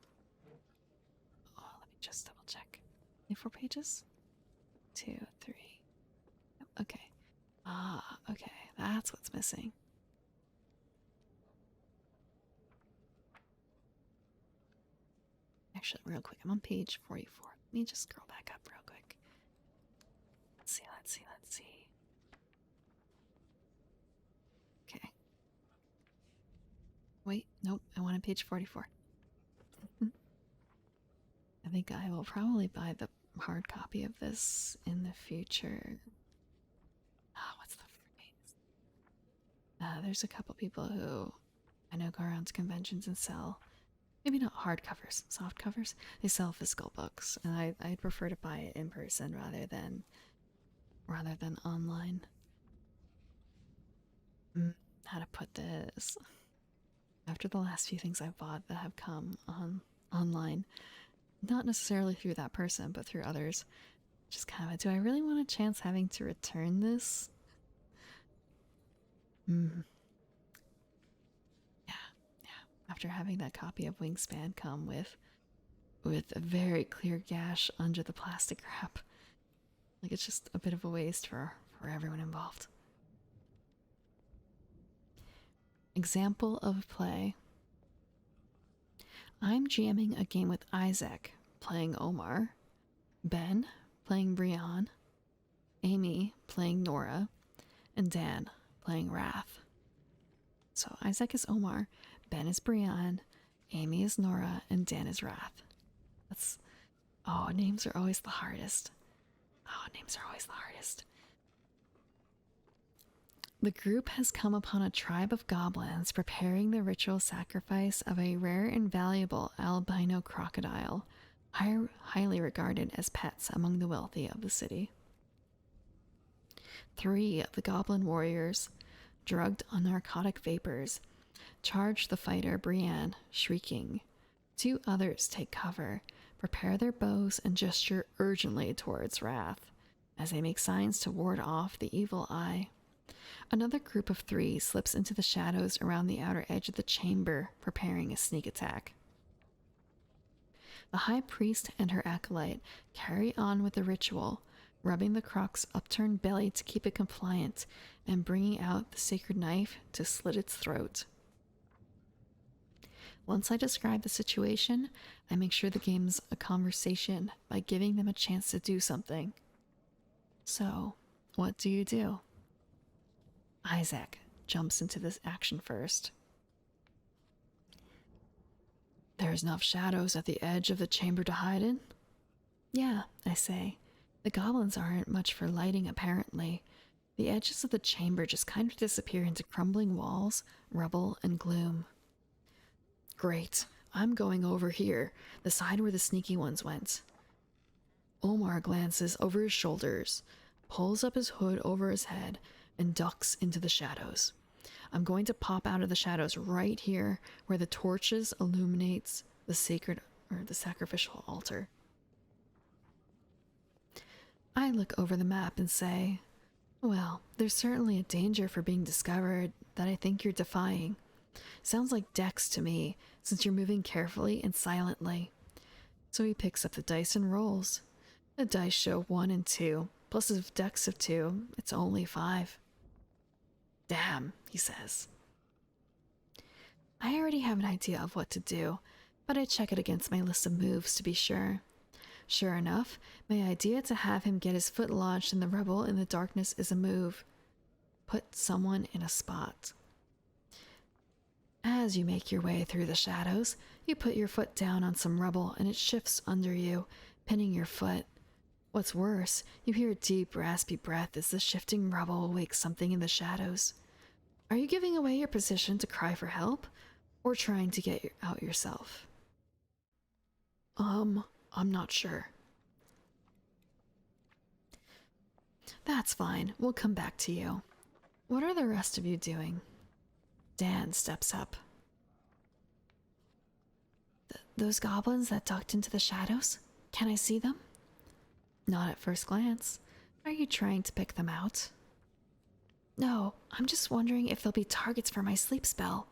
Oh, let me just double check. Only 4 pages? 2, 3. Okay. Okay. That's what's missing. Actually, real quick, I'm on page 44. Let me just scroll back up real quick. Let's see. Okay. Wait, nope, I wanted page 44. I think I will probably buy the hard copy of this in the future. What's the phrase? There's a couple people who I know go around to conventions and sell, maybe not hardcovers, soft covers. They sell physical books, and I prefer to buy it in person rather than online. How to put this? After the last few things I've bought that have come on online, not necessarily through that person, but through others, just kind of, do I really want a chance having to return this? Hmm. Yeah, yeah. After having that copy of Wingspan come with a very clear gash under the plastic wrap, like it's just a bit of a waste for everyone involved. Example of play. I'm GMing a game with Isaac, playing Omar, Ben, playing Brienne, Amy, playing Nora, and Dan, playing Wrath. So Isaac is Omar, Ben is Brienne, Amy is Nora, and Dan is Wrath. That's. Oh, names are always the hardest. Oh, names are always the hardest. The group has come upon a tribe of goblins preparing the ritual sacrifice of a rare and valuable albino crocodile, highly regarded as pets among the wealthy of the city. 3 of the goblin warriors, drugged on narcotic vapors, charge the fighter Brienne, shrieking. 2 others take cover, prepare their bows, and gesture urgently towards Wrath, as they make signs to ward off the evil eye. Another group of 3 slips into the shadows around the outer edge of the chamber, preparing a sneak attack. The high priest and her acolyte carry on with the ritual, rubbing the croc's upturned belly to keep it compliant, and bringing out the sacred knife to slit its throat. Once I describe the situation, I make sure the game's a conversation by giving them a chance to do something. So, what do you do? Isaac jumps into this action first. There's enough shadows at the edge of the chamber to hide in? Yeah, I say. The goblins aren't much for lighting, apparently. The edges of the chamber just kind of disappear into crumbling walls, rubble, and gloom. Great. I'm going over here, the side where the sneaky ones went. Omar glances over his shoulders, pulls up his hood over his head, and ducks into the shadows. I'm going to pop out of the shadows right here where the torches illuminates the sacrificial altar. I look over the map and say, well, there's certainly a danger for being discovered that I think you're defying. Sounds like Dex to me, since you're moving carefully and silently. So he picks up the dice and rolls. The dice show 1 and 2, plus a Dex of 2, it's only 5. Damn, he says. I already have an idea of what to do, but I check it against my list of moves to be sure. Sure enough, my idea to have him get his foot lodged in the rubble in the darkness is a move. Put someone in a spot. As you make your way through the shadows, you put your foot down on some rubble and it shifts under you, pinning your foot. What's worse, you hear a deep, raspy breath as the shifting rubble wakes something in the shadows. Are you giving away your position to cry for help, or trying to get out yourself? I'm not sure. That's fine, we'll come back to you. What are the rest of you doing? Dan steps up. Those goblins that ducked into the shadows? Can I see them? Not at first glance. Are you trying to pick them out? No, I'm just wondering if they'll be targets for my sleep spell.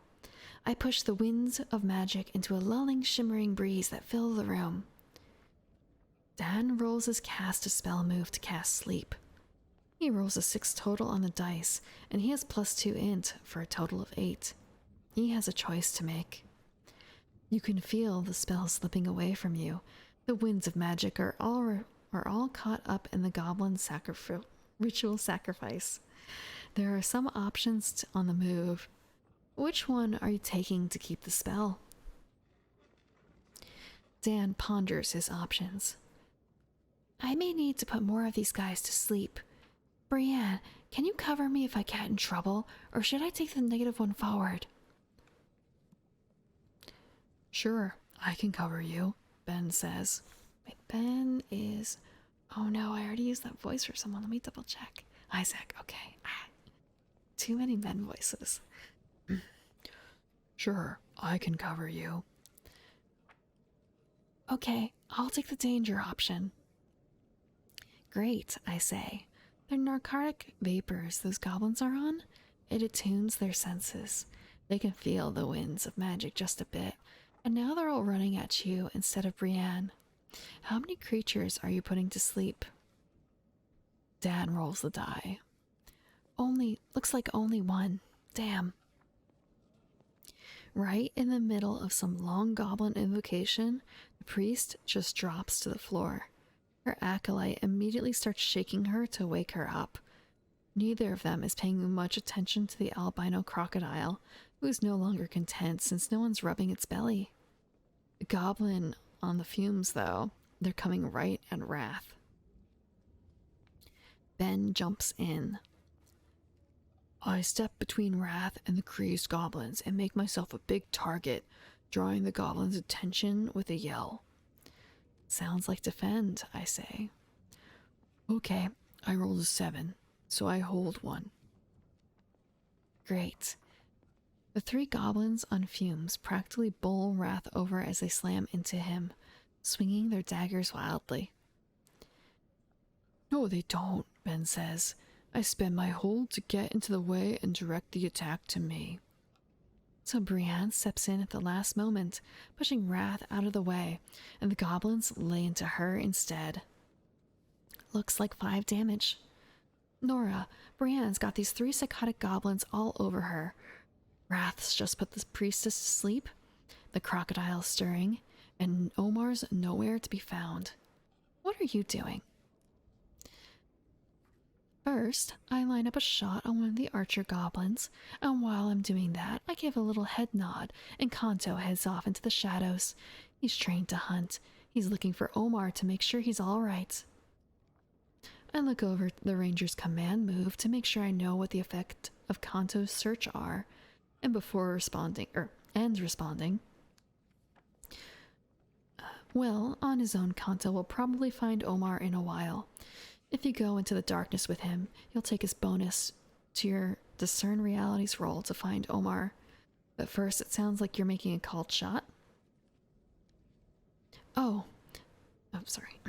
I push the winds of magic into a lulling, shimmering breeze that fill the room. Dan rolls his cast a spell move to cast sleep. He rolls a 6 total on the dice, and he has +2 int for a total of 8. He has a choice to make. You can feel the spell slipping away from you. The winds of magic are all caught up in the goblin ritual sacrifice. There are some options on the move. Which one are you taking to keep the spell? Dan ponders his options. I may need to put more of these guys to sleep. Brienne, Can you cover me if I get in trouble, or should I take the negative one forward? Sure, I can cover you, Ben says. Wait, Ben is. Oh no, I already used that voice for someone. Let me double check. Isaac, okay. Too many Ben voices. Sure, I can cover you. Okay, I'll take the danger option. Great, I say. They're narcotic vapors those goblins are on. It attunes their senses. They can feel the winds of magic just a bit, and now they're all running at you instead of Brienne. How many creatures are you putting to sleep? Dan rolls the die. Looks like only one. Damn. Right in the middle of some long goblin invocation, the priest just drops to the floor. Her acolyte immediately starts shaking her to wake her up. Neither of them is paying much attention to the albino crocodile, who is no longer content since no one's rubbing its belly. The goblin on the fumes, though, they're coming right at Wrath. Ben jumps in. I step between Wrath and the crazed goblins and make myself a big target, drawing the goblins' attention with a yell. Sounds like defend, I say. Okay, I rolled a 7, so I hold 1. Great. The 3 goblins on fumes practically bowl Wrath over as they slam into him, swinging their daggers wildly. No, they don't, Ben says. I spend my hold to get into the way and direct the attack to me. So Brienne steps in at the last moment, pushing Wrath out of the way, and the goblins lay into her instead. Looks like 5 damage. Nora, Brienne's got these 3 psychotic goblins all over her. Wrath's just put the priestess to sleep, the crocodile's stirring, and Omar's nowhere to be found. What are you doing? First, I line up a shot on one of the archer goblins, and while I'm doing that, I give a little head nod, and Kanto heads off into the shadows. He's trained to hunt. He's looking for Omar to make sure he's all right. I look over the ranger's command move to make sure I know what the effect of Kanto's search are, and before responding, well, on his own, Kanto will probably find Omar in a while. If you go into the darkness with him, you'll take his bonus to your Discern Realities roll to find Omar. But first, it sounds like you're making a called shot. Oh, sorry.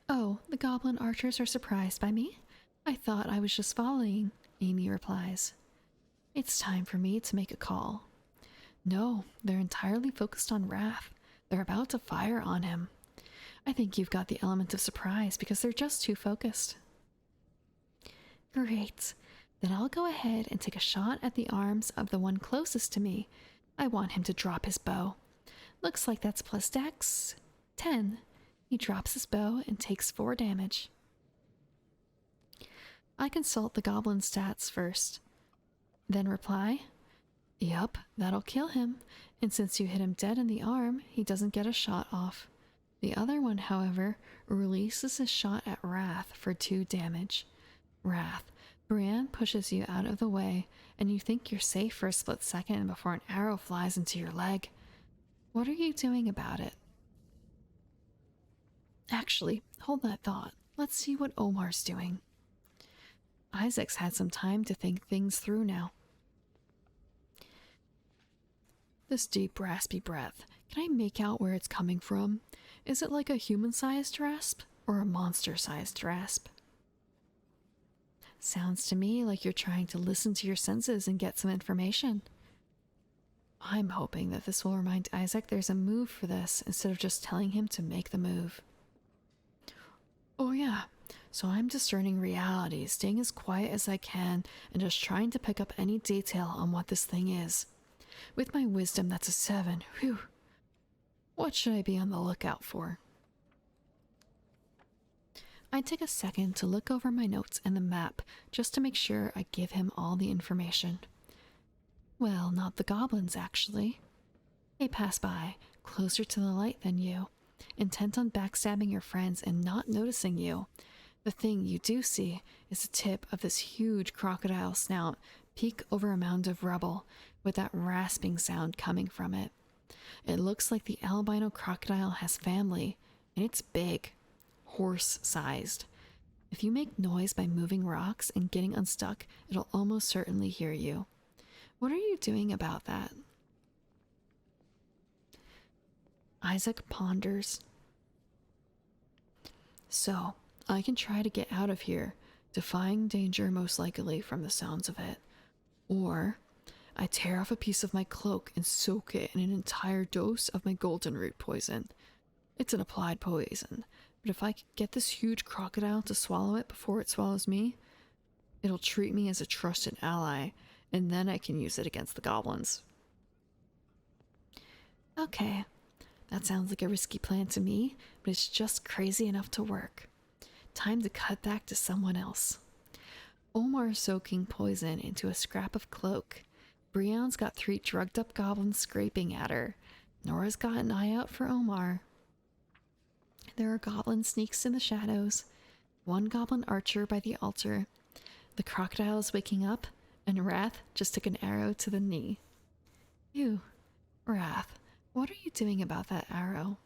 Oh, the goblin archers are surprised by me? I thought I was just following, Amy replies. It's time for me to make a call. No, they're entirely focused on Wrath. They're about to fire on him. I think you've got the element of surprise because they're just too focused. Great. Then I'll go ahead and take a shot at the arms of the one closest to me. I want him to drop his bow. Looks like that's plus dex 10. He drops his bow and takes 4 damage. I consult the goblin stats first, then reply, Yup, that'll kill him, and since you hit him dead in the arm, he doesn't get a shot off. The other one, however, releases a shot at Wrath for 2 damage. Wrath, Brienne pushes you out of the way, and you think you're safe for a split second before an arrow flies into your leg. What are you doing about it? Actually, hold that thought. Let's see what Omar's doing. Isaac's had some time to think things through now. This deep, raspy breath, can I make out where it's coming from? Is it like a human-sized rasp or a monster-sized rasp? Sounds to me like you're trying to listen to your senses and get some information. I'm hoping that this will remind Isaac there's a move for this instead of just telling him to make the move. Oh yeah, so I'm discerning reality, staying as quiet as I can and just trying to pick up any detail on what this thing is. With my wisdom, that's a 7. Whew. What should I be on the lookout for? I take a second to look over my notes and the map just to make sure I give him all the information. Well, not the goblins, actually. They pass by, closer to the light than you, intent on backstabbing your friends and not noticing you. The thing you do see is the tip of this huge crocodile snout peek over a mound of rubble with that rasping sound coming from it. It looks like the albino crocodile has family, and it's big, horse sized. If you make noise by moving rocks and getting unstuck, it'll almost certainly hear you. What are you doing about that? Isaac ponders. So, I can try to get out of here, defying danger most likely from the sounds of it. Or, I tear off a piece of my cloak and soak it in an entire dose of my golden root poison. It's an applied poison, but if I could get this huge crocodile to swallow it before it swallows me, it'll treat me as a trusted ally, and then I can use it against the goblins. Okay, that sounds like a risky plan to me, but it's just crazy enough to work. Time to cut back to someone else. Omar soaking poison into a scrap of cloak. Brionne's got 3 drugged up goblins scraping at her. Nora's got an eye out for Omar. There are goblin sneaks in the shadows. 1 goblin archer by the altar. The crocodile is waking up, and Wrath just took an arrow to the knee. Ew, Wrath, what are you doing about that arrow?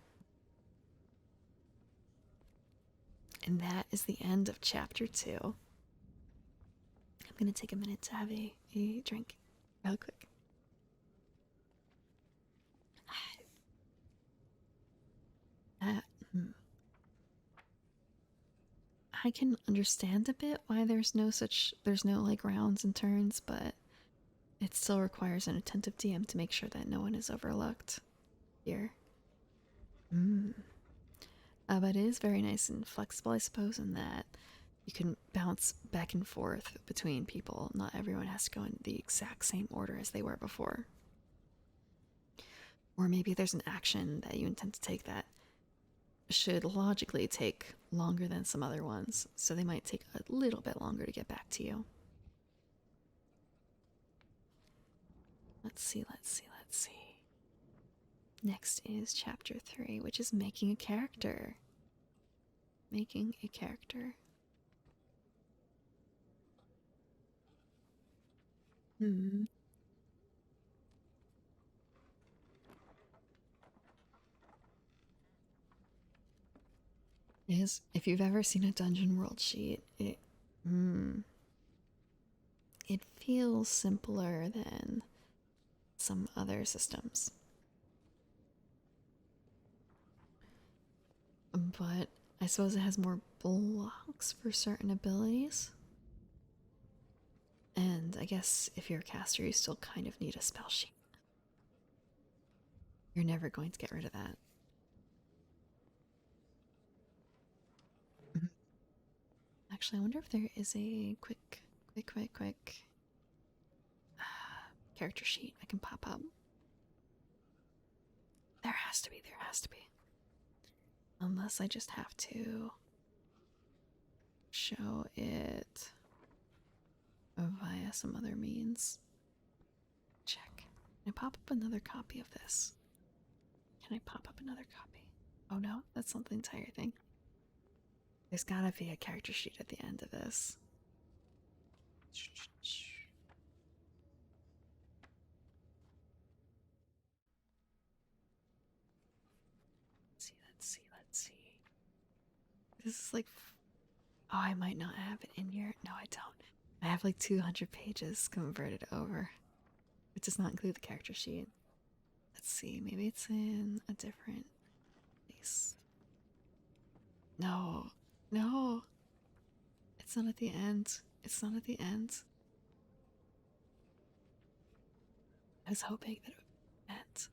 And that is the end of chapter 2. I'm going to take a minute to have a drink real quick. I can understand a bit why there's no like rounds and turns, but it still requires an attentive DM to make sure that no one is overlooked here. But it is very nice and flexible, I suppose, in that you can bounce back and forth between people. Not everyone has to go in the exact same order as they were before. Or maybe there's an action that you intend to take that should logically take longer than some other ones, so they might take a little bit longer to get back to you. Let's see. Next is chapter 3, which is making a character. Making a character. Is if you've ever seen a Dungeon World sheet, it feels simpler than some other systems. But I suppose it has more blocks for certain abilities. And I guess if you're a caster, you still kind of need a spell sheet. You're never going to get rid of that. Actually, I wonder if there is a quick character sheet I can pop up. There has to be. Unless I just have to show it via some other means. Check. Can I pop up another copy of this? Can I pop up another copy? Oh no, that's not the entire thing. There's gotta be a character sheet at the end of this. Let's see. This is like... Oh, I might not have it in here. No, I don't. I have like 200 pages converted over. It does not include the character sheet. Let's see, maybe it's in a different place. No. It's not at the end. I was hoping that it would be meant.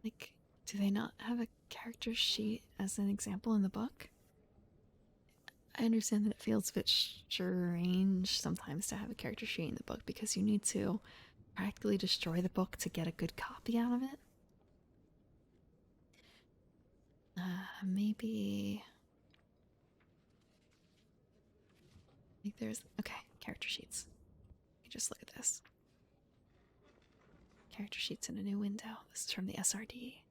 Like, do they not have a character sheet as an example in the book? I understand that it feels a bit strange sometimes to have a character sheet in the book because you need to practically destroy the book to get a good copy out of it. Maybe... I think there's... Okay, character sheets. Let me just look at this. Character sheets in a new window. This is from the SRD.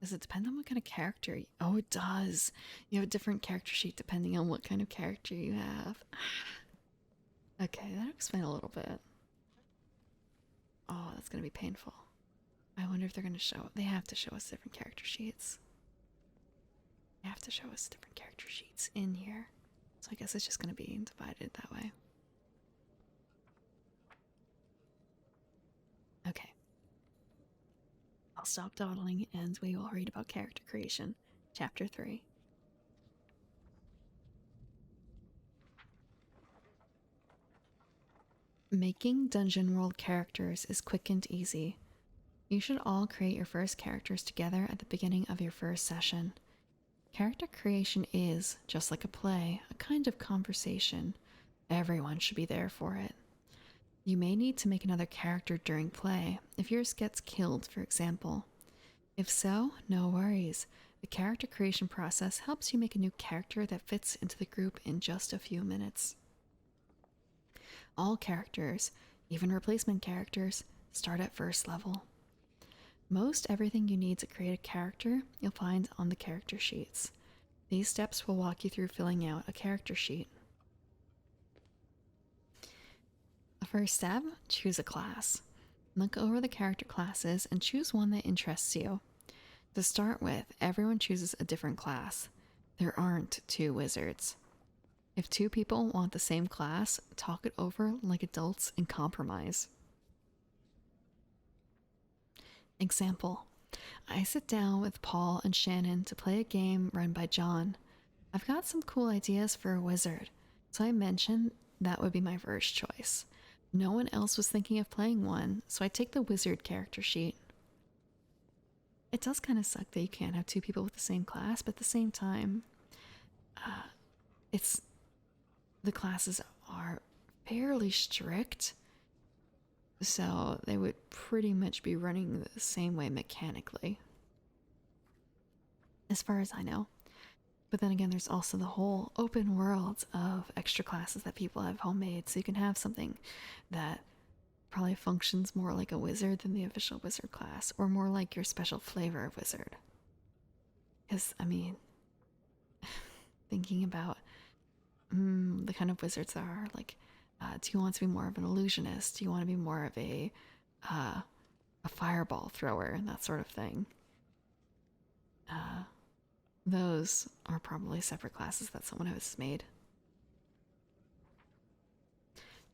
Does it depend on what kind of character? Oh, it does. You have a different character sheet depending on what kind of character you have. Okay, that explains a little bit. Oh, that's gonna be painful. I wonder if they're gonna show. They have to show us different character sheets. They have to show us different character sheets in here. So I guess it's just gonna be divided that way. Okay. I'll stop dawdling and we will read about character creation. Chapter 3. Making Dungeon World characters is quick and easy. You should all create your first characters together at the beginning of your first session. Character creation is, just like a play, a kind of conversation. Everyone should be there for it. You may need to make another character during play, if yours gets killed, for example. If so, no worries. The character creation process helps you make a new character that fits into the group in just a few minutes. All characters, even replacement characters, start at first level. Most everything you need to create a character you'll find on the character sheets. These steps will walk you through filling out a character sheet. The first step, choose a class. Look over the character classes and choose one that interests you. To start with, everyone chooses a different class. There aren't two wizards. If two people want the same class, talk it over like adults and compromise. Example: I sit down with Paul and Shannon to play a game run by John. I've got some cool ideas for a wizard, so I mentioned that would be my first choice. No one else was thinking of playing one, so I take the wizard character sheet. It does kind of suck that you can't have two people with the same class, but at the same time, it's the classes are fairly strict. So they would pretty much be running the same way mechanically, as far as I know. But then again, there's also the whole open world of extra classes that people have homemade, so you can have something that probably functions more like a wizard than the official wizard class, or more like your special flavor of wizard. Because, I mean, thinking about the kind of wizards there are, like, do you want to be more of an illusionist? Do you want to be more of a fireball thrower and that sort of thing? Those are probably separate classes that someone has made.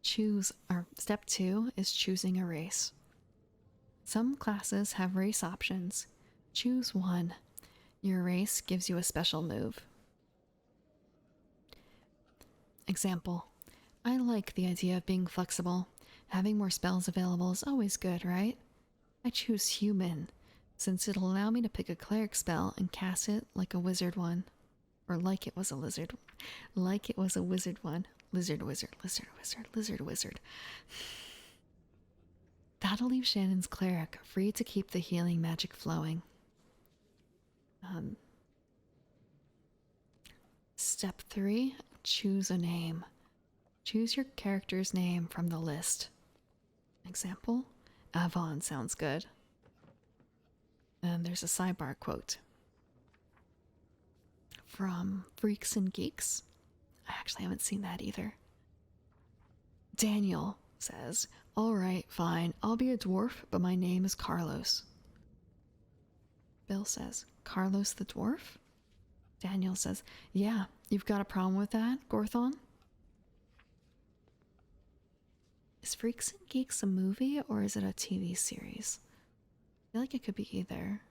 Step 2 is choosing a race. Some classes have race options. Choose one. Your race gives you a special move. Example: I like the idea of being flexible. Having more spells available is always good, right? I choose human, since it'll allow me to pick a cleric spell and cast it like a wizard one. Or like it was a lizard. Like it was a wizard one. Lizard, wizard, lizard, wizard, lizard, wizard. That'll leave Shannon's cleric free to keep the healing magic flowing. Step 3, choose a name. Choose your character's name from the list. Example: Avon sounds good. And there's a sidebar quote from Freaks and Geeks. I actually haven't seen that either. Daniel says, "Alright, fine, I'll be a dwarf, but my name is Carlos." Bill says, "Carlos the dwarf?" Daniel says, "Yeah, you've got a problem with that, Gorthon?" Is Freaks and Geeks a movie or is it a TV series? I feel like it could be either.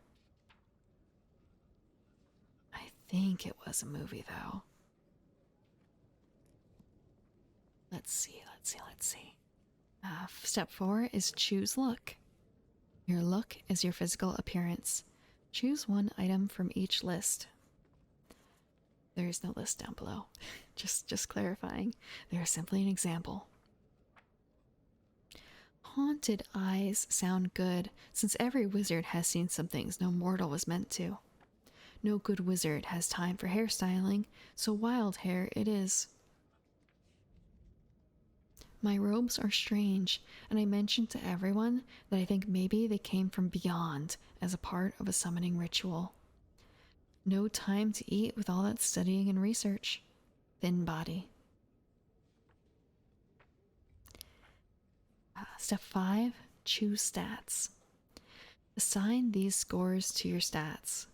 I think it was a movie though. Let's see. Step 4 is choose look. Your look is your physical appearance. Choose one item from each list. There is no list down below. just clarifying. They are simply an example. Haunted eyes sound good, since every wizard has seen some things no mortal was meant to. No good wizard has time for hairstyling, so wild hair it is. My robes are strange, and I mentioned to everyone that I think maybe they came from beyond as a part of a summoning ritual. No time to eat with all that studying and research. Thin body. Step 5, choose stats. Assign these scores to your stats: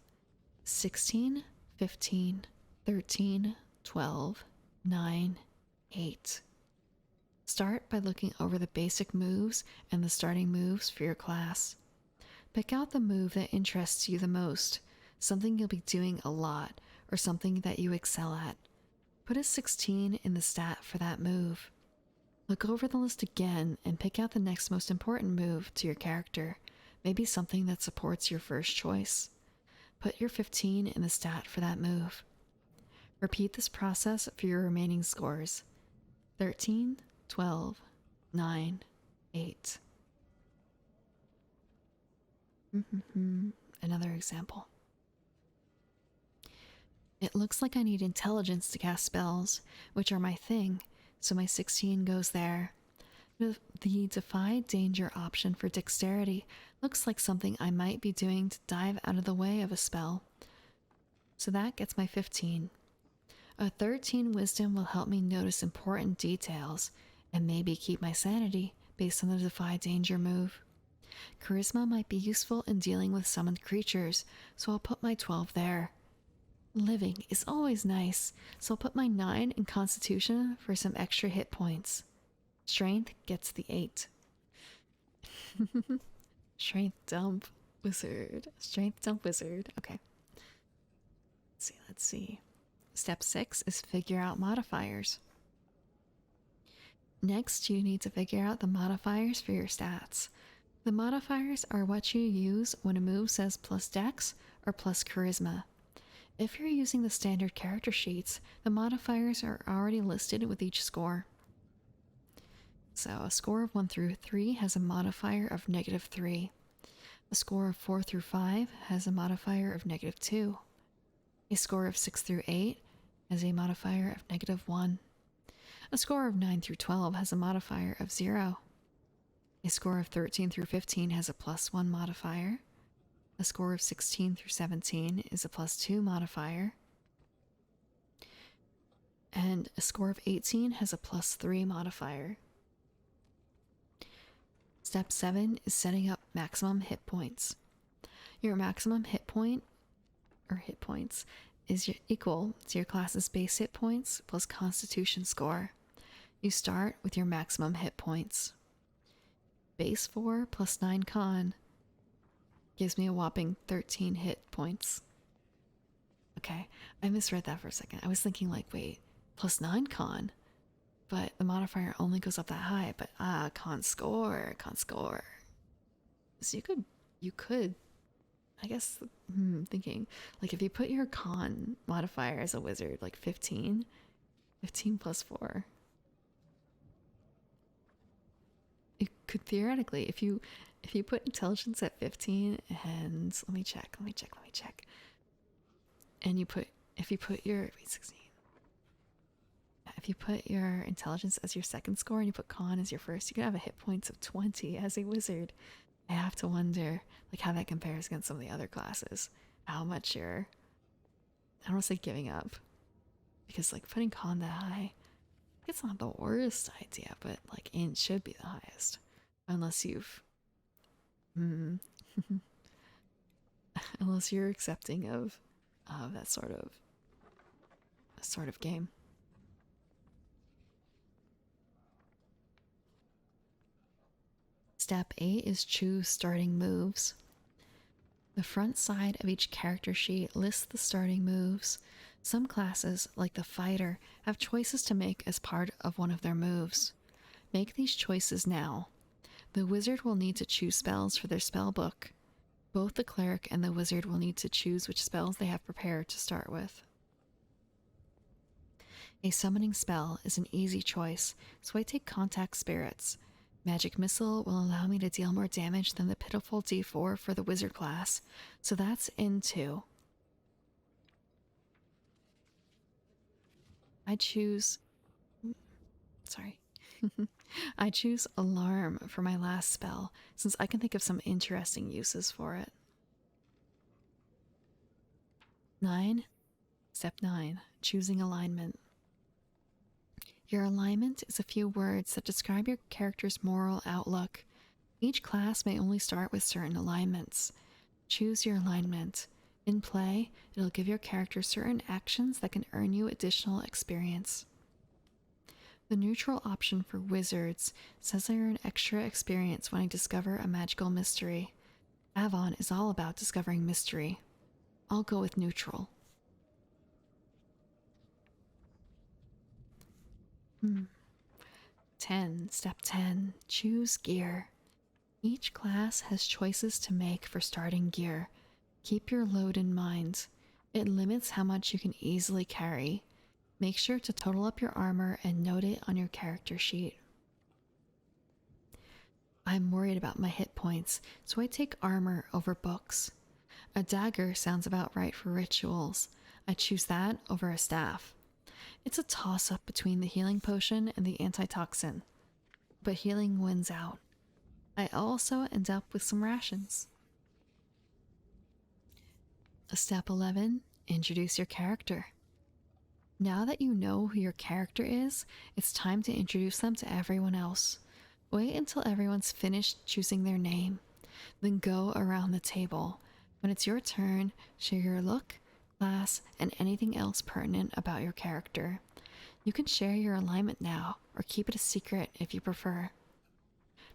16, 15, 13, 12, 9, 8. Start by looking over the basic moves and the starting moves for your class. Pick out the move that interests you the most, something you'll be doing a lot, or something that you excel at. Put a 16 in the stat for that move. Look over the list again and pick out the next most important move to your character, maybe something that supports your first choice. Put your 15 in the stat for that move. Repeat this process for your remaining scores: 13, 12, 9, 8. Another example. It looks like I need intelligence to cast spells, which are my thing, so my 16 goes there. The defy danger option for dexterity looks like something I might be doing to dive out of the way of a spell, so that gets my 15. A 13 wisdom will help me notice important details and maybe keep my sanity based on the defy danger move. Charisma might be useful in dealing with summoned creatures, so I'll put my 12 there. Living is always nice, so I'll put my 9 in Constitution for some extra hit points. Strength gets the 8. Strength dump wizard. Strength dump wizard. Okay. Let's see. Step 6 is figure out modifiers. Next, you need to figure out the modifiers for your stats. The modifiers are what you use when a move says plus dex or plus charisma. If you're using the standard character sheets, the modifiers are already listed with each score. So a score of 1 through 3 has a modifier of -3. A score of 4 through 5 has a modifier of -2. A score of 6 through 8 has a modifier of -1. A score of 9 through 12 has a modifier of 0. A score of 13 through 15 has a +1 modifier. A score of 16 through 17 is a +2 modifier. And a score of 18 has a +3 modifier. Step 7 is setting up maximum hit points. Your maximum hit point, or hit points, is equal to your class's base hit points plus Constitution score. You start with your maximum hit points. Base 4 plus 9 con gives me a whopping 13 hit points. Okay, I misread that for a second. I was thinking like, wait, plus 9 con? But the modifier only goes up that high, but con score. So you could, I guess, thinking, like if you put your con modifier as a wizard, like 15 plus 4. It could theoretically, if you put intelligence at 15 and let me check. And if you put your if you put your intelligence as your second score and you put con as your first, you could have a hit points of 20 as a wizard. I have to wonder like how that compares against some of the other classes. How much you're, I don't want to say giving up, because like putting con that high, it's not the worst idea, but like it should be the highest, unless you've, unless you're accepting of that sort of game. Step 8 is choose starting moves. The front side of each character sheet lists the starting moves. Some classes, like the fighter, have choices to make as part of one of their moves. Make these choices now. The wizard will need to choose spells for their spell book. Both the cleric and the wizard will need to choose which spells they have prepared to start with. A summoning spell is an easy choice, so I take Contact Spirits. Magic Missile will allow me to deal more damage than the pitiful D4 for the wizard class, so that's in 2. I choose... Sorry. I choose Alarm for my last spell, since I can think of some interesting uses for it. 9. Step 9. Choosing alignment. Your alignment is a few words that describe your character's moral outlook. Each class may only start with certain alignments. Choose your alignment. In play, it'll give your character certain actions that can earn you additional experience. The neutral option for wizards says I earn extra experience when I discover a magical mystery. Avon is all about discovering mystery. I'll go with neutral. 10. Step 10. Choose gear. Each class has choices to make for starting gear. Keep your load in mind. It limits how much you can easily carry. Make sure to total up your armor and note it on your character sheet. I'm worried about my hit points, so I take armor over books. A dagger sounds about right for rituals. I choose that over a staff. It's a toss-up between the healing potion and the antitoxin, but healing wins out. I also end up with some rations. Step 11. Introduce your character. Now that you know who your character is, it's time to introduce them to everyone else. Wait until everyone's finished choosing their name, then go around the table. When it's your turn, share your look, class, and anything else pertinent about your character. You can share your alignment now, or keep it a secret if you prefer.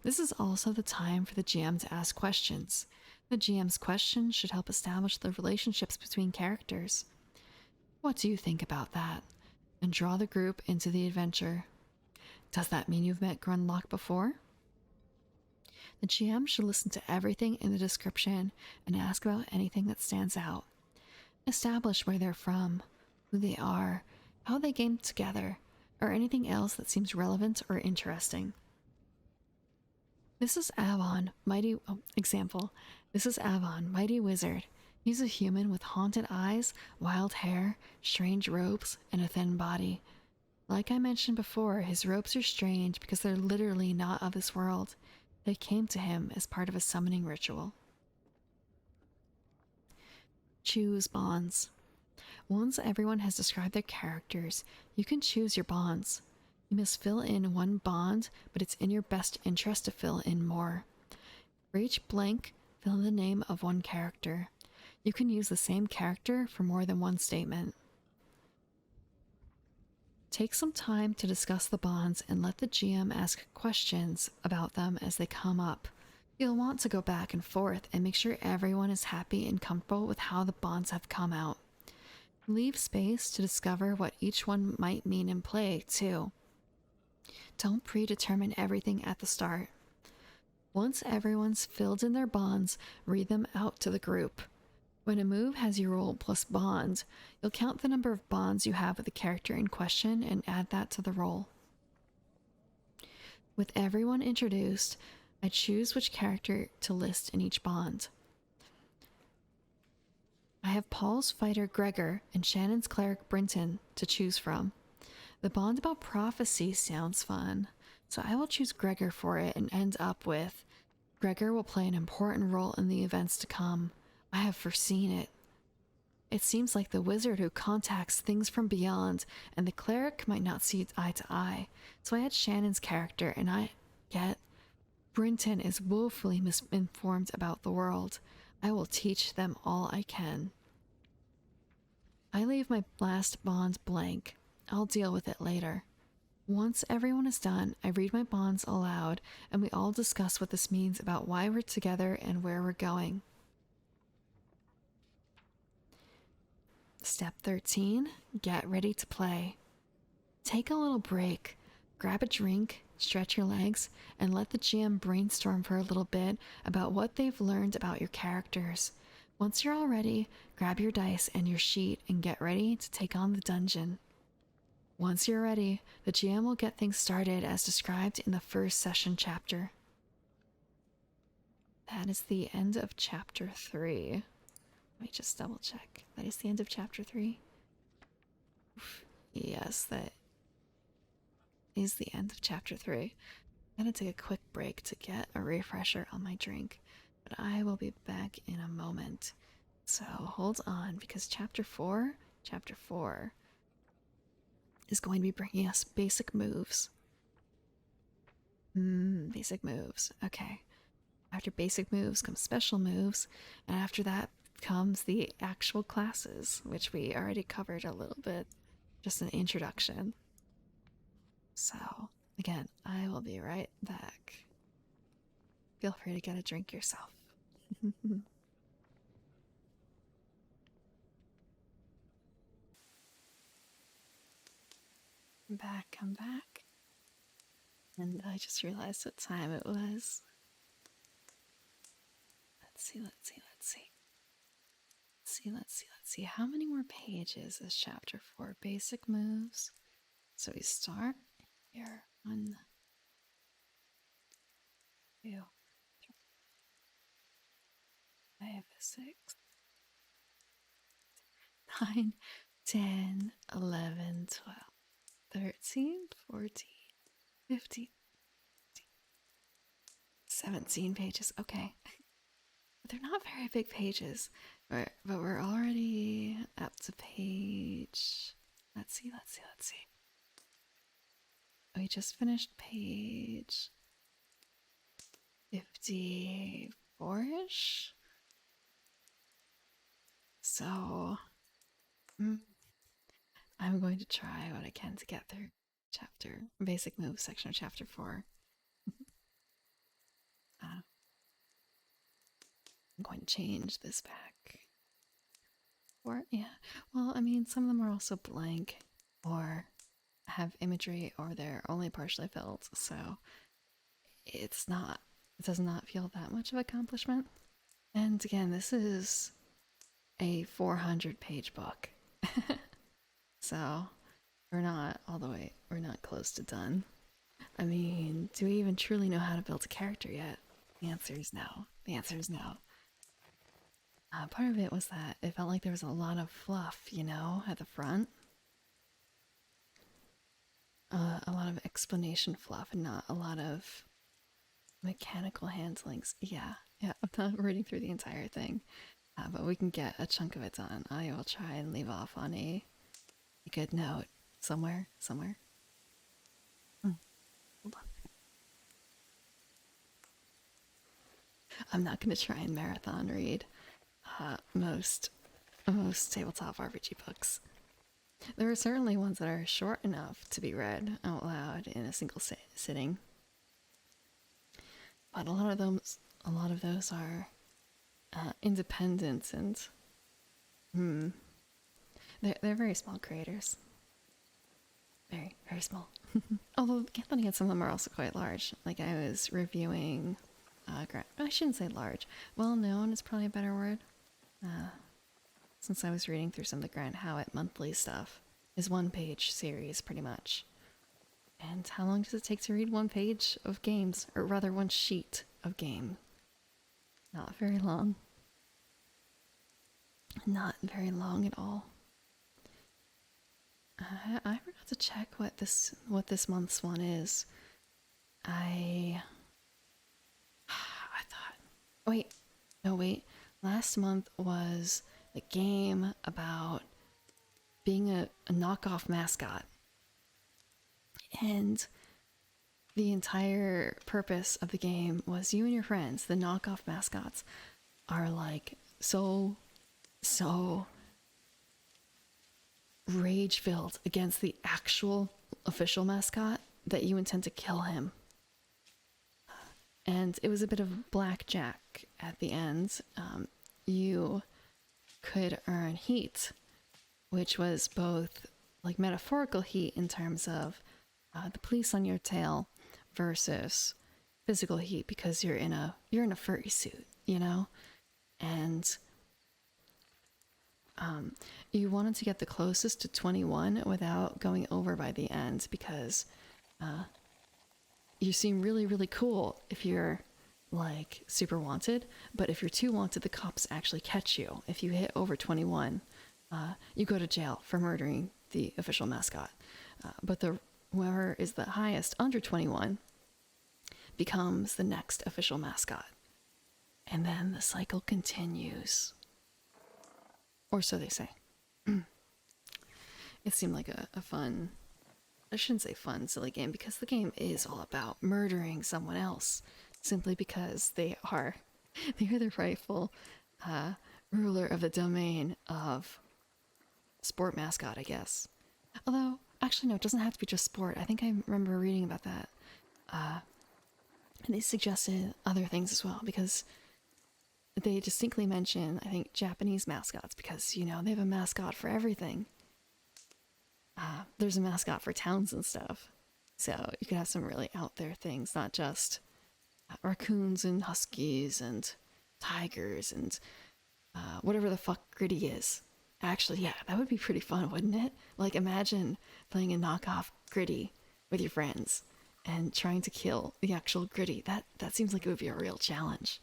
This is also the time for the GM to ask questions. The GM's questions should help establish the relationships between characters. What do you think about that? And draw the group into the adventure. Does that mean you've met Grunlock before? The GM should listen to everything in the description and ask about anything that stands out. Establish where they're from, who they are, how they came together, or anything else that seems relevant or interesting. This is Avon, mighty wizard. He's a human with haunted eyes, wild hair, strange robes, and a thin body. Like I mentioned before, his robes are strange because they're literally not of this world. They came to him as part of a summoning ritual. Choose bonds. Once everyone has described their characters, you can choose your bonds. You must fill in one bond, but it's in your best interest to fill in more. For each blank, fill in the name of one character. You can use the same character for more than one statement. Take some time to discuss the bonds and let the GM ask questions about them as they come up. You'll want to go back and forth and make sure everyone is happy and comfortable with how the bonds have come out. Leave space to discover what each one might mean in play, too. Don't predetermine everything at the start. Once everyone's filled in their bonds, read them out to the group. When a move has your roll plus bond, you'll count the number of bonds you have with the character in question and add that to the roll. With everyone introduced, I choose which character to list in each bond. I have Paul's fighter Gregor and Shannon's cleric Brinton to choose from. The bond about prophecy sounds fun, so I will choose Gregor for it and end up with Gregor will play an important role in the events to come. I have foreseen it. It seems like the wizard who contacts things from beyond and the cleric might not see eye to eye, so I had Shannon's character and I get Brinton is woefully misinformed about the world. I will teach them all I can. I leave my last bond blank. I'll deal with it later. Once everyone is done, I read my bonds aloud, and we all discuss what this means about why we're together and where we're going. Step 13. Get ready to play. Take a little break. Grab a drink, stretch your legs, and let the GM brainstorm for a little bit about what they've learned about your characters. Once you're all ready, grab your dice and your sheet and get ready to take on the dungeon. Once you're ready, the GM will get things started as described in the first session chapter. That is the end of chapter 3. Let me just double check. That is the end of chapter 3. Yes, that is the end of chapter 3. I'm gonna take a quick break to get a refresher on my drink, but I will be back in a moment. So hold on, because chapter 4 is going to be bringing us basic moves. Basic moves. Okay. After basic moves comes special moves, and after that comes the actual classes, which we already covered a little bit, just an introduction. So, again, I will be right back. Feel free to get a drink yourself. I'm back. And I just realized what time it was. Let's see. How many more pages is chapter 4? Basic moves. So we start here. 1, 2, 5, 6, 9, 10, 11, 12, 13, 14, 15, 17 pages. Okay. They're not very big pages, but we're already up to page. Let's see. We just finished page 54-ish. So, I'm going to try what I can to get through basic moves section of chapter 4. I'm going to change this back. Or, yeah, well, I mean, some of them are also blank or have imagery or they're only partially filled, so it does not feel that much of accomplishment. And again, this is a 400-page book. So we're not close to done. I mean, do we even truly know how to build a character yet? The answer is no. Part of it was that it felt like there was a lot of fluff, at the front. A lot of explanation fluff and not a lot of mechanical handlings. Yeah, I'm not reading through the entire thing, but we can get a chunk of it done. I will try and leave off on a good note somewhere. Hold on. I'm not going to try and marathon read most tabletop RPG books. There are certainly ones that are short enough to be read out loud in a single sitting, but a lot of those are independent and they're very small creators. Very, very small. Although, then again, some of them are also quite large. Like I was reviewing, I shouldn't say large. Well known is probably a better word. Since I was reading through some of the Grant Howitt monthly stuff, is 1-page series pretty much. And how long does it take to read 1 page of games, or rather 1 sheet of game? Not very long. Not very long at all. I forgot to check what this month's one is. I thought. Wait. Last month was a game about being a knockoff mascot, and the entire purpose of the game was you and your friends, the knockoff mascots, are like so rage-filled against the actual official mascot that you intend to kill him. And it was a bit of blackjack at the end. You could earn heat, which was both like metaphorical heat in terms of the police on your tail versus physical heat because you're in a furry suit, and you wanted to get the closest to 21 without going over by the end because you seem really, really cool if you're like super wanted, but if you're too wanted, the cops actually catch you. If you hit over 21, you go to jail for murdering the official mascot. But whoever is the highest under 21 becomes the next official mascot. And then the cycle continues. Or so they say. It seemed like a fun, I shouldn't say fun, silly game, because the game is all about murdering someone else simply because they are the rightful ruler of the domain of sport mascot, I guess. Although, actually, no, it doesn't have to be just sport. I think I remember reading about that. And they suggested other things as well, because they distinctly mention, I think, Japanese mascots, because, you know, they have a mascot for everything. There's a mascot for towns and stuff. So you could have some really out there things, not just raccoons and huskies and tigers and whatever the fuck Gritty is. Actually, yeah, that would be pretty fun, wouldn't it? Like, imagine playing a knockoff Gritty with your friends and trying to kill the actual Gritty. That seems like it would be a real challenge.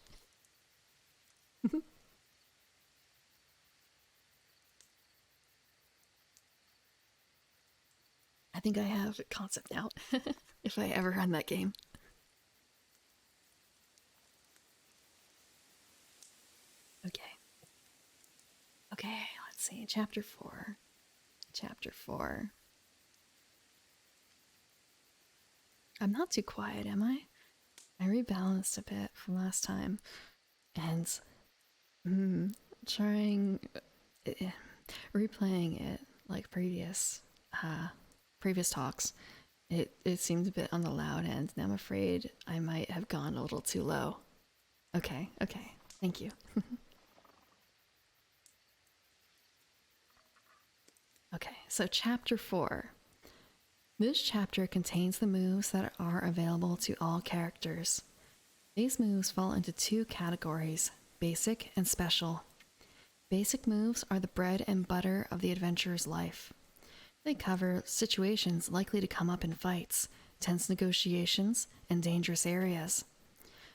I think I have a concept now, if I ever run that game. Okay. Okay, let's see. Chapter 4. Chapter 4. I'm not too quiet, am I? I rebalanced a bit from last time. And trying replaying it like previous talks, it seemed a bit on the loud end, and I'm afraid I might have gone a little too low. Okay, thank you. Okay, so chapter 4. This chapter contains the moves that are available to all characters. These moves fall into two categories: basic and special. Basic moves are the bread and butter of the adventurer's life. They cover situations likely to come up in fights, tense negotiations, and dangerous areas.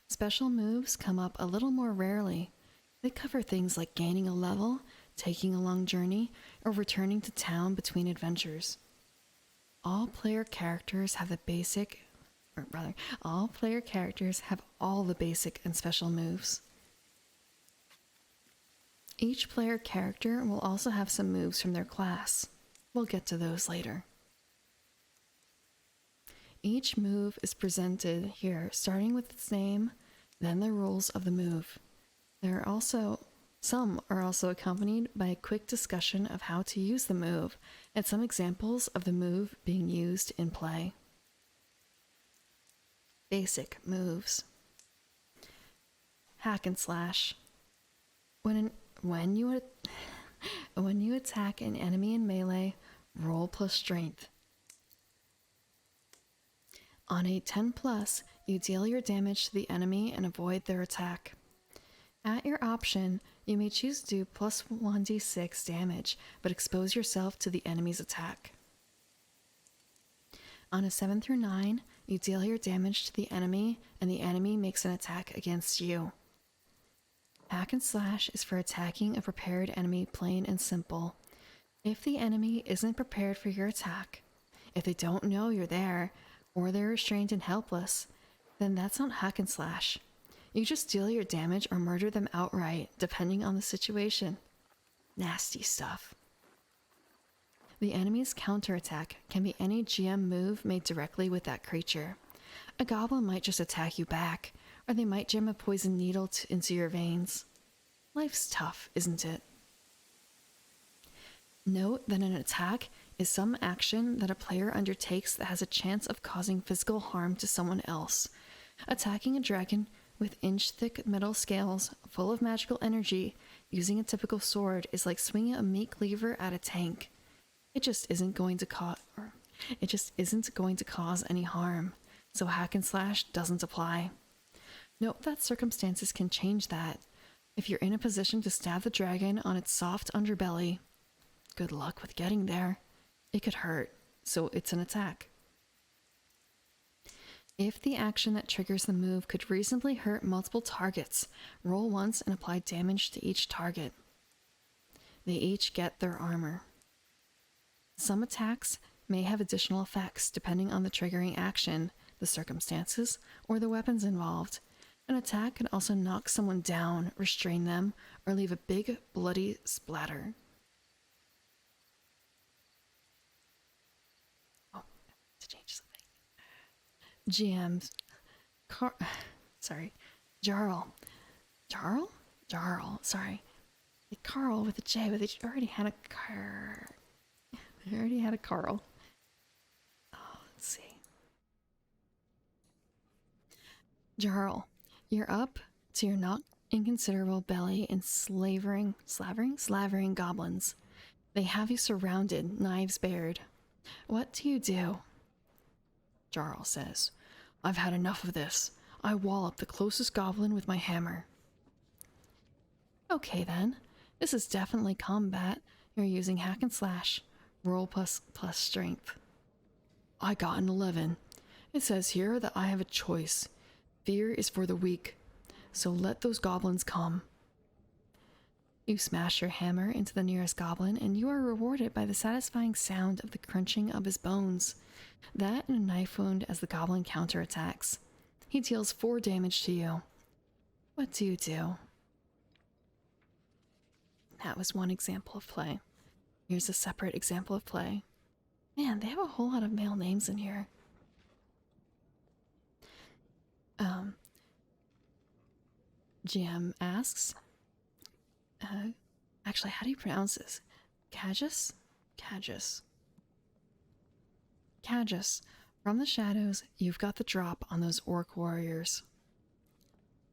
Special moves come up a little more rarely. They cover things like gaining a level, taking a long journey, or returning to town between adventures. All player characters have all player characters have all the basic and special moves. Each player character will also have some moves from their class. We'll get to those later. Each move is presented here, starting with its name, then the rules of the move. Some are also accompanied by a quick discussion of how to use the move and some examples of the move being used in play. Basic moves. Hack and slash. When you attack an enemy in melee, roll plus strength. On a 10+, you deal your damage to the enemy and avoid their attack. At your option, you may choose to do plus 1d6 damage, but expose yourself to the enemy's attack. On a 7 through 9, you deal your damage to the enemy, and the enemy makes an attack against you. Hack and slash is for attacking a prepared enemy, plain and simple. If the enemy isn't prepared for your attack, if they don't know you're there, or they're restrained and helpless, then that's not hack and slash. You just deal your damage or murder them outright, depending on the situation. Nasty stuff. The enemy's counterattack can be any GM move made directly with that creature. A goblin might just attack you back, or they might jam a poison needle into your veins. Life's tough, isn't it? Note that an attack is some action that a player undertakes that has a chance of causing physical harm to someone else. Attacking a dragon with inch-thick metal scales full of magical energy using a typical sword is like swinging a meat cleaver at a tank. It just isn't going to cause any harm, so hack and slash doesn't apply. Note that circumstances can change that. If you're in a position to stab the dragon on its soft underbelly, good luck with getting there. It could hurt, so it's an attack. If the action that triggers the move could reasonably hurt multiple targets, roll once and apply damage to each target. They each get their armor. Some attacks may have additional effects depending on the triggering action, the circumstances, or the weapons involved. An attack can also knock someone down, restrain them, or leave a big, bloody splatter. Oh, to change something. GM's sorry, Jarl. Jarl? Jarl, sorry. Carl with a J, but they already had a They already had a Carl. Oh, let's see. Jarl, you're up to your not inconsiderable belly in slavering goblins. They have you surrounded, knives bared. What do you do? Jarl says, I've had enough of this. I wallop the closest goblin with my hammer. Okay then. This is definitely combat. You're using hack and slash. Roll plus strength. I got an 11. It says here that I have a choice. Fear is for the weak. So let those goblins come. You smash your hammer into the nearest goblin, and you are rewarded by the satisfying sound of the crunching of his bones. That and a knife wound as the goblin counterattacks. He deals 4 damage to you. What do you do? That was one example of play. Here's a separate example of play. Man, they have a whole lot of male names in here. GM asks, actually, how do you pronounce this? Cagus? Cagus. Cagus, from the shadows, you've got the drop on those orc warriors.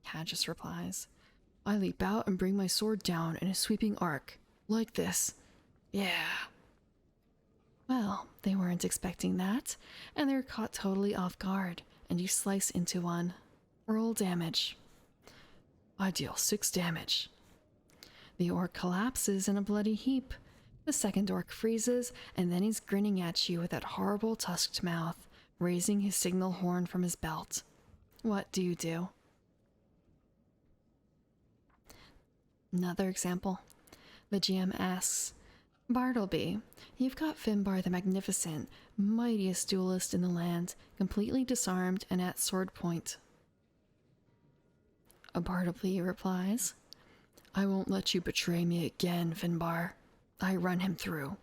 Cagus replies, I leap out and bring my sword down in a sweeping arc. Like this. Yeah. Well, they weren't expecting that, and they're caught totally off guard, and you slice into one. Roll damage. I deal 6 damage. The orc collapses in a bloody heap. The second orc freezes, and then he's grinning at you with that horrible tusked mouth, raising his signal horn from his belt. What do you do? Another example. The GM asks, Bartleby, you've got Finbar the Magnificent, mightiest duelist in the land, completely disarmed and at sword point. Bartleby replies, I won't let you betray me again, Finbar. I run him through.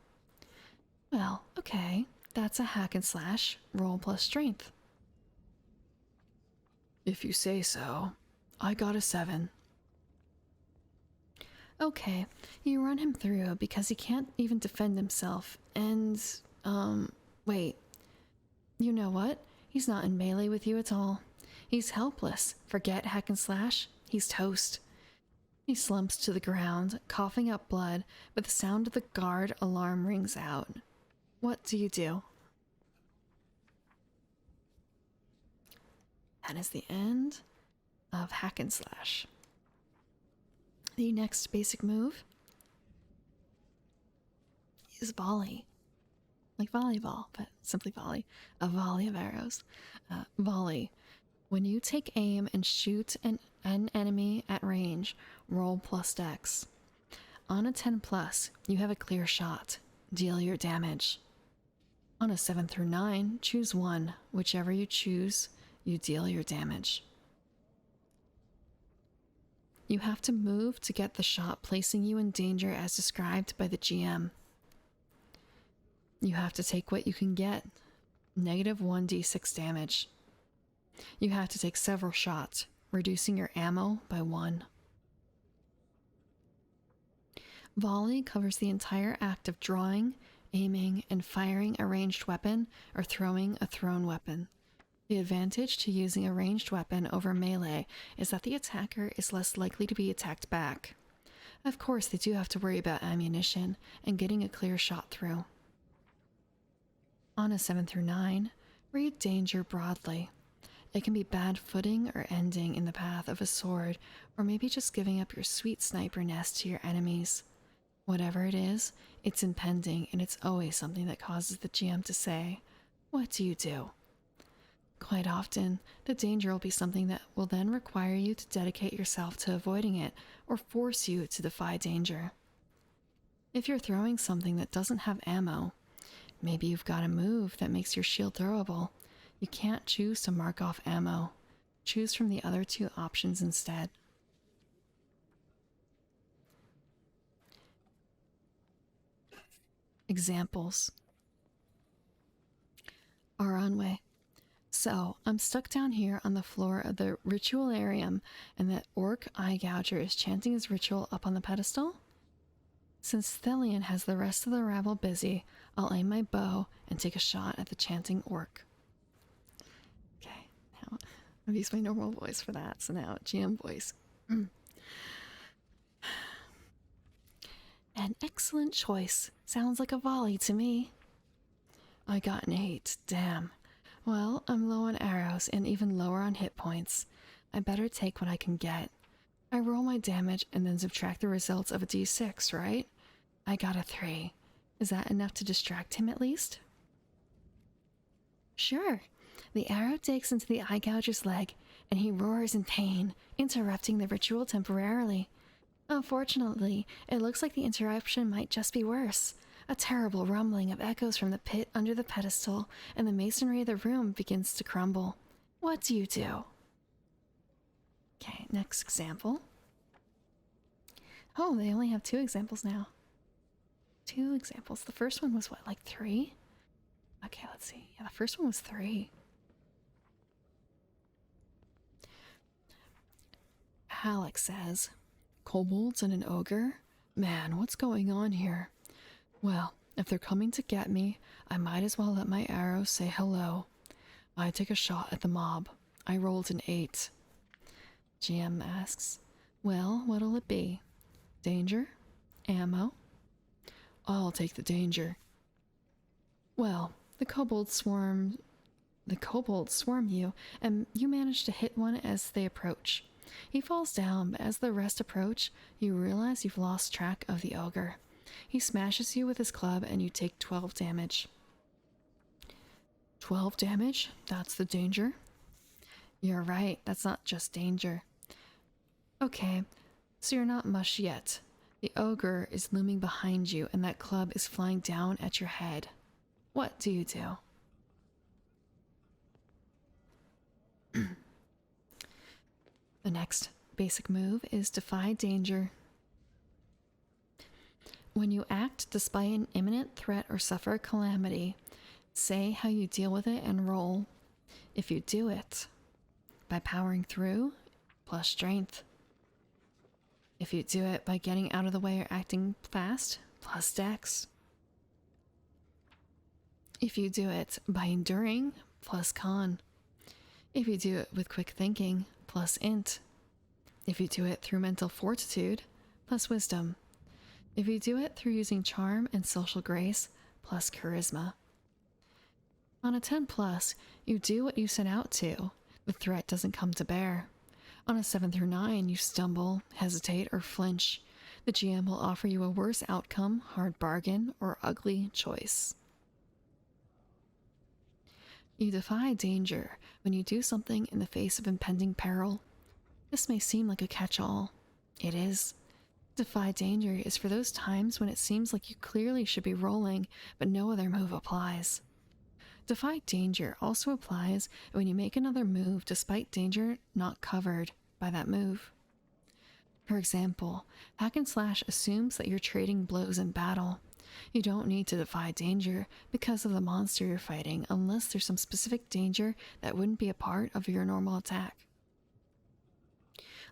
Well, okay, that's a hack and slash, roll plus strength. If you say so. I got a 7. Okay, you run him through because he can't even defend himself, and, wait. You know what? He's not in melee with you at all. He's helpless. Forget hack and slash. He's toast. He slumps to the ground, coughing up blood, but the sound of the guard alarm rings out. What do you do? That is the end of hack and slash. The next basic move is volley. Like volleyball, but simply volley. A volley of arrows. Volley. When you take aim and shoot an enemy at range, roll plus dex. On a 10 plus, you have a clear shot. Deal your damage. On a 7 through 9, choose one. Whichever you choose, you deal your damage. You have to move to get the shot, placing you in danger as described by the GM. You have to take what you can get. Negative 1d6 damage. You have to take several shots, reducing your ammo by 1. Volley covers the entire act of drawing, aiming, and firing a ranged weapon or throwing a thrown weapon. The advantage to using a ranged weapon over melee is that the attacker is less likely to be attacked back. Of course, they do have to worry about ammunition and getting a clear shot through. On a 7 through 9, read danger broadly. It can be bad footing or ending in the path of a sword, or maybe just giving up your sweet sniper nest to your enemies. Whatever it is, it's impending, and it's always something that causes the GM to say, what do you do? Quite often, the danger will be something that will then require you to dedicate yourself to avoiding it, or force you to defy danger. If you're throwing something that doesn't have ammo, maybe you've got a move that makes your shield throwable. You can't choose to mark off ammo. Choose from the other two options instead. Examples. Aranwe. So, I'm stuck down here on the floor of the ritualarium, and that orc eye gouger is chanting his ritual up on the pedestal? Since Thelian has the rest of the rabble busy, I'll aim my bow and take a shot at the chanting orc. Okay, now I've used my normal voice for that, so now GM voice. An excellent choice. Sounds like a volley to me. I got an 8, damn. Well, I'm low on arrows and even lower on hit points. I better take what I can get. I roll my damage and then subtract the results of a d6, right? I got a 3. Is that enough to distract him at least? Sure. The arrow digs into the eye gouger's leg, and he roars in pain, interrupting the ritual temporarily. Unfortunately, it looks like the interruption might just be worse. A terrible rumbling of echoes from the pit under the pedestal, and the masonry of the room begins to crumble. What do you do? Okay, next example. Oh, they only have 2 examples now. 2 examples. The first one was what, like 3? Okay, let's see. Yeah, the first one was 3. Halleck says, Kobolds and an ogre? Man, what's going on here? Well, if they're coming to get me, I might as well let my arrows say hello. I take a shot at the mob. I rolled an 8. GM asks, well, what'll it be? Danger? Ammo? I'll take the danger. Well, the kobolds swarm you, and you manage to hit one as they approach. He falls down, but as the rest approach, you realize you've lost track of the ogre. He smashes you with his club and you take 12 damage. 12 damage? That's the danger? You're right, that's not just danger. Okay, so you're not mush yet. The ogre is looming behind you and that club is flying down at your head. What do you do? The next basic move is Defy Danger. When you act despite an imminent threat or suffer a calamity, say how you deal with it and roll. If you do it by powering through, plus strength. If you do it by getting out of the way or acting fast, plus dex. If you do it by enduring, plus con. If you do it with quick thinking, plus int. If you do it through mental fortitude, plus wisdom. If you do it through using charm and social grace, plus charisma. On a 10 plus, you do what you set out to. The threat doesn't come to bear. On a 7 through 9, you stumble, hesitate, or flinch. The GM will offer you a worse outcome, hard bargain, or ugly choice. You defy danger when you do something in the face of impending peril. This may seem like a catch-all. It is. Defy danger is for those times when it seems like you clearly should be rolling, but no other move applies. Defy danger also applies when you make another move despite danger not covered by that move. For example, hack and slash assumes that you're trading blows in battle. You don't need to defy danger because of the monster you're fighting unless there's some specific danger that wouldn't be a part of your normal attack.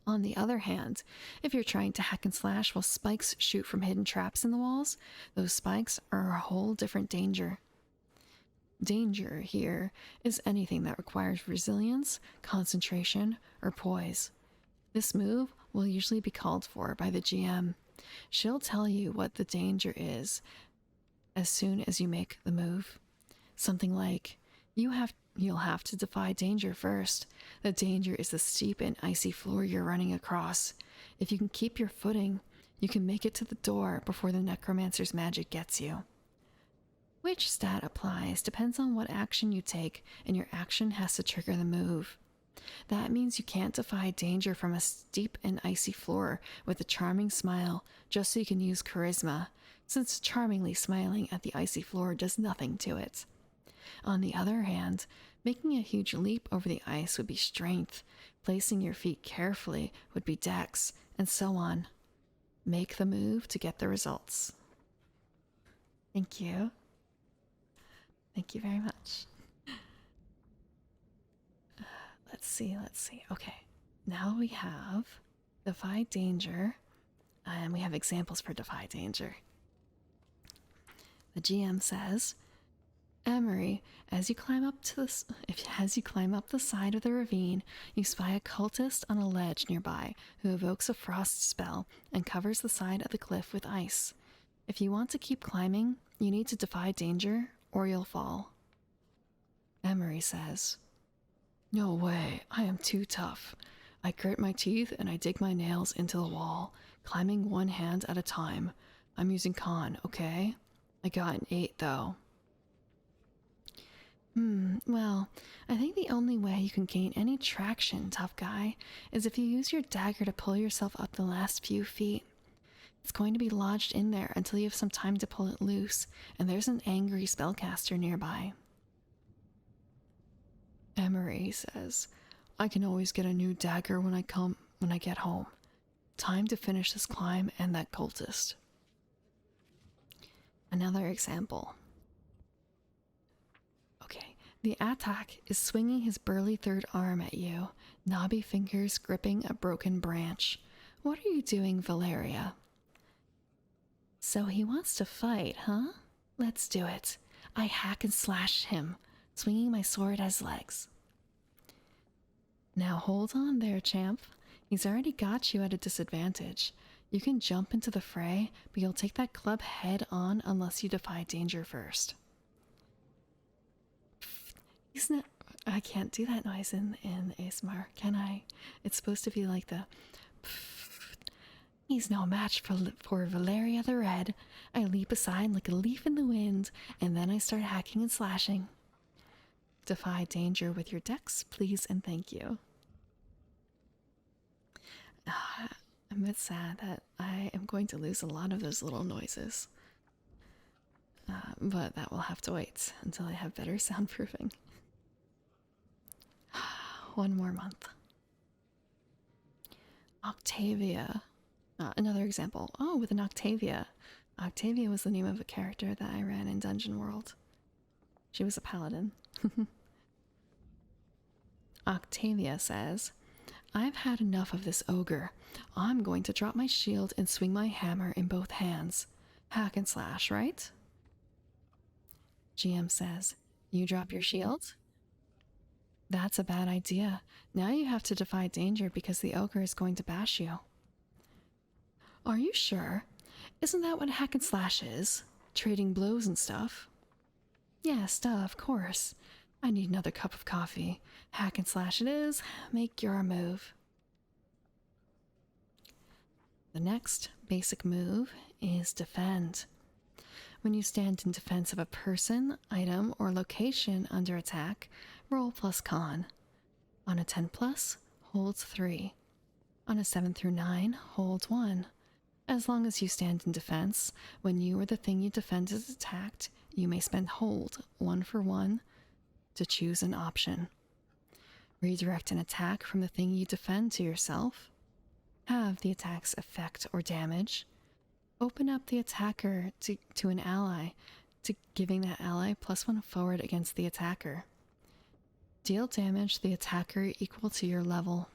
On the other hand, if you're trying to hack and slash while spikes shoot from hidden traps in the walls, those spikes are a whole different danger. Danger here is anything that requires resilience, concentration, or poise. This move will usually be called for by the GM. She'll tell you what the danger is as soon as you make the move. Something like, you'll have to defy danger first. The danger is the steep and icy floor you're running across. If you can keep your footing, you can make it to the door before the necromancer's magic gets you. Which stat applies depends on what action you take, and your action has to trigger the move. That means you can't defy danger from a steep and icy floor with a charming smile just so you can use charisma, since charmingly smiling at the icy floor does nothing to it. On the other hand, Making a huge leap over the ice would be strength. Placing your feet carefully would be dex, and so on. Make the move to get the results. Thank you. Thank you very much. Let's see. Okay, now we have Defy Danger, and we have examples for Defy Danger. The GM says, Emery, as you climb up the side of the ravine, you spy a cultist on a ledge nearby who evokes a frost spell and covers the side of the cliff with ice. If you want to keep climbing, you need to defy danger or you'll fall. Emery says, No way, I am too tough. I grit my teeth and I dig my nails into the wall, climbing one hand at a time. I'm using con, okay? I got an 8 though. Well, I think the only way you can gain any traction, tough guy, is if you use your dagger to pull yourself up the last few feet. It's going to be lodged in there until you have some time to pull it loose, and there's an angry spellcaster nearby. Emery says, I can always get a new dagger when I get home. Time to finish this climb and that cultist. Another example. Okay, the attack is swinging his burly third arm at you, knobby fingers gripping a broken branch. What are you doing, Valeria? So he wants to fight, huh? Let's do it. I hack and slash him, swinging my sword as legs. Now hold on there, champ. He's already got you at a disadvantage. You can jump into the fray, but you'll take that club head on unless you defy danger first. I can't do that noise in ASMR, can I? It's supposed to be like the... He's no match for Valeria the Red. I leap aside like a leaf in the wind, and then I start hacking and slashing. Defy danger with your dex, please and thank you. I'm a bit sad that I am going to lose a lot of those little noises. But that will have to wait until I have better soundproofing. 1 more month. Octavia. Another example. Oh, with an Octavia. Octavia was the name of a character that I ran in Dungeon World. She was a paladin. Octavia says, I've had enough of this ogre. I'm going to drop my shield and swing my hammer in both hands. Hack and slash, right? GM says, you drop your shield? That's a bad idea. Now you have to defy danger because the ogre is going to bash you. Are you sure? Isn't that what hack and slash is? Trading blows and stuff? Yes, duh, of course. I need another cup of coffee. Hack and slash it is. Make your move. The next basic move is defend. When you stand in defense of a person, item, or location under attack, roll plus con. On a 10 plus, hold 3. On a 7 through 9, hold 1. As long as you stand in defense, when you or the thing you defend is attacked, you may spend hold 1 for 1 to choose an option. Redirect an attack from the thing you defend to yourself. Have the attack's effect or damage. Open up the attacker to an ally, to giving that ally +1 forward against the attacker. Deal damage to the attacker equal to your level.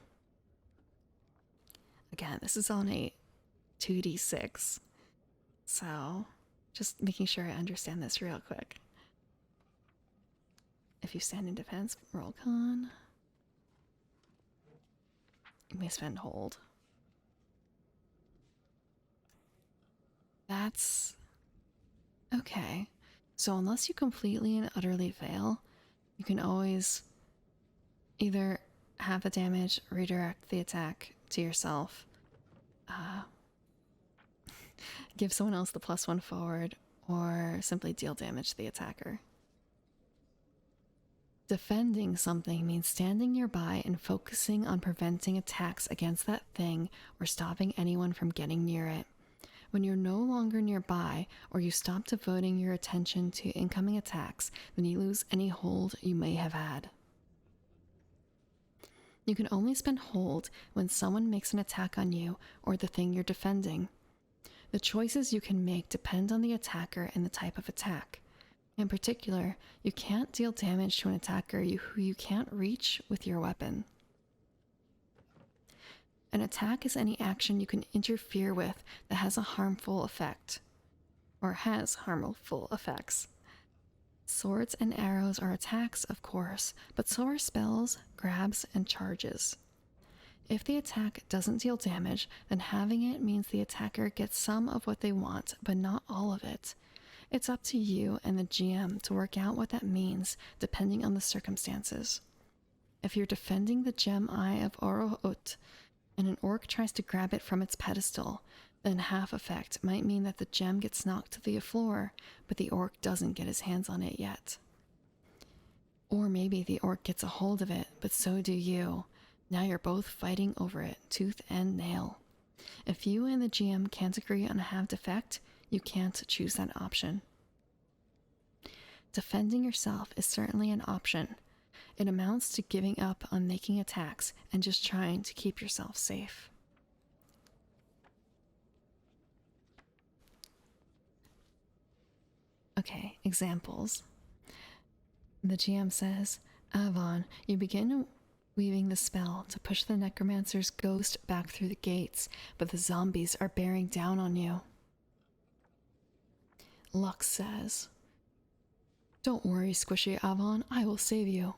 Again, this is on a 2d6. So, just making sure I understand this real quick. If you stand in defense, roll con. You may spend hold. That's okay. So unless you completely and utterly fail, you can always either have the damage redirect the attack to yourself, give someone else the +1 forward, or simply deal damage to the attacker. Defending something means standing nearby and focusing on preventing attacks against that thing or stopping anyone from getting near it. When you're no longer nearby or you stop devoting your attention to incoming attacks, then you lose any hold you may have had. You can only spend hold when someone makes an attack on you or the thing you're defending. The choices you can make depend on the attacker and the type of attack. In particular, you can't deal damage to an attacker who you can't reach with your weapon. An attack is any action you can interfere with that has a harmful effect, or has harmful effects. Swords and arrows are attacks, of course, but so are spells, grabs, and charges. If the attack doesn't deal damage, then having it means the attacker gets some of what they want, but not all of it. It's up to you and the GM to work out what that means, depending on the circumstances. If you're defending the gem eye of Orohut, and an orc tries to grab it from its pedestal, then half effect might mean that the gem gets knocked to the floor, but the orc doesn't get his hands on it yet. Or maybe the orc gets a hold of it, but so do you. Now you're both fighting over it, tooth and nail. If you and the GM can't agree on a halved effect, you can't choose that option. Defending yourself is certainly an option. It amounts to giving up on making attacks and just trying to keep yourself safe. Okay, examples. The GM says, Avon, you begin weaving the spell to push the necromancer's ghost back through the gates, but the zombies are bearing down on you. Lux says, Don't worry, Squishy Avon, I will save you.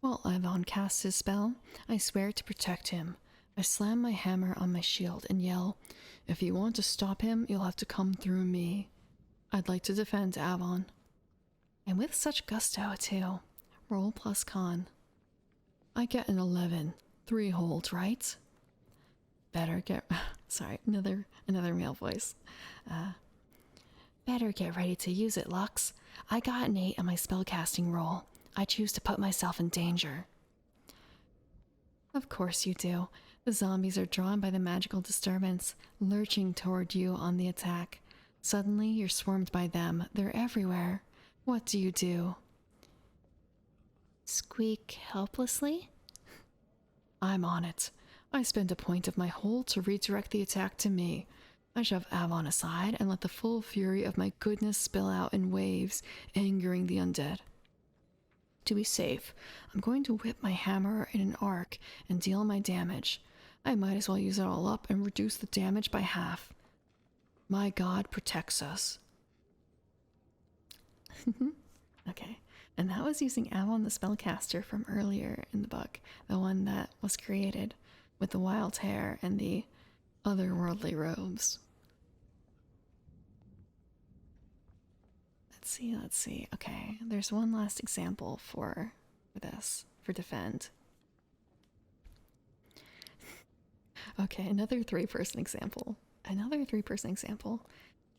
While Avon casts his spell, I swear to protect him. I slam my hammer on my shield and yell, If you want to stop him, you'll have to come through me. I'd like to defend Avon. And with such gusto, too. Roll plus con. I get an 11. 3 holds, right? Better get... Sorry, another male voice. Better get ready to use it, Lux. I got an 8 on my spellcasting roll. I choose to put myself in danger. Of course you do. The zombies are drawn by the magical disturbance, lurching toward you on the attack. Suddenly, you're swarmed by them. They're everywhere. What do you do? Squeak helplessly? I'm on it. I spend a point of my hold to redirect the attack to me. I shove Avon aside and let the full fury of my goodness spill out in waves, angering the undead. To be safe, I'm going to whip my hammer in an arc and deal my damage. I might as well use it all up and reduce the damage by half. My God protects us. Okay, and that was using Avon the Spellcaster from earlier in the book, the one that was created with the wild hair and the otherworldly robes. Let's see. Okay, there's one last example for this, for defend. Okay, another three-person example.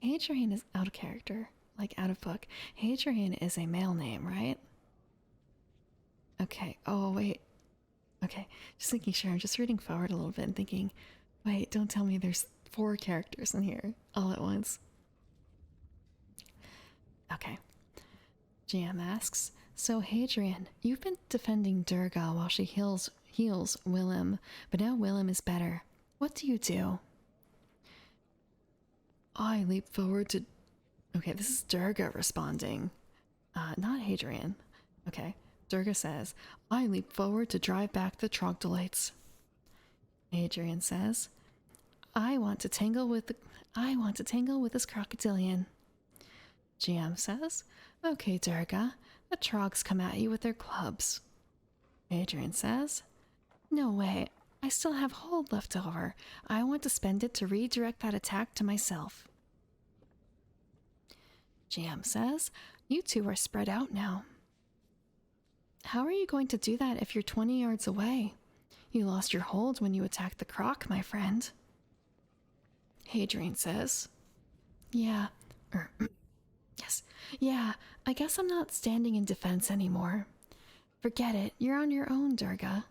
Hadrian is out of character, like out of book. Hadrian is a male name, right? Okay, oh wait. Okay, just making sure. I'm just reading forward a little bit and thinking, wait, don't tell me there's 4 characters in here all at once. Okay. GM asks, so Hadrian, you've been defending Durga while she heals Willem, but now Willem is better. What do you do? I leap forward to... Okay, this is Durga responding. Not Hadrian. Okay, Durga says, I leap forward to drive back the trogdolites. Hadrian says, I want to tangle with this crocodilian. GM says, okay, Durga, the trogs come at you with their clubs. Hadrian says, no way, I still have hold left over. I want to spend it to redirect that attack to myself. GM says, you two are spread out now. How are you going to do that if you're 20 yards away? You lost your hold when you attacked the croc, my friend. Hadrian says, yes, I guess I'm not standing in defense anymore. Forget it, you're on your own, Durga.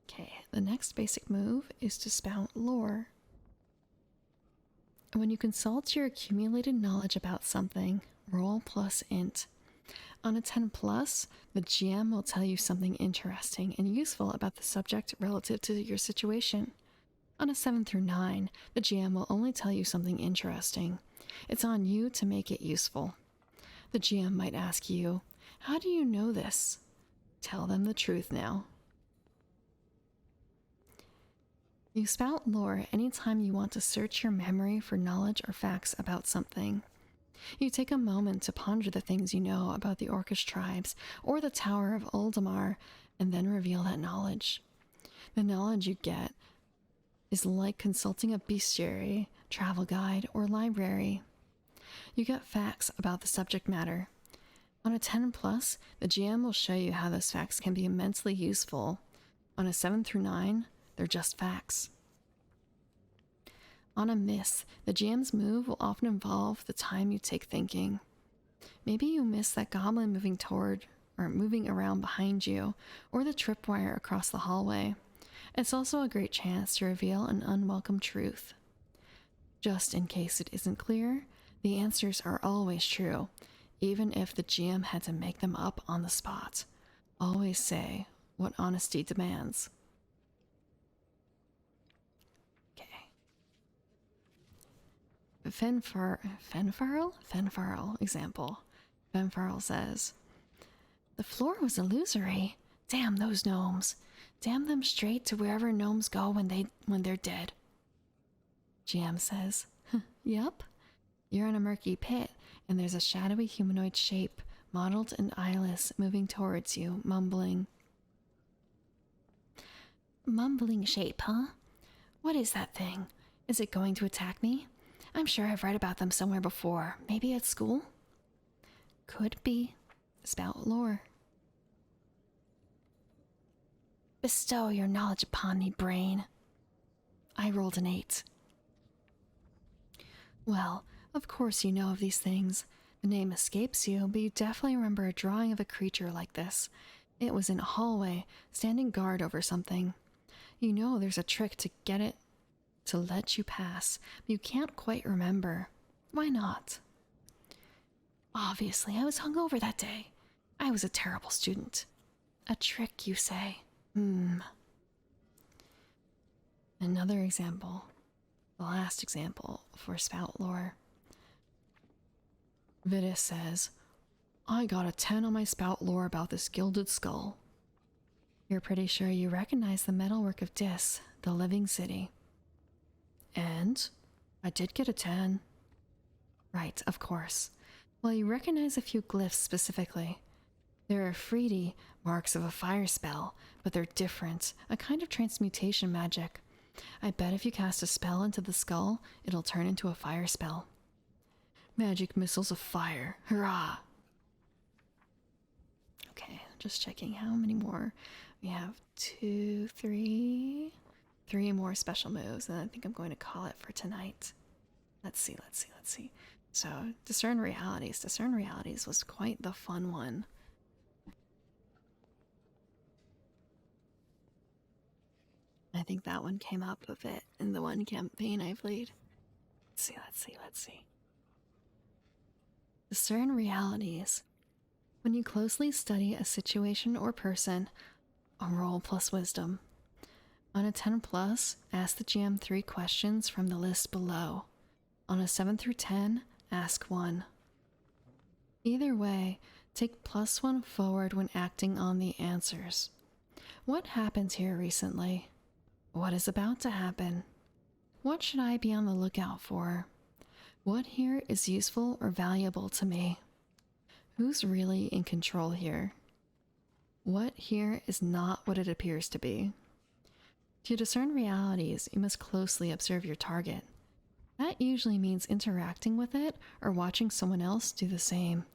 Okay, the next basic move is to spout lore. When you consult your accumulated knowledge about something, roll plus int. On a 10 plus, the GM will tell you something interesting and useful about the subject relative to your situation. On a 7 through 9, the GM will only tell you something interesting. It's on you to make it useful. The GM might ask you, "How do you know this?" Tell them the truth now. You spout lore anytime you want to search your memory for knowledge or facts about something. You take a moment to ponder the things you know about the Orcish tribes or the Tower of Uldamar, and then reveal that knowledge. The knowledge you get is like consulting a bestiary, travel guide, or library. You get facts about the subject matter. On a 10 plus, the GM will show you how those facts can be immensely useful. On a 7 through 9, they're just facts. On a miss, the GM's move will often involve the time you take thinking. Maybe you miss that goblin moving toward or moving around behind you, or the tripwire across the hallway. It's also a great chance to reveal an unwelcome truth. Just in case it isn't clear, the answers are always true, even if the GM had to make them up on the spot. Always say what honesty demands. Okay. Fenfarl example. Fenfarl says, "The floor was illusory. Damn those gnomes. Damn them straight to wherever gnomes go when they're dead." GM says, "Yup. You're in a murky pit, and there's a shadowy humanoid shape, mottled and eyeless, moving towards you, mumbling." Mumbling shape, huh? What is that thing? Is it going to attack me? I'm sure I've read about them somewhere before. Maybe at school? Could be. Spout lore. Bestow your knowledge upon me, brain. I rolled an 8. Well, of course you know of these things. The name escapes you, but you definitely remember a drawing of a creature like this. It was in a hallway, standing guard over something. You know there's a trick to get it to let you pass, but you can't quite remember. Why not? Obviously, I was hungover that day. I was a terrible student. A trick, you say? Another example. The last example for spout lore. Vidus says, "I got a 10 on my spout lore about this gilded skull." You're pretty sure you recognize the metalwork of Dis, the living city. And I did get a 10. Right, of course. Well, you recognize a few glyphs specifically. There are Freedy, marks of a fire spell, but they're different, a kind of transmutation magic. I bet if you cast a spell into the skull, it'll turn into a fire spell. Magic missiles of fire, hurrah! Okay, just checking how many more. We have 2, 3 more special moves, and I think I'm going to call it for tonight. Let's see. So, Discern Realities. Discern Realities was quite the fun one. I think that one came up a bit in the one campaign I played. Let's see. Discern Realities. When you closely study a situation or person, a roll plus wisdom. On a 10 plus, ask the GM 3 questions from the list below. On a 7 through 10, ask 1. Either way, take +1 forward when acting on the answers. What happened here recently? What is about to happen? What should I be on the lookout for? What here is useful or valuable to me? Who's really in control here? What here is not what it appears to be? To discern realities, you must closely observe your target. That usually means interacting with it or watching someone else do the same.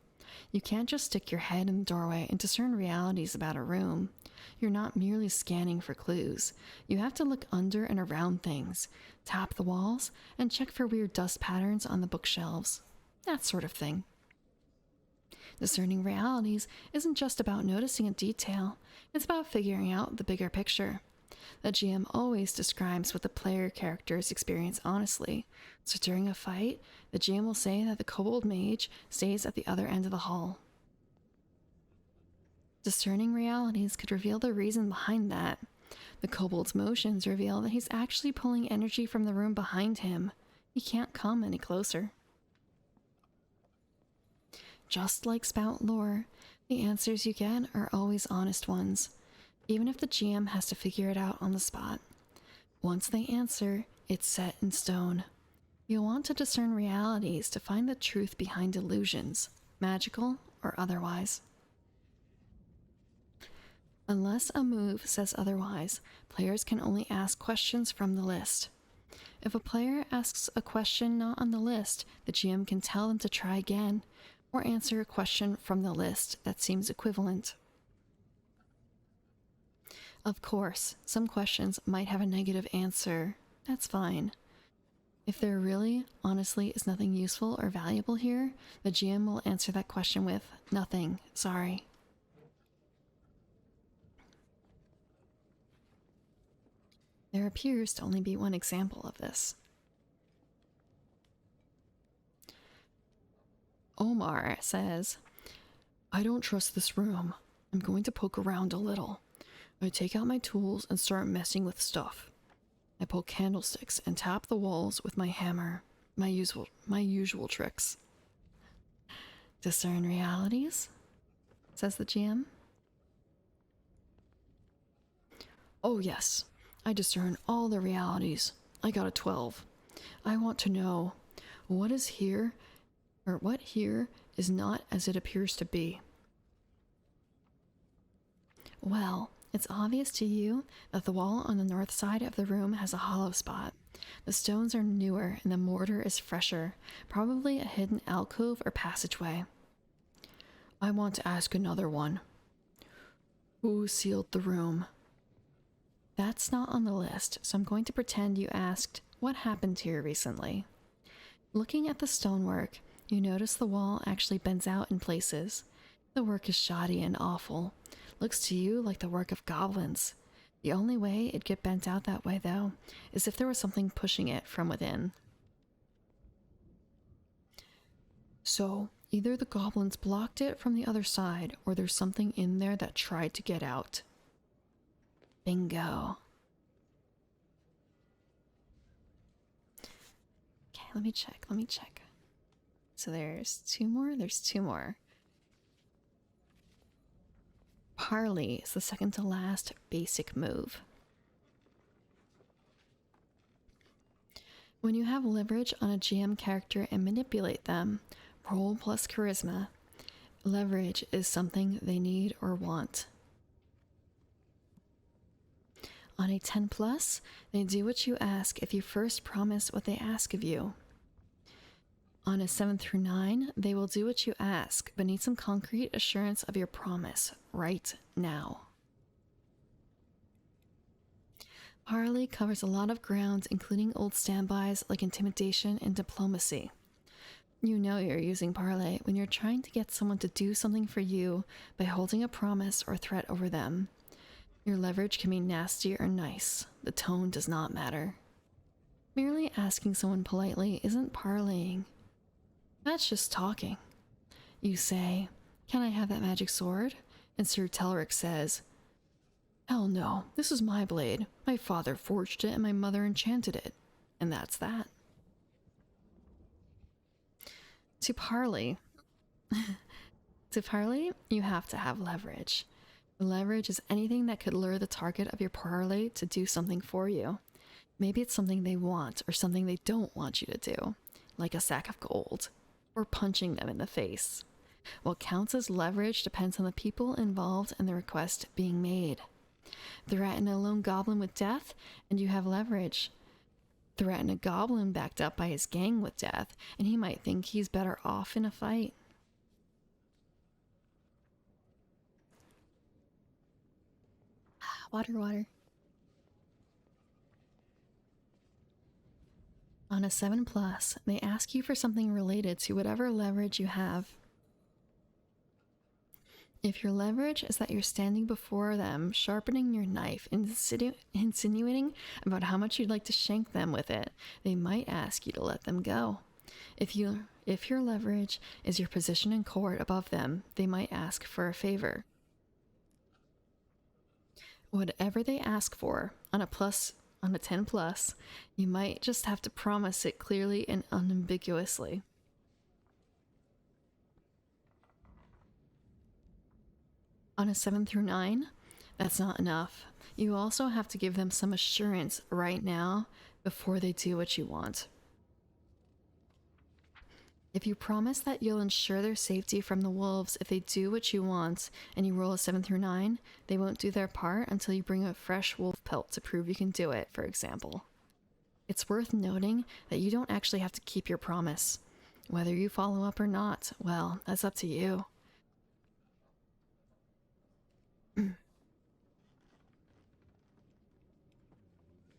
You can't just stick your head in the doorway and discern realities about a room. You're not merely scanning for clues. You have to look under and around things, tap the walls, and check for weird dust patterns on the bookshelves. That sort of thing. Discerning realities isn't just about noticing a detail, it's about figuring out the bigger picture. The GM always describes what the player characters experience honestly, so during a fight, the GM will say that the kobold mage stays at the other end of the hall. Discerning realities could reveal the reason behind that. The kobold's motions reveal that he's actually pulling energy from the room behind him. He can't come any closer. Just like Spout lore, the answers you get are always honest ones, even if the GM has to figure it out on the spot. Once they answer, it's set in stone. You'll want to discern realities to find the truth behind illusions, magical or otherwise. Unless a move says otherwise, players can only ask questions from the list. If a player asks a question not on the list, the GM can tell them to try again, or answer a question from the list that seems equivalent. Of course, some questions might have a negative answer. That's fine. If there really, honestly, is nothing useful or valuable here, the GM will answer that question with, "Nothing, sorry." There appears to only be one example of this. Omar says, "I don't trust this room. I'm going to poke around a little. I take out my tools and start messing with stuff. I pull candlesticks and tap the walls with my hammer. My usual tricks." Discern realities? Says the GM. "Oh yes, I discern all the realities. I got a 12. I want to know what is here, or what here is not as it appears to be." Well, it's obvious to you that the wall on the north side of the room has a hollow spot. The stones are newer and the mortar is fresher, probably a hidden alcove or passageway. "I want to ask another one. Who sealed the room?" That's not on the list, so I'm going to pretend you asked what happened here recently. Looking at the stonework, you notice the wall actually bends out in places. The work is shoddy and awful. Looks to you like the work of goblins. The only way it'd get bent out that way, though, is if there was something pushing it from within. So, either the goblins blocked it from the other side, or there's something in there that tried to get out. Bingo. Okay, let me check. So there's two more. Parley is the second to last basic move. When you have leverage on a GM character and manipulate them, roll plus charisma. Leverage is something they need or want. On a 10 plus, they do what you ask if you first promise what they ask of you. On a 7 through 9, they will do what you ask, but need some concrete assurance of your promise right now. Parley covers a lot of ground, including old standbys like intimidation and diplomacy. You know you're using Parley when you're trying to get someone to do something for you by holding a promise or threat over them. Your leverage can be nasty or nice. The tone does not matter. Merely asking someone politely isn't parleying. That's just talking. You say, "Can I have that magic sword?" And Sir Telric says, "Hell no, this is my blade. My father forged it and my mother enchanted it." And that's that. To parley, you have to have leverage. Leverage is anything that could lure the target of your parley to do something for you. Maybe it's something they want or something they don't want you to do, like a sack of gold, or punching them in the face. What counts as leverage depends on the people involved and the request being made. Threaten a lone goblin with death, and you have leverage. Threaten a goblin backed up by his gang with death, and he might think he's better off in a fight. Water. On a 7 plus, they ask you for something related to whatever leverage you have. If your leverage is that you're standing before them, sharpening your knife, insinuating about how much you'd like to shank them with it, they might ask you to let them go. If your leverage is your position in court above them, they might ask for a favor. Whatever they ask for on a 10 plus, you might just have to promise it clearly and unambiguously. On a 7 through 9, that's not enough. You also have to give them some assurance right now before they do what you want. If you promise that you'll ensure their safety from the wolves if they do what you want and you roll a 7 through 9, they won't do their part until you bring a fresh wolf pelt to prove you can do it, for example. It's worth noting that you don't actually have to keep your promise. Whether you follow up or not, well, that's up to you.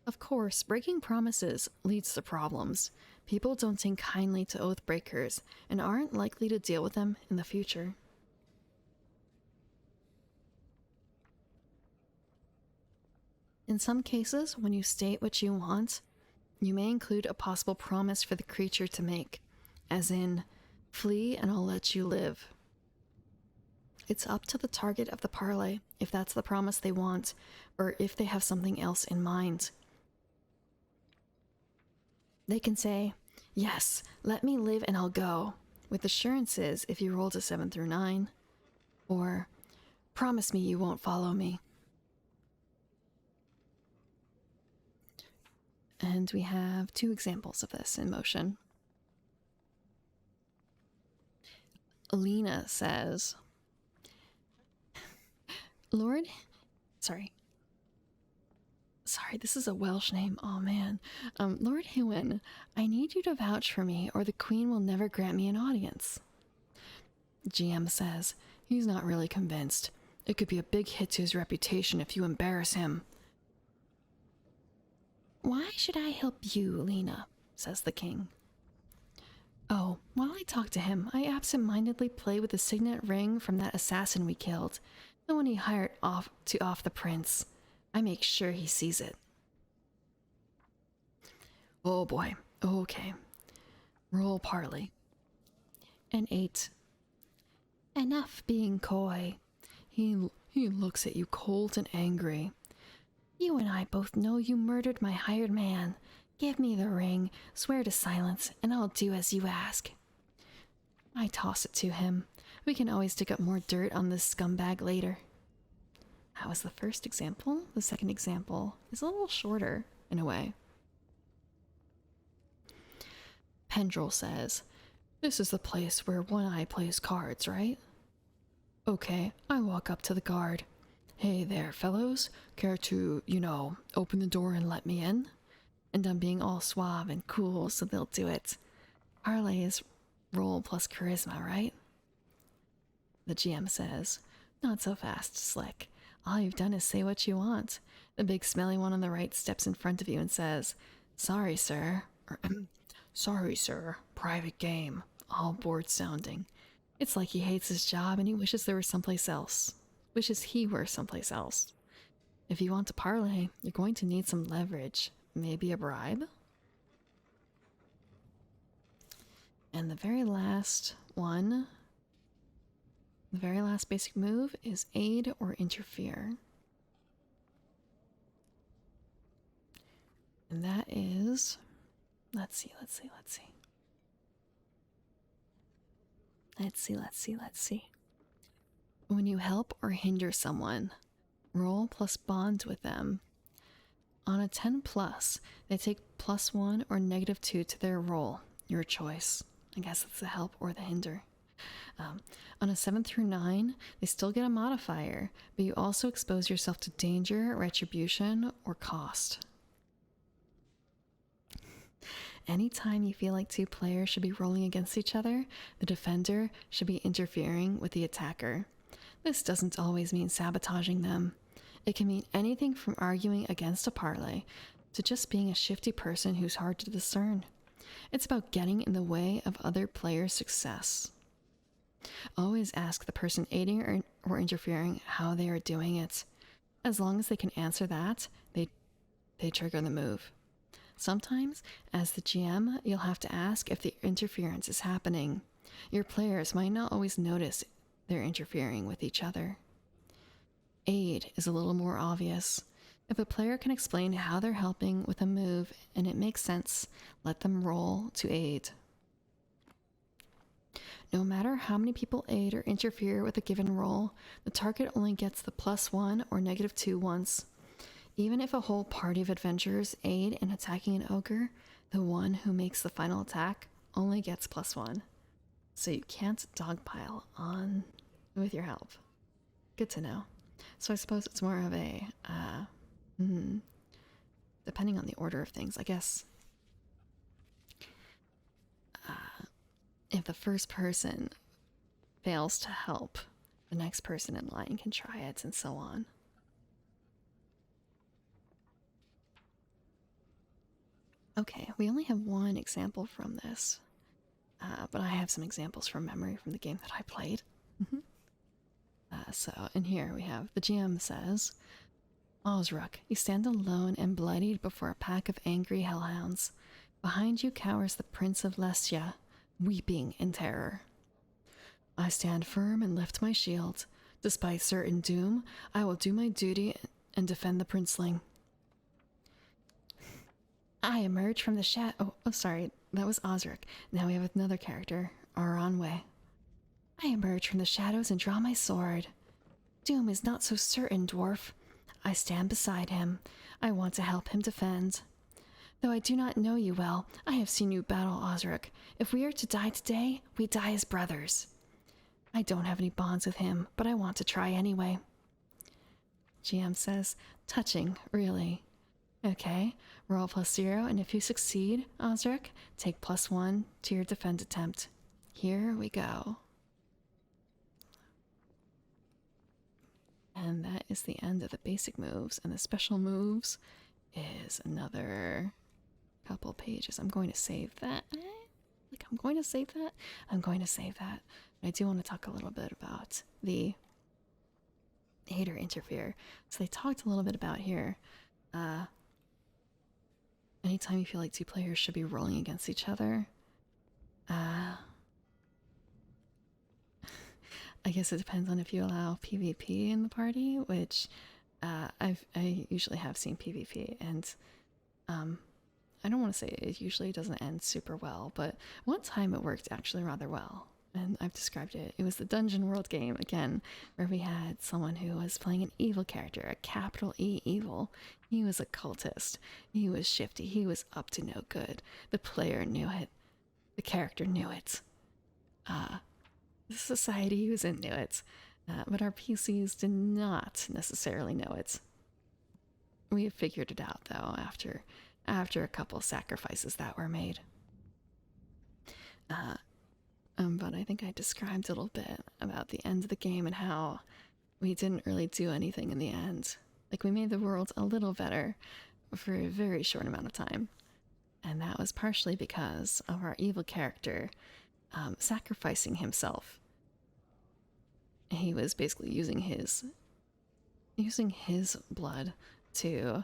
Of course, breaking promises leads to problems. People don't take kindly to oath breakers and aren't likely to deal with them in the future. In some cases, when you state what you want, you may include a possible promise for the creature to make, as in, flee and I'll let you live. It's up to the target of the parlay if that's the promise they want, or if they have something else in mind. They can say, yes, let me live and I'll go, with assurances if you rolled a 7 through 9, or promise me you won't follow me. And we have 2 examples of this in motion. Alina says, Sorry, this is a Welsh name. Oh man. Lord Hywin, I need you to vouch for me or the Queen will never grant me an audience. GM says, he's not really convinced. It could be a big hit to his reputation if you embarrass him. Why should I help you, Lena? Says the king. Oh, while I talk to him, I absent-mindedly play with the signet ring from that assassin we killed, the one he hired off the prince. I make sure he sees it. Oh boy. Okay. Roll parley. An 8. Enough being coy. He looks at you cold and angry. You and I both know you murdered my hired man. Give me the ring, swear to silence, and I'll do as you ask. I toss it to him. We can always dig up more dirt on this scumbag later. That was the first example. The second example is a little shorter, in a way. Pendrell says, this is the place where One Eye plays cards, right? Okay, I walk up to the guard. Hey there, fellows. Care to, open the door and let me in? And I'm being all suave and cool, so they'll do it. Parlay is roll plus charisma, right? The GM says, not so fast, Slick. All you've done is say what you want. The big smelly one on the right steps in front of you and says, sorry, sir. Or, sorry, sir. Private game. All bored sounding. It's like he hates his job and he wishes there was someplace else. Wishes he were someplace else. If you want to parlay, you're going to need some leverage. Maybe a bribe? And the very last one, the very last basic move is aid or interfere. And that is, let's see. When you help or hinder someone, roll plus bond with them. On a 10 plus, they take +1 or -2 to their roll. Your choice. I guess it's the help or the hinder. On a 7 through 9, they still get a modifier, but you also expose yourself to danger, retribution, or cost. Anytime you feel like 2 players should be rolling against each other, the defender should be interfering with the attacker. This doesn't always mean sabotaging them. It can mean anything from arguing against a parlay to just being a shifty person who's hard to discern. It's about getting in the way of other players' success. Always ask the person aiding or interfering how they are doing it. As long as they can answer that, they trigger the move. Sometimes, as the GM, you'll have to ask if the interference is happening. Your players might not always notice they're interfering with each other. Aid is a little more obvious. If a player can explain how they're helping with a move and it makes sense, let them roll to aid. No matter how many people aid or interfere with a given roll, the target only gets the +1 or -2 once. Even if a whole party of adventurers aid in attacking an ogre, the one who makes the final attack only gets +1. So you can't dogpile on with your help. Good to know. So I suppose it's more of a, depending on the order of things, I guess. If the first person fails to help, the next person in line can try it, and so on. Okay, we only have one example from this, but I have some examples from memory from the game that I played. So in here we have the GM says, Osrook, you stand alone and bloodied before a pack of angry hellhounds. Behind you cowers the Prince of Lestia, weeping in terror. I stand firm and lift my shield. Despite certain doom, I will do my duty and defend the princeling. I emerge from the shadow. Oh, sorry, that was Osric. Now we have another character, Aranwe. I emerge from the shadows and draw my sword. Doom is not so certain, dwarf. I stand beside him. I want to help him defend. Though I do not know you well, I have seen you battle Osric. If we are to die today, we die as brothers. I don't have any bonds with him, but I want to try anyway. GM says, touching, really. Okay, roll +0, and if you succeed, Osric, take +1 to your defend attempt. Here we go. And that is the end of the basic moves, and the special moves is another couple pages. I'm going to save that. I'm going to save that. But I do want to talk a little bit about the aid or interfere. So they talked a little bit about here. Anytime you feel like two players should be rolling against each other. I guess it depends on if you allow PvP in the party, which I usually have seen PvP, and I don't want to say it usually doesn't end super well, but one time it worked actually rather well, and I've described it. It was the Dungeon World game, again, where we had someone who was playing an evil character, a capital E evil. He was a cultist. He was shifty. He was up to no good. The player knew it. The character knew it. The society he was in knew it. But our PCs did not necessarily know it. We figured it out, though, after a couple sacrifices that were made. But I think I described a little bit about the end of the game and how we didn't really do anything in the end. Like, we made the world a little better for a very short amount of time. And that was partially because of our evil character sacrificing himself. He was basically using his blood to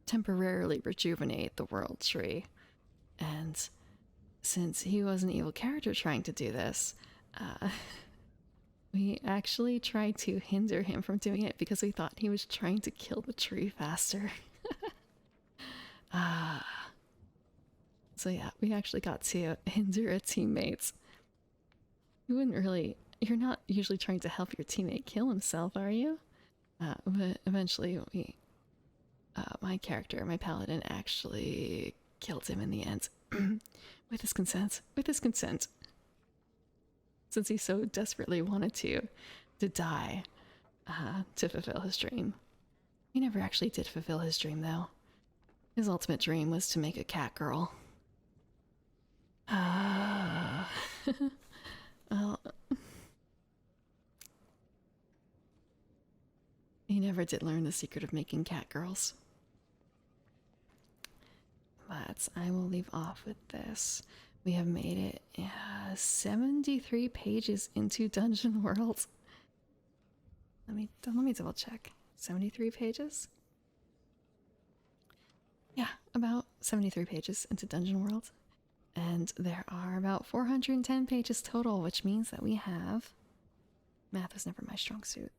temporarily rejuvenate the world tree. And since he was an evil character trying to do this, we actually tried to hinder him from doing it because we thought he was trying to kill the tree faster. So yeah, we actually got to hinder a teammate. You're not usually trying to help your teammate kill himself, are you? But eventually my character, my paladin, actually killed him in the end. With his consent. Since he so desperately wanted to die to fulfill his dream. He never actually did fulfill his dream, though. His ultimate dream was to make a cat girl. Well, he never did learn the secret of making cat girls. But I will leave off with this. We have made it 73 pages into Dungeon World. Let me double check. 73 pages? Yeah, about 73 pages into Dungeon World. And there are about 410 pages total, which means that we have... Math was never my strong suit.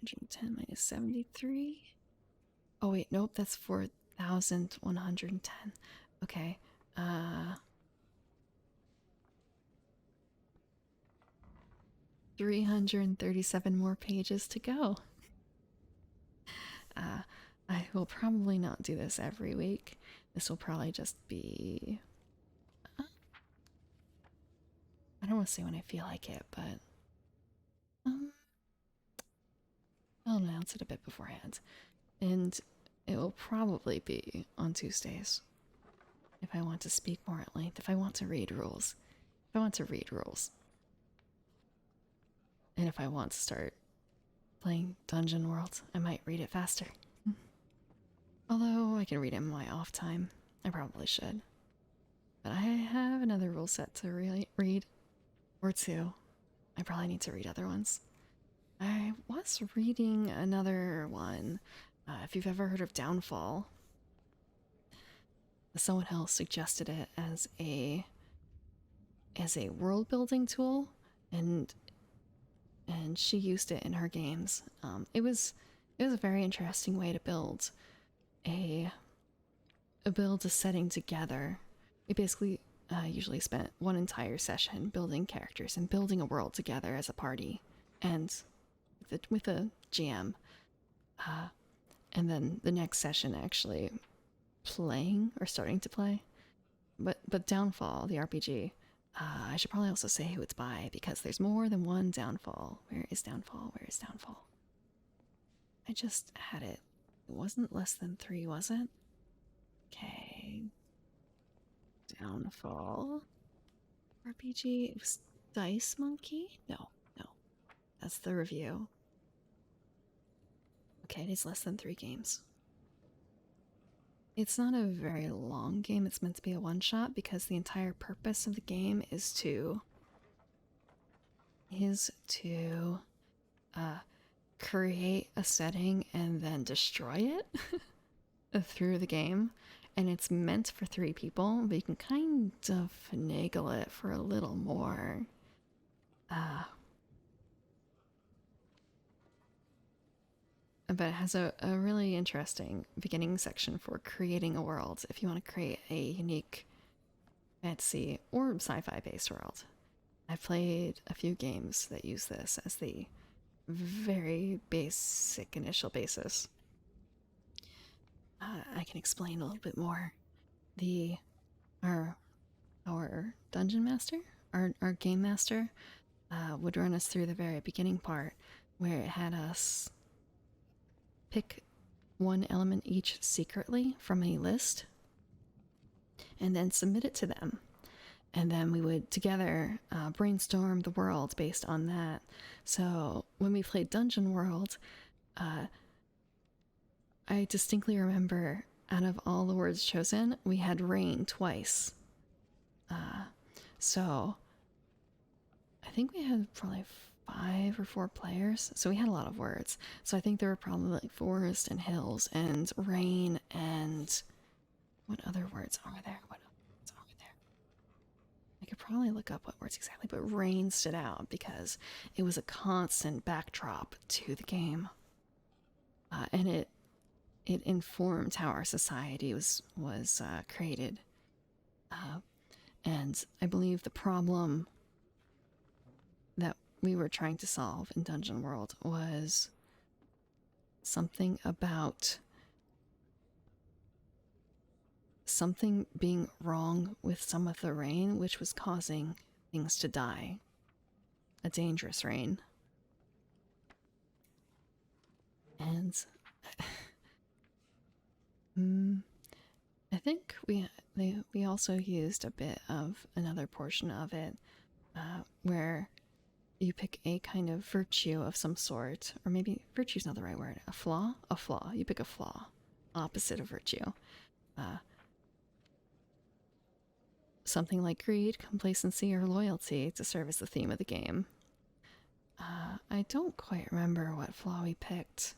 110 minus 73. Oh, wait, nope, that's 4,110. Okay, 337 more pages to go. Uh, I will probably not do this every week. This will probably just be. I don't want to say when I feel like it, but um, I'll announce it a bit beforehand. And it will probably be on Tuesdays. If I want to speak more at length, if I want to read rules. If I want to read rules. And if I want to start playing Dungeon World, I might read it faster. Although I can read it in my off time. I probably should. But I have another rule set to read. Or two. I probably need to read other ones. I was reading another one. If you've ever heard of Downfall, someone else suggested it as a world building tool, and she used it in her games. It was a very interesting way to build a setting together. We basically usually spent one entire session building characters and building a world together as a party, and with a GM, and then the next session actually playing or starting to play. But Downfall, the RPG, I should probably also say who it's by, because there's more than one Downfall. Where is Downfall? Where is Downfall? I just had it. It wasn't less than 3, was it? Okay. Downfall. RPG. It was Dice Monkey? No. That's the review. Okay, it is less than 3 games. It's not a very long game. It's meant to be a one-shot because the entire purpose of the game is to create a setting and then destroy it through the game. And it's meant for 3 people, but you can kind of finagle it for a little more. But it has a really interesting beginning section for creating a world if you want to create a unique fantasy or sci-fi based world. I've played a few games that use this as the very basic initial basis. I can explain a little bit more. Our dungeon master, our game master, would run us through the very beginning part where it had us pick one element each secretly from a list and then submit it to them. And then we would together brainstorm the world based on that. So when we played Dungeon World, I distinctly remember out of all the words chosen, we had rain twice. So I think we had probably 5 or 4 players, so we had a lot of words. So I think there were probably like forest and hills and rain and what other words are there? I could probably look up what words exactly, but rain stood out because it was a constant backdrop to the game, and it informed how our society was created. And I believe the problem that we were trying to solve in Dungeon World was something about something being wrong with some of the rain, which was causing things to die. A dangerous rain. And I think we also used a bit of another portion of it where you pick a kind of virtue of some sort, or maybe virtue's not the right word. A flaw. You pick a flaw, opposite of virtue. Something like greed, complacency, or loyalty to serve as the theme of the game. I don't quite remember what flaw we picked.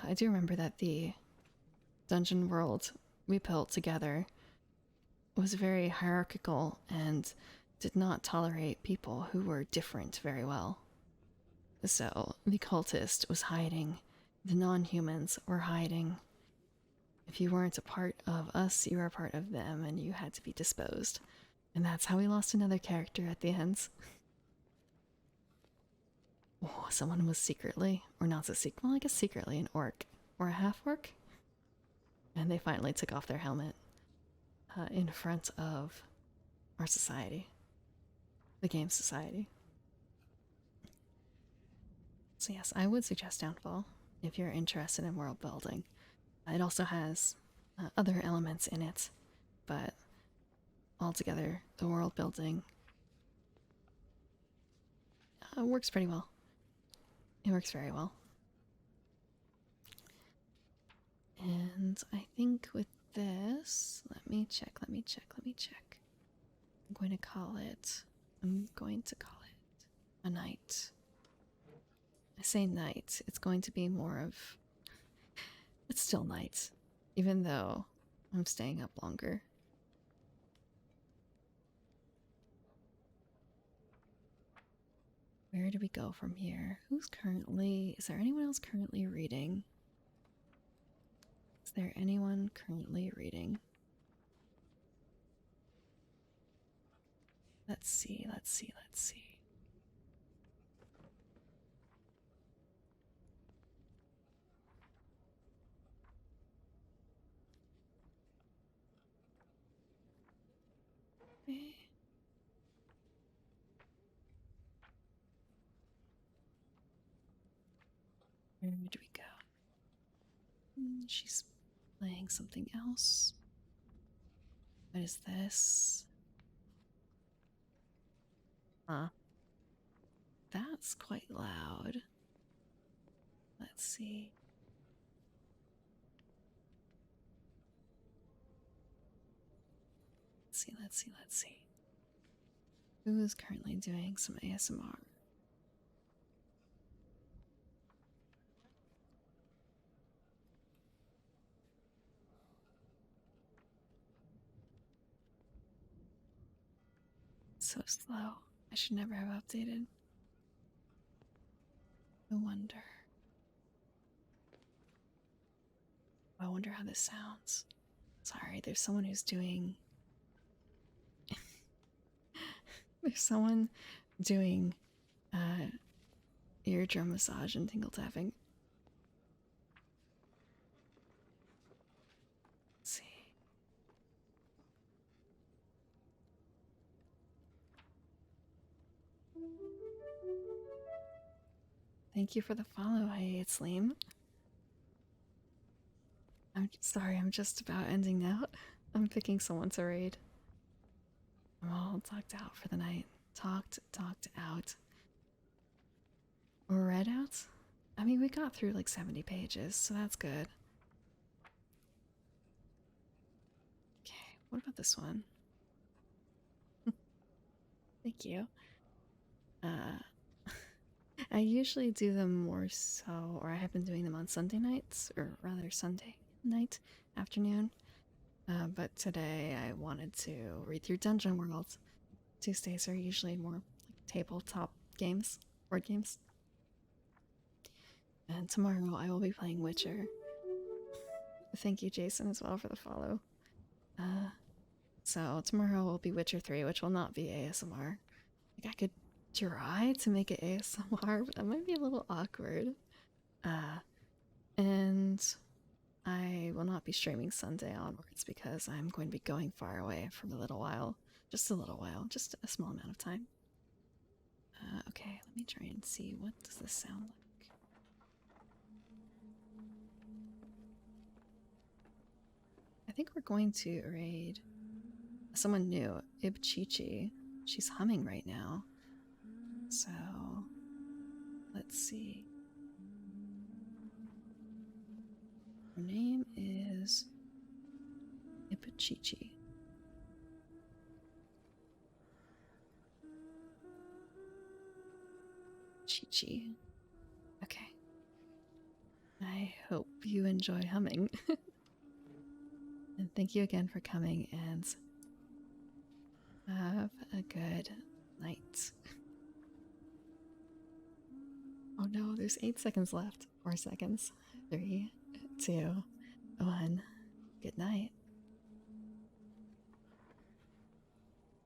I do remember that the Dungeon World we built together was very hierarchical and did not tolerate people who were different very well. So the cultist was hiding. The non humans were hiding. If you weren't a part of us, you were a part of them, and you had to be disposed. And that's how we lost another character at the end. Oh, someone was secretly, or not so secret, well, I guess secretly an orc, or a half orc. And they finally took off their helmet in front of our society, the game society. So, yes, I would suggest Downfall if you're interested in world building. It also has other elements in it, but altogether, the world building works pretty well. It works very well. And I think with this, let me check. I'm going to call it a night. I say night, it's going to be more of, it's still night, even though I'm staying up longer. Where do we go from here? Is there anyone else currently reading? Is there anyone currently reading? Let's see. Okay. Where do we go? She's playing something else. What is this? Huh. That's quite loud. Let's see. Let's see. Who is currently doing some ASMR? So slow. I should never have updated. No wonder. I wonder how this sounds. Sorry, there's someone who's doing. There's someone doing eardrum massage and tingle tapping. Let's see. Thank you for the follow. Hey, it's Liam. I'm sorry, I'm just about ending out. I'm picking someone to raid. I'm all talked out for the night. Talked out. Or read out? I mean, we got through like 70 pages, so that's good. Okay, what about this one? Thank you. I usually do them more so, or I have been doing them on Sunday nights, or rather Sunday night, afternoon. But today I wanted to read through Dungeon World. Tuesdays are usually more like tabletop games, board games. And tomorrow I will be playing Witcher. Thank you, Jason, as well for the follow. So tomorrow will be Witcher 3, which will not be ASMR. Like, I could try to make it ASMR, but that might be a little awkward. And I will not be streaming Sunday onwards because I'm going to be going far away for a little while. Just a little while, just a small amount of time. Okay, let me try and see. What does this sound like? I think we're going to raid someone new, Ibchichi. She's humming right now. So, let's see. Her name is Ipachichi. Chichi. Okay. I hope you enjoy humming. And thank you again for coming, and have a good night. Oh no, there's 8 seconds left. 4 seconds. 3, 2, 1. Good night.